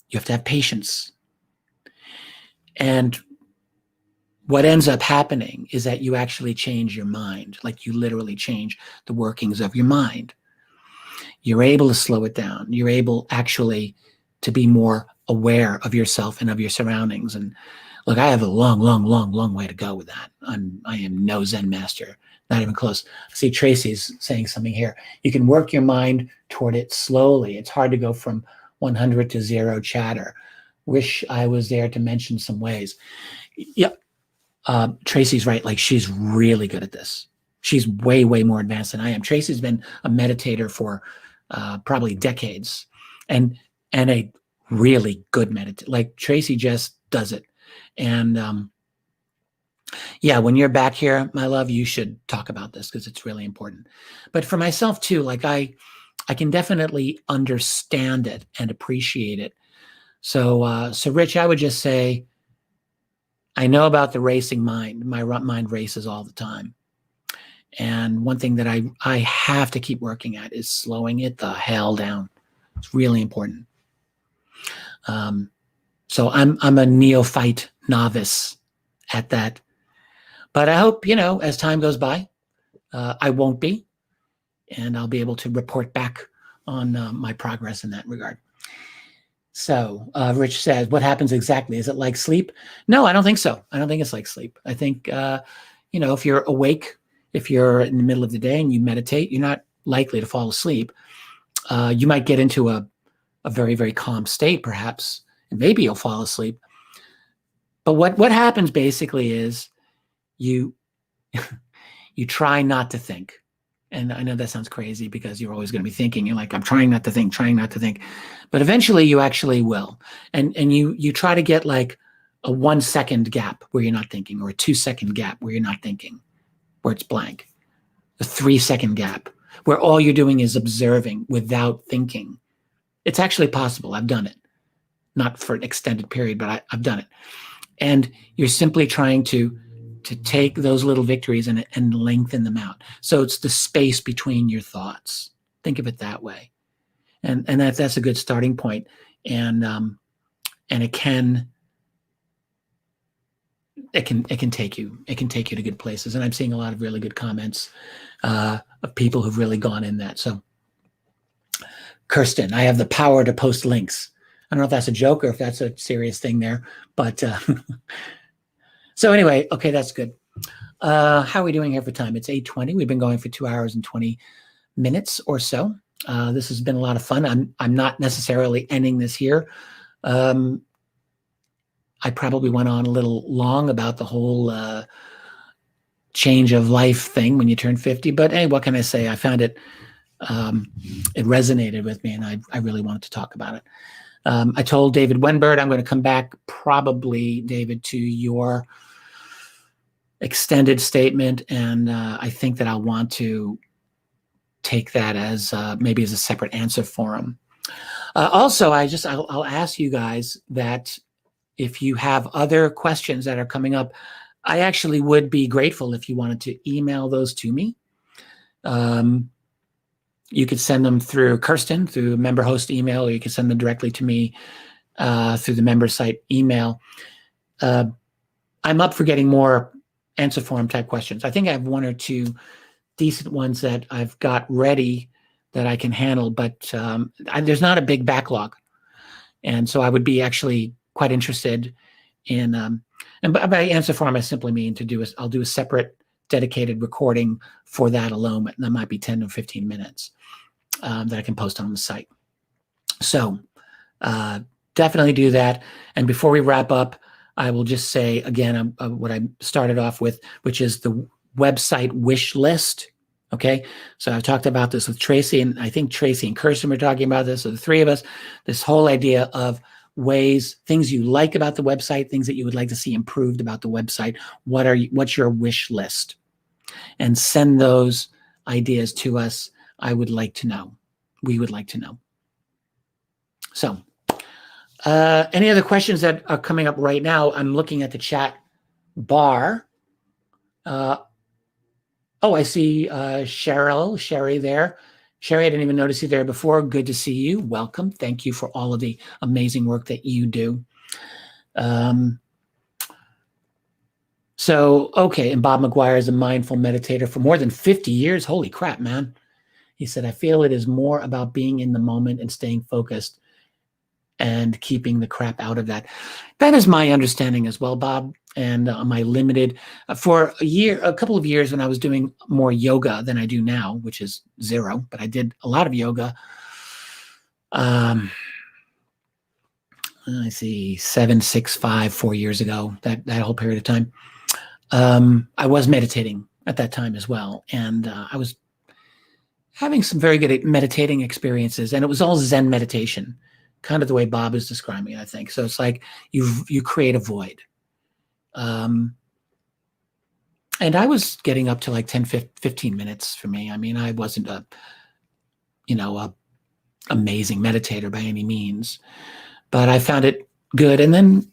You have to have patience. And what ends up happening is that you actually change your mind. Like, you literally change the workings of your mind. You're able to slow it down. You're able actually to be more aware of yourself and of your surroundings. And look, I have a long, long, long, long way to go with that. I am no Zen master, not even close. I see Tracy's saying something here. You can work your mind toward it slowly. It's hard to go from 100 to 0 chatter. Wish I was there to mention some ways. Yep. Tracy's right. Like, she's really good at this. She's way, way more advanced than I am. Tracy's been a meditator for probably decades, and a really good meditator. Like, Tracy just does it. And yeah, when you're back here, my love, you should talk about this because it's really important. But for myself too, like I can definitely understand it and appreciate it. So Rich, I would just say, I know about the racing mind. My mind races all the time. And one thing that I have to keep working at is slowing it the hell down. It's really important. So I'm a neophyte novice at that. But I hope, as time goes by, I won't be. And I'll be able to report back on my progress in that regard. So Rich says, what happens exactly? Is it like sleep? No, I don't think so. I don't think it's like sleep. I think, if you're awake, if you're in the middle of the day and you meditate, you're not likely to fall asleep. You might get into a very, very calm state, perhaps, and maybe you'll fall asleep. But what happens basically is you try not to think. And I know that sounds crazy because you're always going to be thinking. You're like, I'm trying not to think. But eventually you actually will. And you try to get like a 1 second gap where you're not thinking, or a 2 second gap where you're not thinking, where it's blank. A 3 second gap where all you're doing is observing without thinking. It's actually possible. I've done it. Not for an extended period, but I've done it. And you're simply trying to to take those little victories and lengthen them out. So it's the space between your thoughts. Think of it that way. And that's a good starting point. And it can take you to good places. And I'm seeing a lot of really good comments of people who've really gone in that. So Kirsten, I have the power to post links. I don't know if that's a joke or if that's a serious thing there, but so anyway, okay, that's good. How are we doing here for time? It's 8:20. We've been going for 2 hours and 20 minutes or so. This has been a lot of fun. I'm not necessarily ending this here. I probably went on a little long about the whole change of life thing when you turn 50, but hey, what can I say? I found it resonated with me, and I really wanted to talk about it. I told David Wenbird I'm going to come back probably, David, to your extended statement, and I think that I'll want to take that as maybe as a separate answer for him. Also, I'll ask you guys that if you have other questions that are coming up, I actually would be grateful if you wanted to email those to me. You could send them through Kirsten, through member host email, or you can send them directly to me through the member site email. I'm up for getting more answer form type questions. I think I have 1 or 2 decent ones that I've got ready that I can handle, but there's not a big backlog. And so I would be actually quite interested in, and by answer form, I simply mean I'll do a separate dedicated recording for that alone. That might be 10 or 15 minutes that I can post on the site. So definitely do that. And before we wrap up, I will just say again what I started off with, which is the website wish list. Okay, so I've talked about this with Tracy, and I think Tracy and Kirsten were talking about this, so the 3 of us, this whole idea of things you like about the website, things that you would like to see improved about the website. What's your wish list? And send those ideas to us. I would like to know. We would like to know. So any other questions that are coming up right now? I'm looking at the chat bar. I see Sherry there. Sherry, I didn't even notice you there before. Good to see you. Welcome. Thank you for all of the amazing work that you do. Okay, and Bob McGuire is a mindful meditator for more than 50 years. Holy crap, man. He said, I feel it is more about being in the moment and staying focused and keeping the crap out of that. That is my understanding as well, Bob. And my limited, for a couple of years when I was doing more yoga than I do now, which is 0, but I did a lot of yoga. I see 7, 6, 5, 4 years ago, that whole period of time. I was meditating at that time as well. And I was having some very good meditating experiences, and it was all Zen meditation, kind of the way Bob is describing it, I think. So it's like you create a void. And I was getting up to like 10, 15 minutes for me. I mean, I wasn't a amazing meditator by any means, but I found it good. And then,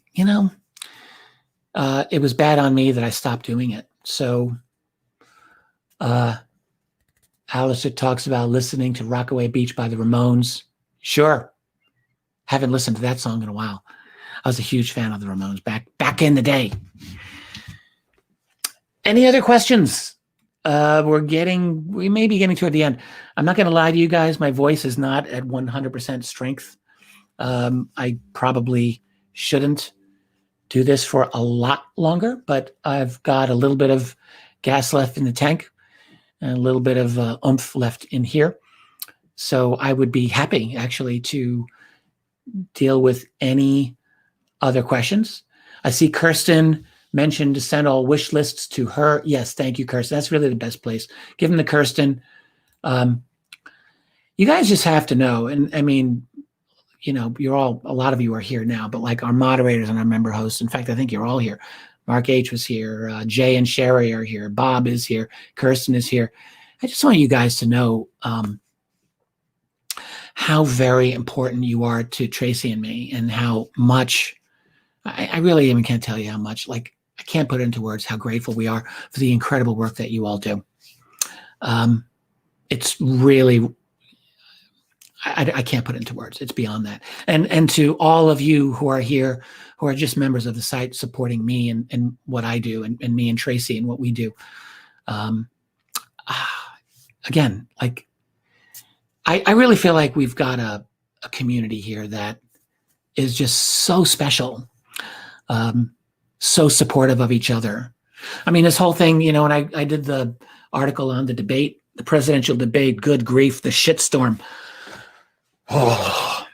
it was bad on me that I stopped doing it. So, Alistair talks about listening to Rockaway Beach by the Ramones. Sure. Haven't listened to that song in a while. I was a huge fan of the Ramones back in the day. Any other questions? We may be getting toward the end. I'm not going to lie to you guys. My voice is not at 100% strength. I probably shouldn't do this for a lot longer, but I've got a little bit of gas left in the tank and a little bit of oomph left in here. So I would be happy actually to deal with any other questions. I see Kirsten mentioned to send all wish lists to her. Yes, thank you, Kirsten. That's really the best place. Give them to Kirsten. You guys just have to know, and I mean, a lot of you are here now, but like our moderators and our member hosts, in fact, I think you're all here. Mark H was here. Jay and Sherry are here. Bob is here. Kirsten is here. I just want you guys to know how very important you are to Tracy and me, and how much, I really even can't tell you how much, like, can't put into words how grateful we are for the incredible work that you all do. It's really, I can't put it into words. It's beyond that. And to all of you who are here, who are just members of the site, supporting me and what I do, and me and Tracy and what we do. Again, like, I really feel like we've got a community here that is just so special, so supportive of each other. I mean, this whole thing, when I did the article on the debate, the presidential debate, good grief, the shitstorm. I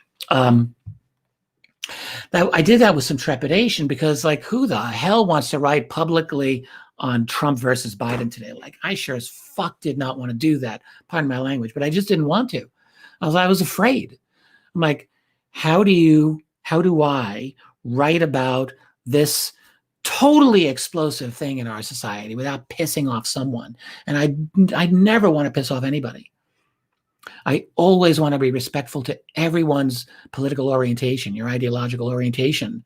did that with some trepidation, because, like, who the hell wants to write publicly on Trump versus Biden today? Like, I sure as fuck did not want to do that. Pardon my language, but I just didn't want to. I was afraid. I'm like, how do I write about this totally explosive thing in our society without pissing off someone? And I never want to piss off anybody. I always want to be respectful to everyone's political orientation, your ideological orientation.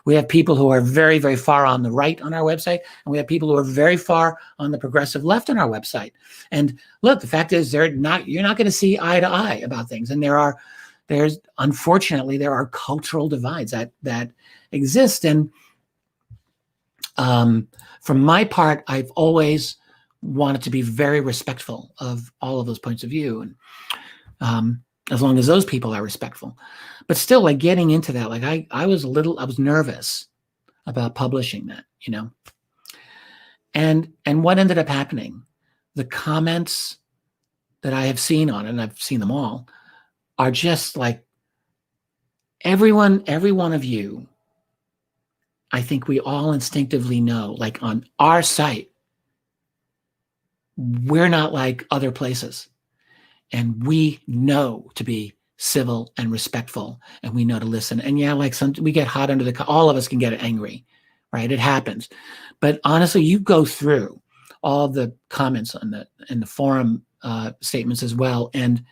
We have people who are very, very far on the right on our website, and we have people who are very far on the progressive left on our website. And look, the fact is, you're not going to see eye to eye about things. And unfortunately, there are cultural divides that exist. And from my part, I've always wanted to be very respectful of all of those points of view, and as long as those people are respectful. But still, like, getting into that, like, I was nervous about publishing that, and what ended up happening, the comments that I have seen on it, and I've seen them all, are just like, every one of you, I think we all instinctively know, like, on our site, we're not like other places. And we know to be civil and respectful, and we know to listen. And yeah, like, we get hot under all of us can get angry, right? It happens. But honestly, you go through all the comments in the forum statements as well. And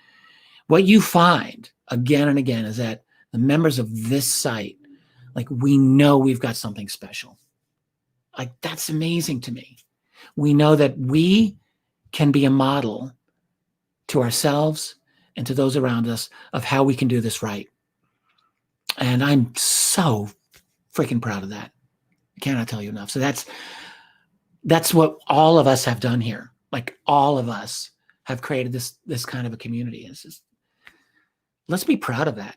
what you find again and again is that the members of this site, like, we know we've got something special. Like, that's amazing to me. We know that we can be a model to ourselves and to those around us of how we can do this right. And I'm so freaking proud of that. I cannot tell you enough. So that's what all of us have done here. Like, all of us have created this kind of a community. It's just, let's be proud of that.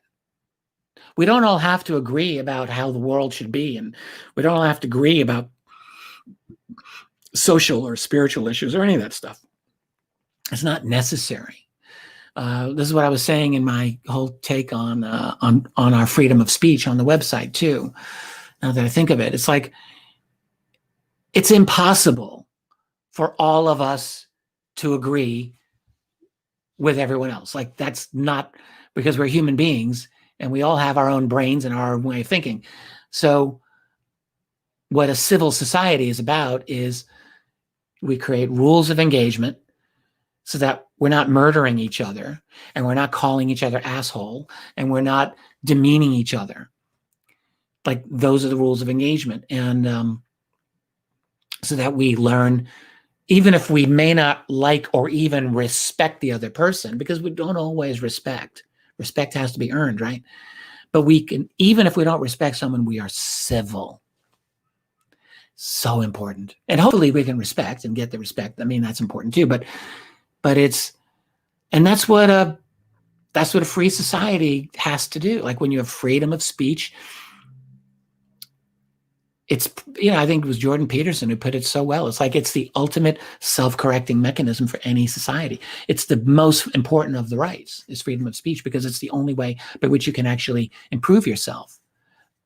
We don't all have to agree about how the world should be, and we don't all have to agree about social or spiritual issues or any of that stuff. It's not necessary. This is what I was saying in my whole take on our freedom of speech on the website too. Now that I think of it, it's like, it's impossible for all of us to agree with everyone else. Like, that's not, because we're human beings and we all have our own brains and our own way of thinking. So what a civil society is about is we create rules of engagement so that we're not murdering each other, and we're not calling each other asshole, and we're not demeaning each other. Like, those are the rules of engagement. And so that we learn, even if we may not like or even respect the other person, because we don't always respect. Respect has to be earned, right? But we can, even if we don't respect someone, we are civil. So important. And hopefully we can respect and get the respect. I mean, that's important too. But it's, and that's what a free society has to do. Like, when you have freedom of speech, it's, I think it was Jordan Peterson who put it so well. It's like, it's the ultimate self-correcting mechanism for any society. It's the most important of the rights, is freedom of speech, because it's the only way by which you can actually improve yourself,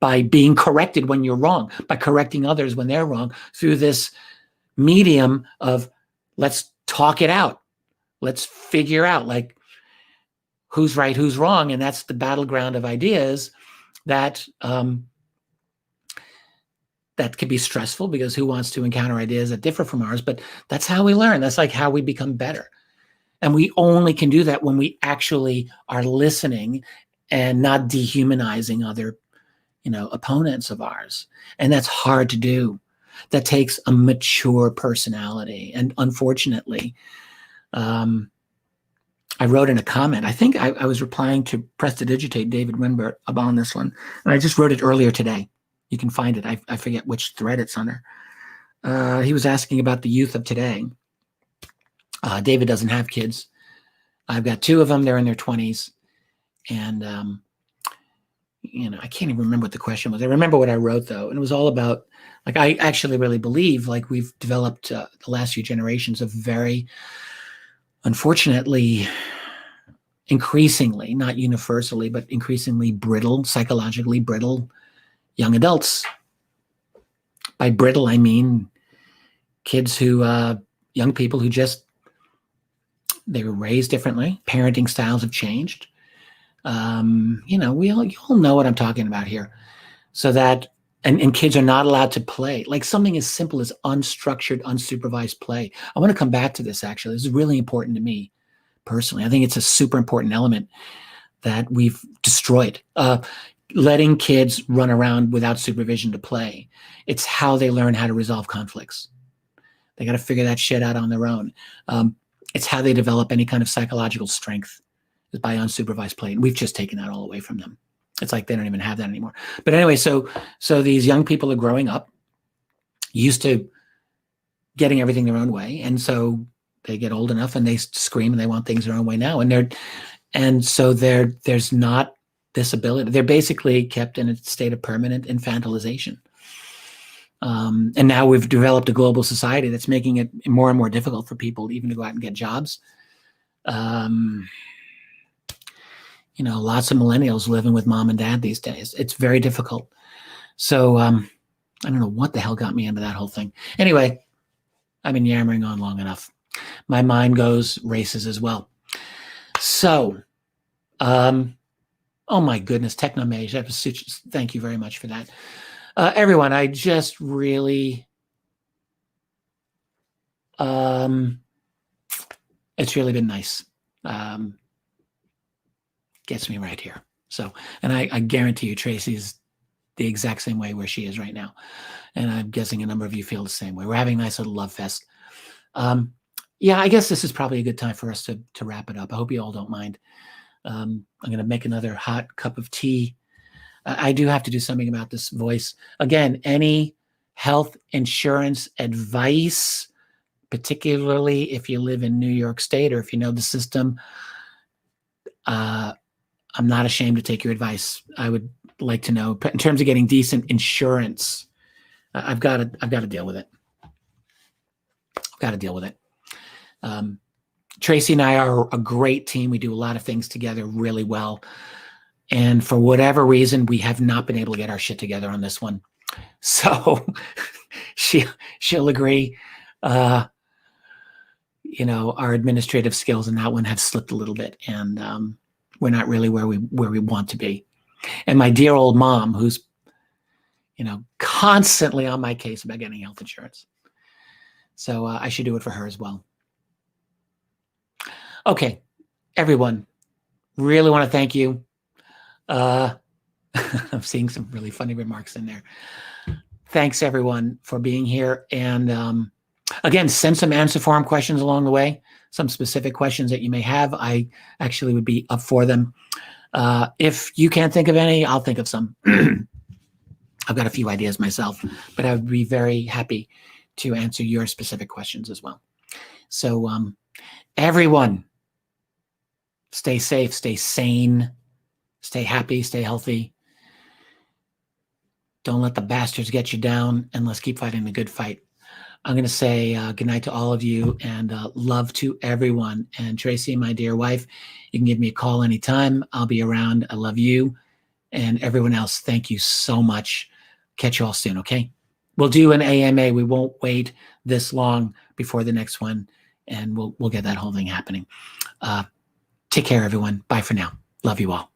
by being corrected when you're wrong, by correcting others when they're wrong, through this medium of, let's talk it out. Let's figure out, like, who's right, who's wrong. And that's the battleground of ideas that that can be stressful, because who wants to encounter ideas that differ from ours? But that's how we learn. That's like how we become better. And we only can do that when we actually are listening and not dehumanizing other, opponents of ours. And that's hard to do. That takes a mature personality. And unfortunately, I wrote in a comment, I think I was replying to Prestidigitate David Winbert about this one. And I just wrote it earlier today. You can find it. I forget which thread it's under. He was asking about the youth of today. David doesn't have kids. I've got 2 of them. They're in their 20s. And, I can't even remember what the question was. I remember what I wrote, though. And it was all about, like, I actually really believe, like, we've developed the last few generations of very, unfortunately, increasingly, not universally, but increasingly brittle, psychologically brittle young adults. By brittle, I mean kids who, young people who just, they were raised differently. Parenting styles have changed. You all know what I'm talking about here. So that, and kids are not allowed to play. Like something as simple as unstructured, unsupervised play. I want to come back to this, actually. This is really important to me personally. I think it's a super important element that we've destroyed. Letting kids run around without supervision to play. It's how they learn how to resolve conflicts. They got to figure that shit out on their own. It's how they develop any kind of psychological strength, is by unsupervised play. And we've just taken that all away from them. It's like they don't even have that anymore. But anyway, so these young people are growing up used to getting everything their own way. And so they get old enough and they scream and they want things their own way now. There's not this ability. They're basically kept in a state of permanent infantilization. And now we've developed a global society that's making it more and more difficult for people even to go out and get jobs. Lots of millennials living with mom and dad these days. It's very difficult. So I don't know what the hell got me into that whole thing. Anyway, I've been yammering on long enough. My mind goes races as well. So, oh my goodness, Technomage, thank you very much for that. Everyone, I just really, it's really been nice. Gets me right here. So, and I guarantee you, Tracy's the exact same way where she is right now. And I'm guessing a number of you feel the same way. We're having a nice little love fest. Yeah, I guess this is probably a good time for us to wrap it up. I hope you all don't mind. I'm going to make another hot cup of tea. I do have to do something about this voice. Again, any health insurance advice, particularly if you live in New York State or if you know the system, I'm not ashamed to take your advice. I would like to know, in terms of getting decent insurance, I've got to deal with it. I've got to deal with it. Tracy and I are a great team. We do a lot of things together really well. And for whatever reason, we have not been able to get our shit together on this one. So she'll agree. Our administrative skills in that one have slipped a little bit, and we're not really where we want to be. And my dear old mom, who's constantly on my case about getting health insurance. So I should do it for her as well. Okay, everyone, really want to thank you. I'm seeing some really funny remarks in there. Thanks, everyone, for being here. And again, send some answer form questions along the way, some specific questions that you may have. I actually would be up for them. If you can't think of any, I'll think of some. I've got a few ideas myself, but I would be very happy to answer your specific questions as well. So everyone, stay safe, stay sane, stay happy, stay healthy. Don't let the bastards get you down, and let's keep fighting the good fight. I'm going to say good night to all of you, and love to everyone. And Tracy, my dear wife, you can give me a call anytime. I'll be around. I love you. And everyone else, thank you so much. Catch you all soon, okay? We'll do an AMA. We won't wait this long before the next one, and we'll get that whole thing happening. Take care, everyone. Bye for now. Love you all.